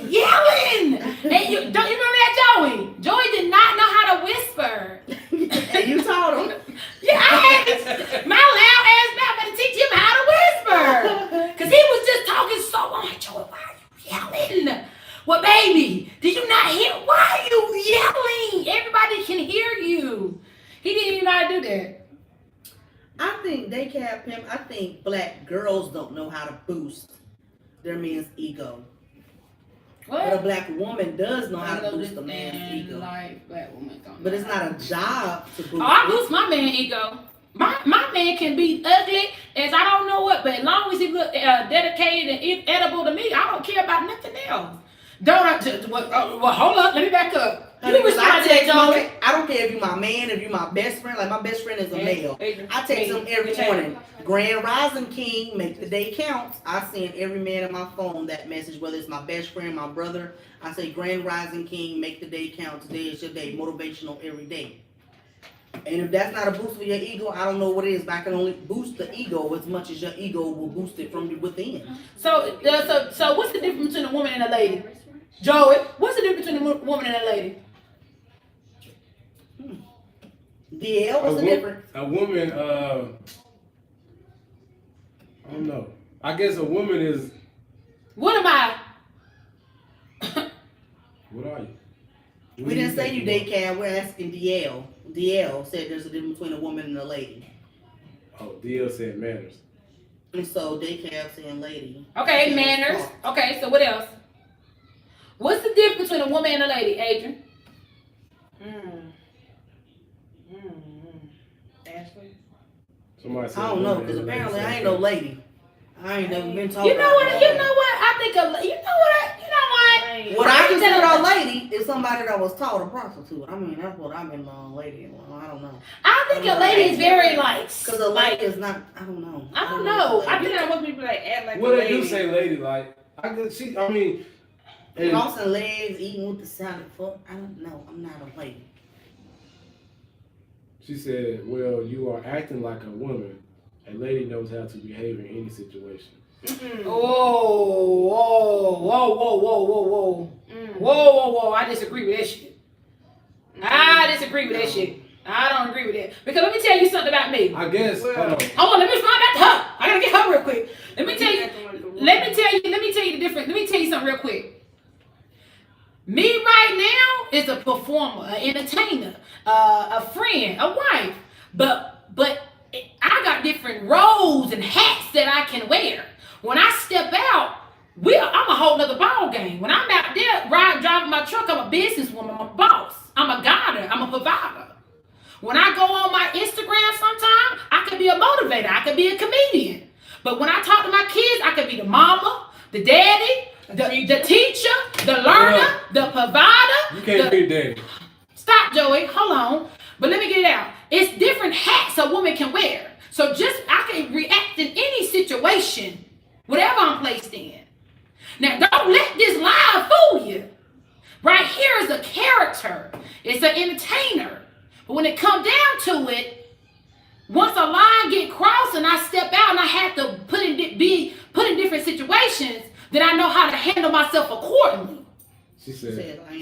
yelling. And you remember that, Joey? Joey did not know how to whisper. And you told him. Yeah, I had my loud ass mouth to teach him how to whisper. Cause he was just talking so long. Like, Joey, why are you yelling? Well, baby, did you not hear? Why are you yelling? Everybody can hear you. He didn't even know how to do that. I think I think black girls don't know how to boost their man's ego. What? But a black woman does know how to boost a man's ego. Like, black women don't But it's not a job to boost. I boost my man ego. My man can be ugly as I don't know what, but as long as he look dedicated and edible to me, I don't care about nothing else. Well, hold up, let me back up. Honey, You respond to that, Joey. I don't care if you're my man, if you're my best friend. Like my best friend is a male. I text him every morning. Grand Rising King, make the day count. I send every man in my phone that message, whether it's my best friend, my brother. I say, Grand Rising King, make the day count. Today is your day. Motivational every day. And if that's not a boost for your ego, I don't know what it is. But I can only boost the ego as much as your ego will boost it from within. So what's the difference between a woman and a lady? Joey, what's the difference between a woman and a lady? DL, what's the difference? A woman, I don't know. I guess a woman is. What am I? What are you? We didn't say you date Cam. We're asking DL. DL said there's a difference between a woman and a lady. Oh, DL said manners. And so Daycab saying lady. Okay, manners. Okay, so what else? What's the difference between a woman and a lady, Adrienne? Ashley? Somebody said I don't know, because apparently I ain't no lady. I ain't never been talking. You know what? I think What I consider a lady is somebody that was taught a prostitute. I mean, that's what I've been on lady. I don't know. I think a lady is very like. Because a lady is not. I don't know. I don't know. I think most people like act like. What they do say, lady, like Crossing legs, eating with the salad foot. I don't know. I'm not a lady. She said, well, you are acting like a woman. A lady knows how to behave in any situation. Mm-hmm. Whoa. I disagree with that shit. I disagree with that shit. I don't agree with that. Because let me tell you something about me. I guess. Hold on, let me respond back to her. I gotta get her real quick. Let me tell you the difference. Let me tell you something real quick. Me right now is a performer, an entertainer, a friend, a wife. But I got different roles and hats that I can wear. When I step out, I'm a whole nother ball game. When I'm out there driving my truck, I'm a businesswoman, I'm a boss, I'm a guider, I'm a provider. When I go on my Instagram sometime, I could be a motivator, I could be a comedian. But when I talk to my kids, I could be the mama, the daddy, the teacher, the learner, the provider. You can't be the daddy. Stop, Joey, hold on. But let me get it out. It's different hats a woman can wear. So I can react in any situation, whatever I'm placed in. Now, don't let this lie fool you. Right here is a character. It's an entertainer. But when it comes down to it, once a line get crossed and I step out and I have to be put in different situations, then I know how to handle myself accordingly. She said, I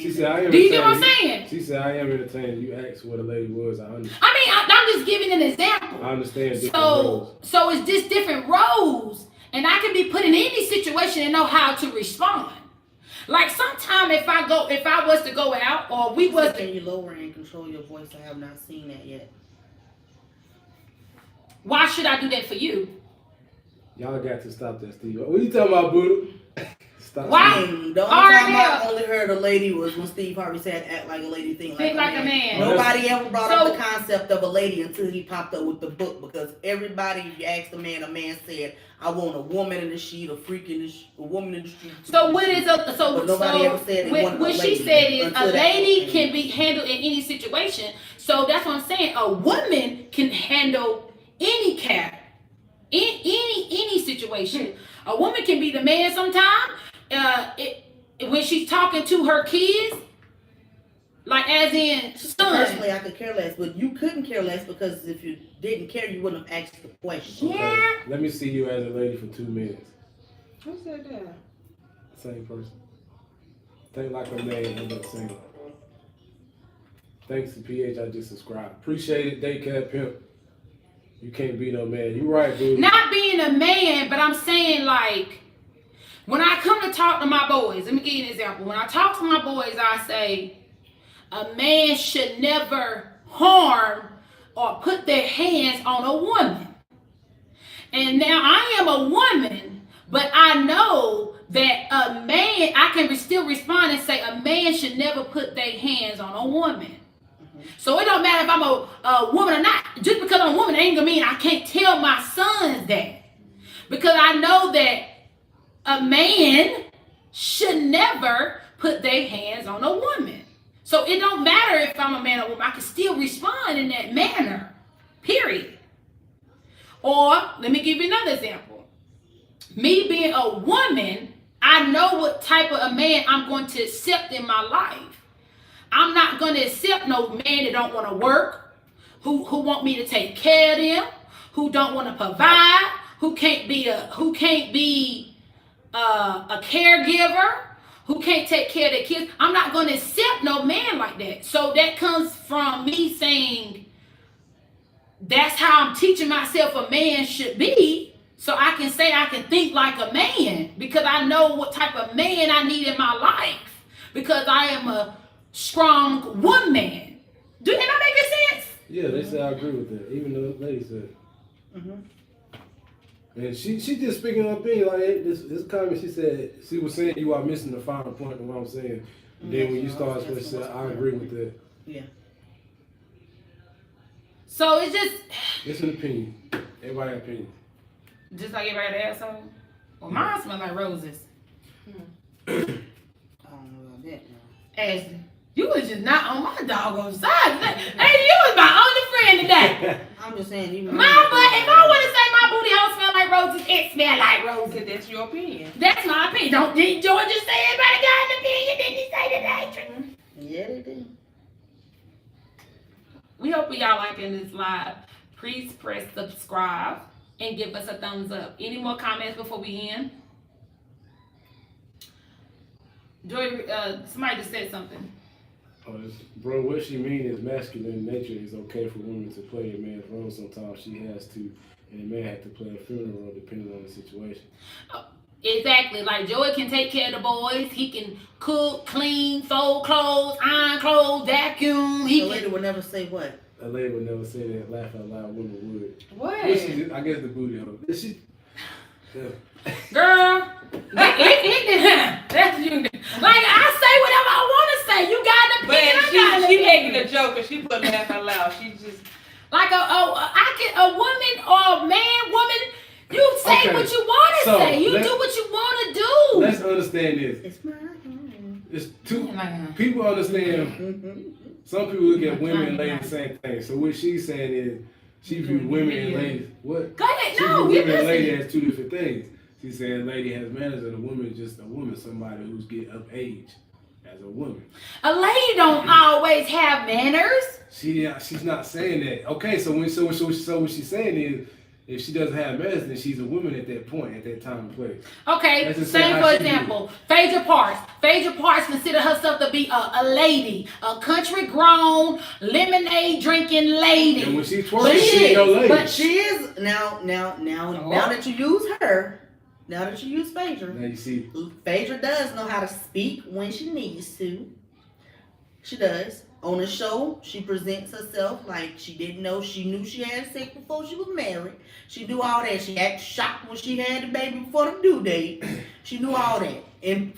am. Do you get what I'm saying? She said, I am entertaining. You asked what a lady was. I understand. I mean, I'm just giving an example. I understand different roles. So it's just different roles. And I can be put in any situation and know how to respond. Like sometime if I was to go out or we was Can you lower and control your voice? I have not seen that yet. Why should I do that for you? Y'all got to stop that, Steve. What you talking about, Buddha? Stop. Why? The only time I only heard a lady was when Steve Harvey said act like a lady, think like a man. Nobody ever brought up the concept of a lady until he popped up with the book, because everybody, if you asked a man said, I want a woman in the sheet, a freak in the a woman in the street. So what is a but nobody ever said what she said is a lady can be handled in any situation. So that's what I'm saying. A woman can handle any cat in any situation. A woman can be the man sometimes. When she's talking to her kids, like as in son. Personally, I could care less, but you couldn't care less because if you didn't care, you wouldn't have asked the question. Yeah. Okay. Let me see you as a lady for 2 minutes. Who said that? Same person. Think like a man, end up single. Thanks to PH, I just subscribed. Appreciate it, Daycare Pimp. You can't be no man. You right, dude. Not being a man, but I'm saying like, when I come to talk to my boys, let me give you an example. When I talk to my boys, I say, a man should never harm or put their hands on a woman. And now I am a woman, but I know that a man, I can still respond and say a man should never put their hands on a woman. So it don't matter if I'm a woman or not. Just because I'm a woman ain't gonna mean I can't tell my sons that. Because I know that a man should never put their hands on a woman. So it don't matter if I'm a man or woman. I can still respond in that manner. Period. Or let me give you another example. Me being a woman, I know what type of a man I'm going to accept in my life. I'm not going to accept no man that don't want to work, who want me to take care of them, who don't want to provide, who can't be a caregiver, who can't take care of their kids. I'm not going to accept no man like that. So that comes from me saying that's how I'm teaching myself a man should be. So I can say I can think like a man because I know what type of man I need in my life because I am a strong woman. Am I making sense? Yeah, they say I agree with that. Even the lady said. Mm-hmm. And she just speaking her opinion. Like this comment, she said she was saying you are missing the final point of what I'm saying. And then when you start, she said I agree with that. Yeah. So it's just. It's an opinion. Everybody has opinion. Just like everybody else. Well, mine smell like roses. I don't know about that now. Ashley, you was just not on my doggone side today. Hey, you was my only friend today. I'm just saying, even If I want to say my booty hole smell like roses, it smell like roses. Because that's your opinion. That's my opinion. Didn't George just say everybody got an opinion? Didn't he say that, Adrienne? Yeah, they did. We hope y'all liking this live. Please press subscribe and give us a thumbs up. Any more comments before we end? Joy, somebody just said something. Bro, what she mean is masculine nature is okay for women to play a man's role. Sometimes she has to, and a man has to play a feminine role depending on the situation. Exactly. Like Joey can take care of the boys. He can cook, clean, fold clothes, iron clothes, vacuum. The lady would never say what? A lady would never say that. Laugh out loud. Women would. What? I guess the booty hole. Girl, that's you. Like I say whatever I want to say. You got to But she making a joke and she put laugh out loud. She just like a woman or a man, woman. You say what you want to say. You do what you want to do. Let's understand this. It's mine. It's two people understand. Some people look at women and ladies the same thing. So what she's saying is she views women and ladies. What? Go ahead. She No, views women and lady as two different things. She's saying a lady has manners and a woman is just a woman, somebody who's getting of age as a woman. A lady don't always have manners. She's not saying that. Okay, so what she's saying is, if she doesn't have manners, then she's a woman at that point, at that time and place. Okay, same for example, Phaedra Parks. Phaedra Parks consider herself to be a lady, a country grown, lemonade drinking lady. And when she's twerking, she ain't no lady. But she is now that you use her, now that you use Phaedra. Now you see, Phaedra does know how to speak when she needs to. She does. On the show, she presents herself like she didn't know. She knew she had sex before she was married. She knew all that. She acted shocked when she had the baby before the due date. She knew all that. In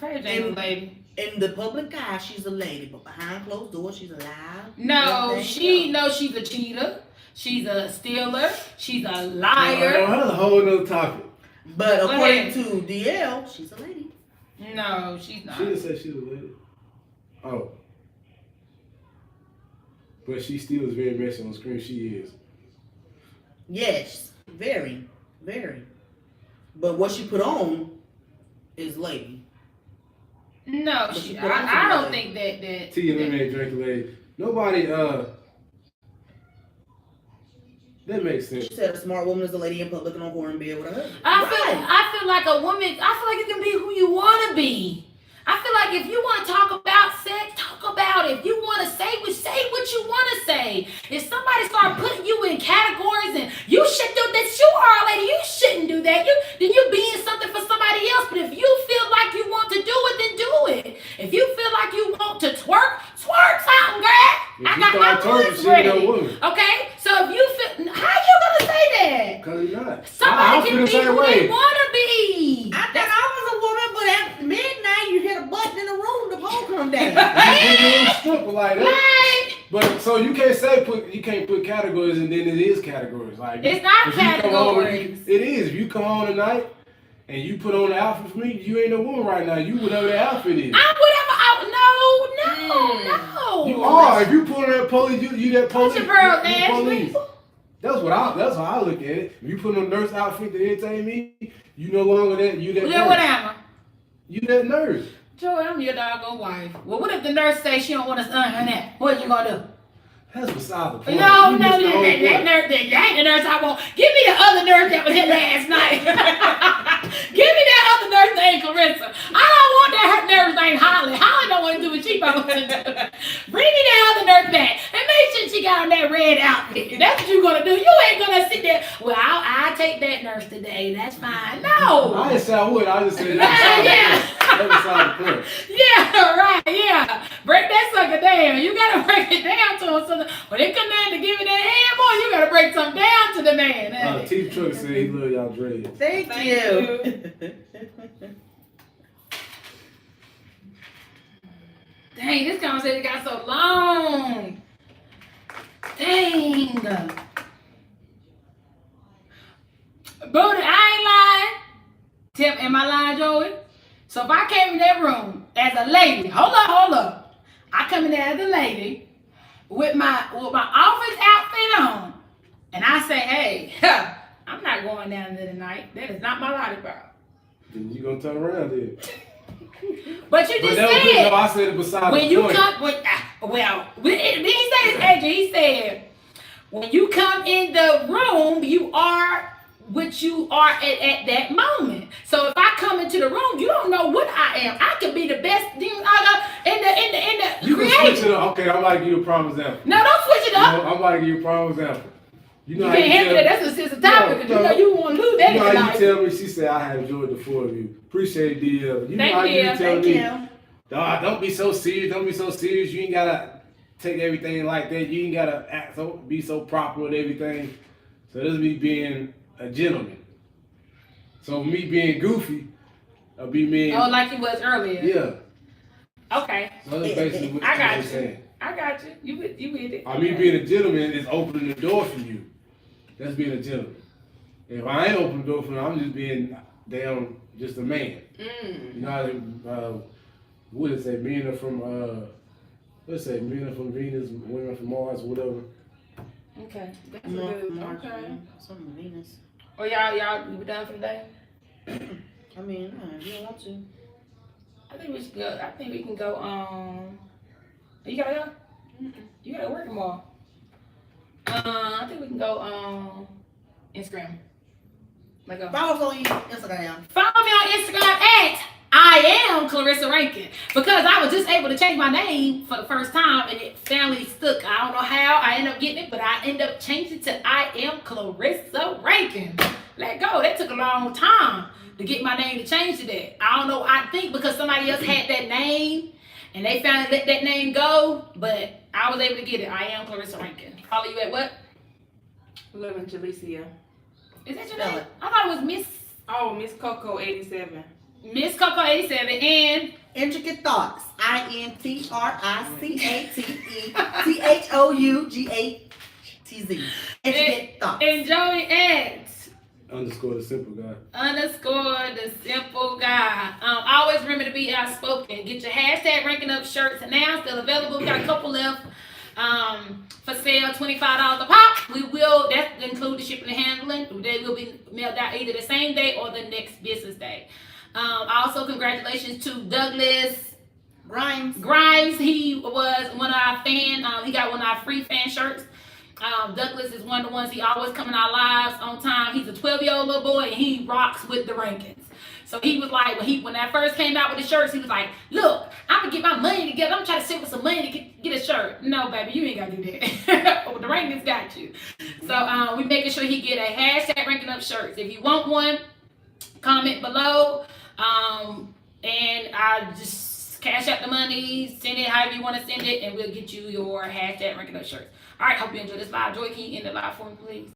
the public eye, she's a lady, but behind closed doors, she's alive. No, she knows she's a cheater. She's a stealer. She's a liar. No, that's a whole nother topic. But according to DL, she's a lady. No, she's not. She didn't say she's a lady. Oh. But she still is very messy on screen. She is. Yes, very, very. But what she put on is lady. No, I don't think that. Tea and lemonade drink lady. Nobody. That makes sense. She said a smart woman is a lady in public and on horn bed with her husband. I feel like a woman. I feel like you can be who you want to be. I feel like if you want to talk about sex, talk about it. If you want to say what you want to say. If somebody start putting you in categories and you should do that, you are a lady, you shouldn't do that. Then you being something for somebody else. But if you feel like you want to do it, then do it. If you feel like you want to twerk something, girl. I got my voice ready. Okay, so if you feel, how you gonna say that? Cause you're not. Somebody can be who they wanna be. I thought I was a woman, but at midnight you hit a button in the room, the pole come down. Like that. But so you can't say you can't put categories and then it is categories. Like it's not categories. It is. If you come home tonight and you put on the outfit for me, you ain't a woman right now. You whatever the outfit is. No. You are. If you put on that police, you that police. What's your girl, Ashley? That's how I look at it. If you put on a nurse outfit to entertain me, you no longer that. You that. Yeah, what am I? You that nurse. Joey, I'm your doggone wife. Well, what if the nurse says she don't want to sign her that? What are you gonna do? That's beside the point. No, that nurse, that ain't the nurse I want. Give me the other nurse that was here last night. Give me that other nurse named Clarissa. I don't want that nurse named Holly. Holly don't want to do what she supposed to do. Bring me that other nurse back and make sure she got on that red outfit. That's what you gonna do. You ain't gonna sit there. Well, I'll take that nurse today. That's fine. No. I didn't say I would. I just said that's beside the point. Yeah, right. Yeah. Break that sucker down. You gotta break it down to him. So when they come down to give me that hand, boy, you gotta break something down to the man. Teeth Trucker said he love y'all dreads. Thank you. Dang, this conversation got so long. Dang. Booty, I ain't lying. Am I lying, Joey? So if I came in that room as a lady, hold up. I come in there as a lady with my office outfit on, and I say, hey, I'm not going down there tonight. That is not my lollipop. Then you gonna turn around then. But you just said. No, I said it beside when the you point. come, he said this, AJ. He said, when you come in the room, you are what you are at that moment. So if I come into the room, you don't know what I am. I could be the best thing in the You creation. can switch it up. Okay, I'm about to give you a prime example. No, don't switch it up. I'm about to give you a prime example. You can't handle that. That's a sensitive topic. You know you want to lose that. You know how you tell me? She said I have enjoyed the four of you. Appreciate it, DL. You know how you tell me? Dog, don't be so serious. Don't be so serious. You ain't gotta take everything like that. You ain't gotta be so proper with everything. So this is me being a gentleman. So me being goofy, I'll be me. Oh, like he was earlier. Yeah. Okay. So that's basically what I got you're you. saying. I got you. You with it. Me being a gentleman is opening the door for you. That's being a gentleman. If I ain't opening the door for you, I'm just being just a man. You know, what is it? Men are from men are from Venus, women are from Mars, whatever. Okay. That's a good. Okay. Some Venus. Or y'all we done for the day? I mean, you don't want to. I think we should go. I think we can go. You gotta go. You gotta work tomorrow. I think we can go. Instagram. Like a Follow us on Instagram. Follow me on Instagram at I am Clarissa Rankin, because I was just able to change my name for the first time and it finally stuck. I don't know how I ended up getting it, but I ended up changing to I am Clarissa Rankin. Let go. That took a long time to get my name to change to that. I don't know. I think because somebody else had that name and they finally let that name go, but I was able to get it. I am Clarissa Rankin. Follow you at what? 11 Jalicia. Is that your name? I thought it was Miss. Oh, Miss Coco 87. Miss Coco 87 and Intricate Thoughts. INTRICATETHOUGATZ. Intricate Thoughts. And Joey at _ the simple guy. _ the simple guy. Always remember to be outspoken. Get your hashtag ranking up shirts now still available. We got a couple left for sale, $25 a pop. We will that include the shipping and handling. They will be mailed out either the same day or the next business day. Also, congratulations to Douglas Grimes. He was one of our fans. He got one of our free fan shirts. Douglas is one of the ones, he always come in our lives on time. He's a 12-year-old little boy and he rocks with the Rankins. So he was like, when that first came out with the shirts, he was like, look, I'm gonna get my money together. I'm trying to save with some money to get a shirt. No, baby, you ain't gotta do that. The Rankins got you. So we making sure he get a hashtag ranking up shirts. If you want one, comment below. And I just cash out the money, send it however you want to send it, and we'll get you your hashtag ranking up shirts. All right, hope you enjoyed this live. Joy, can you end the live for me, please?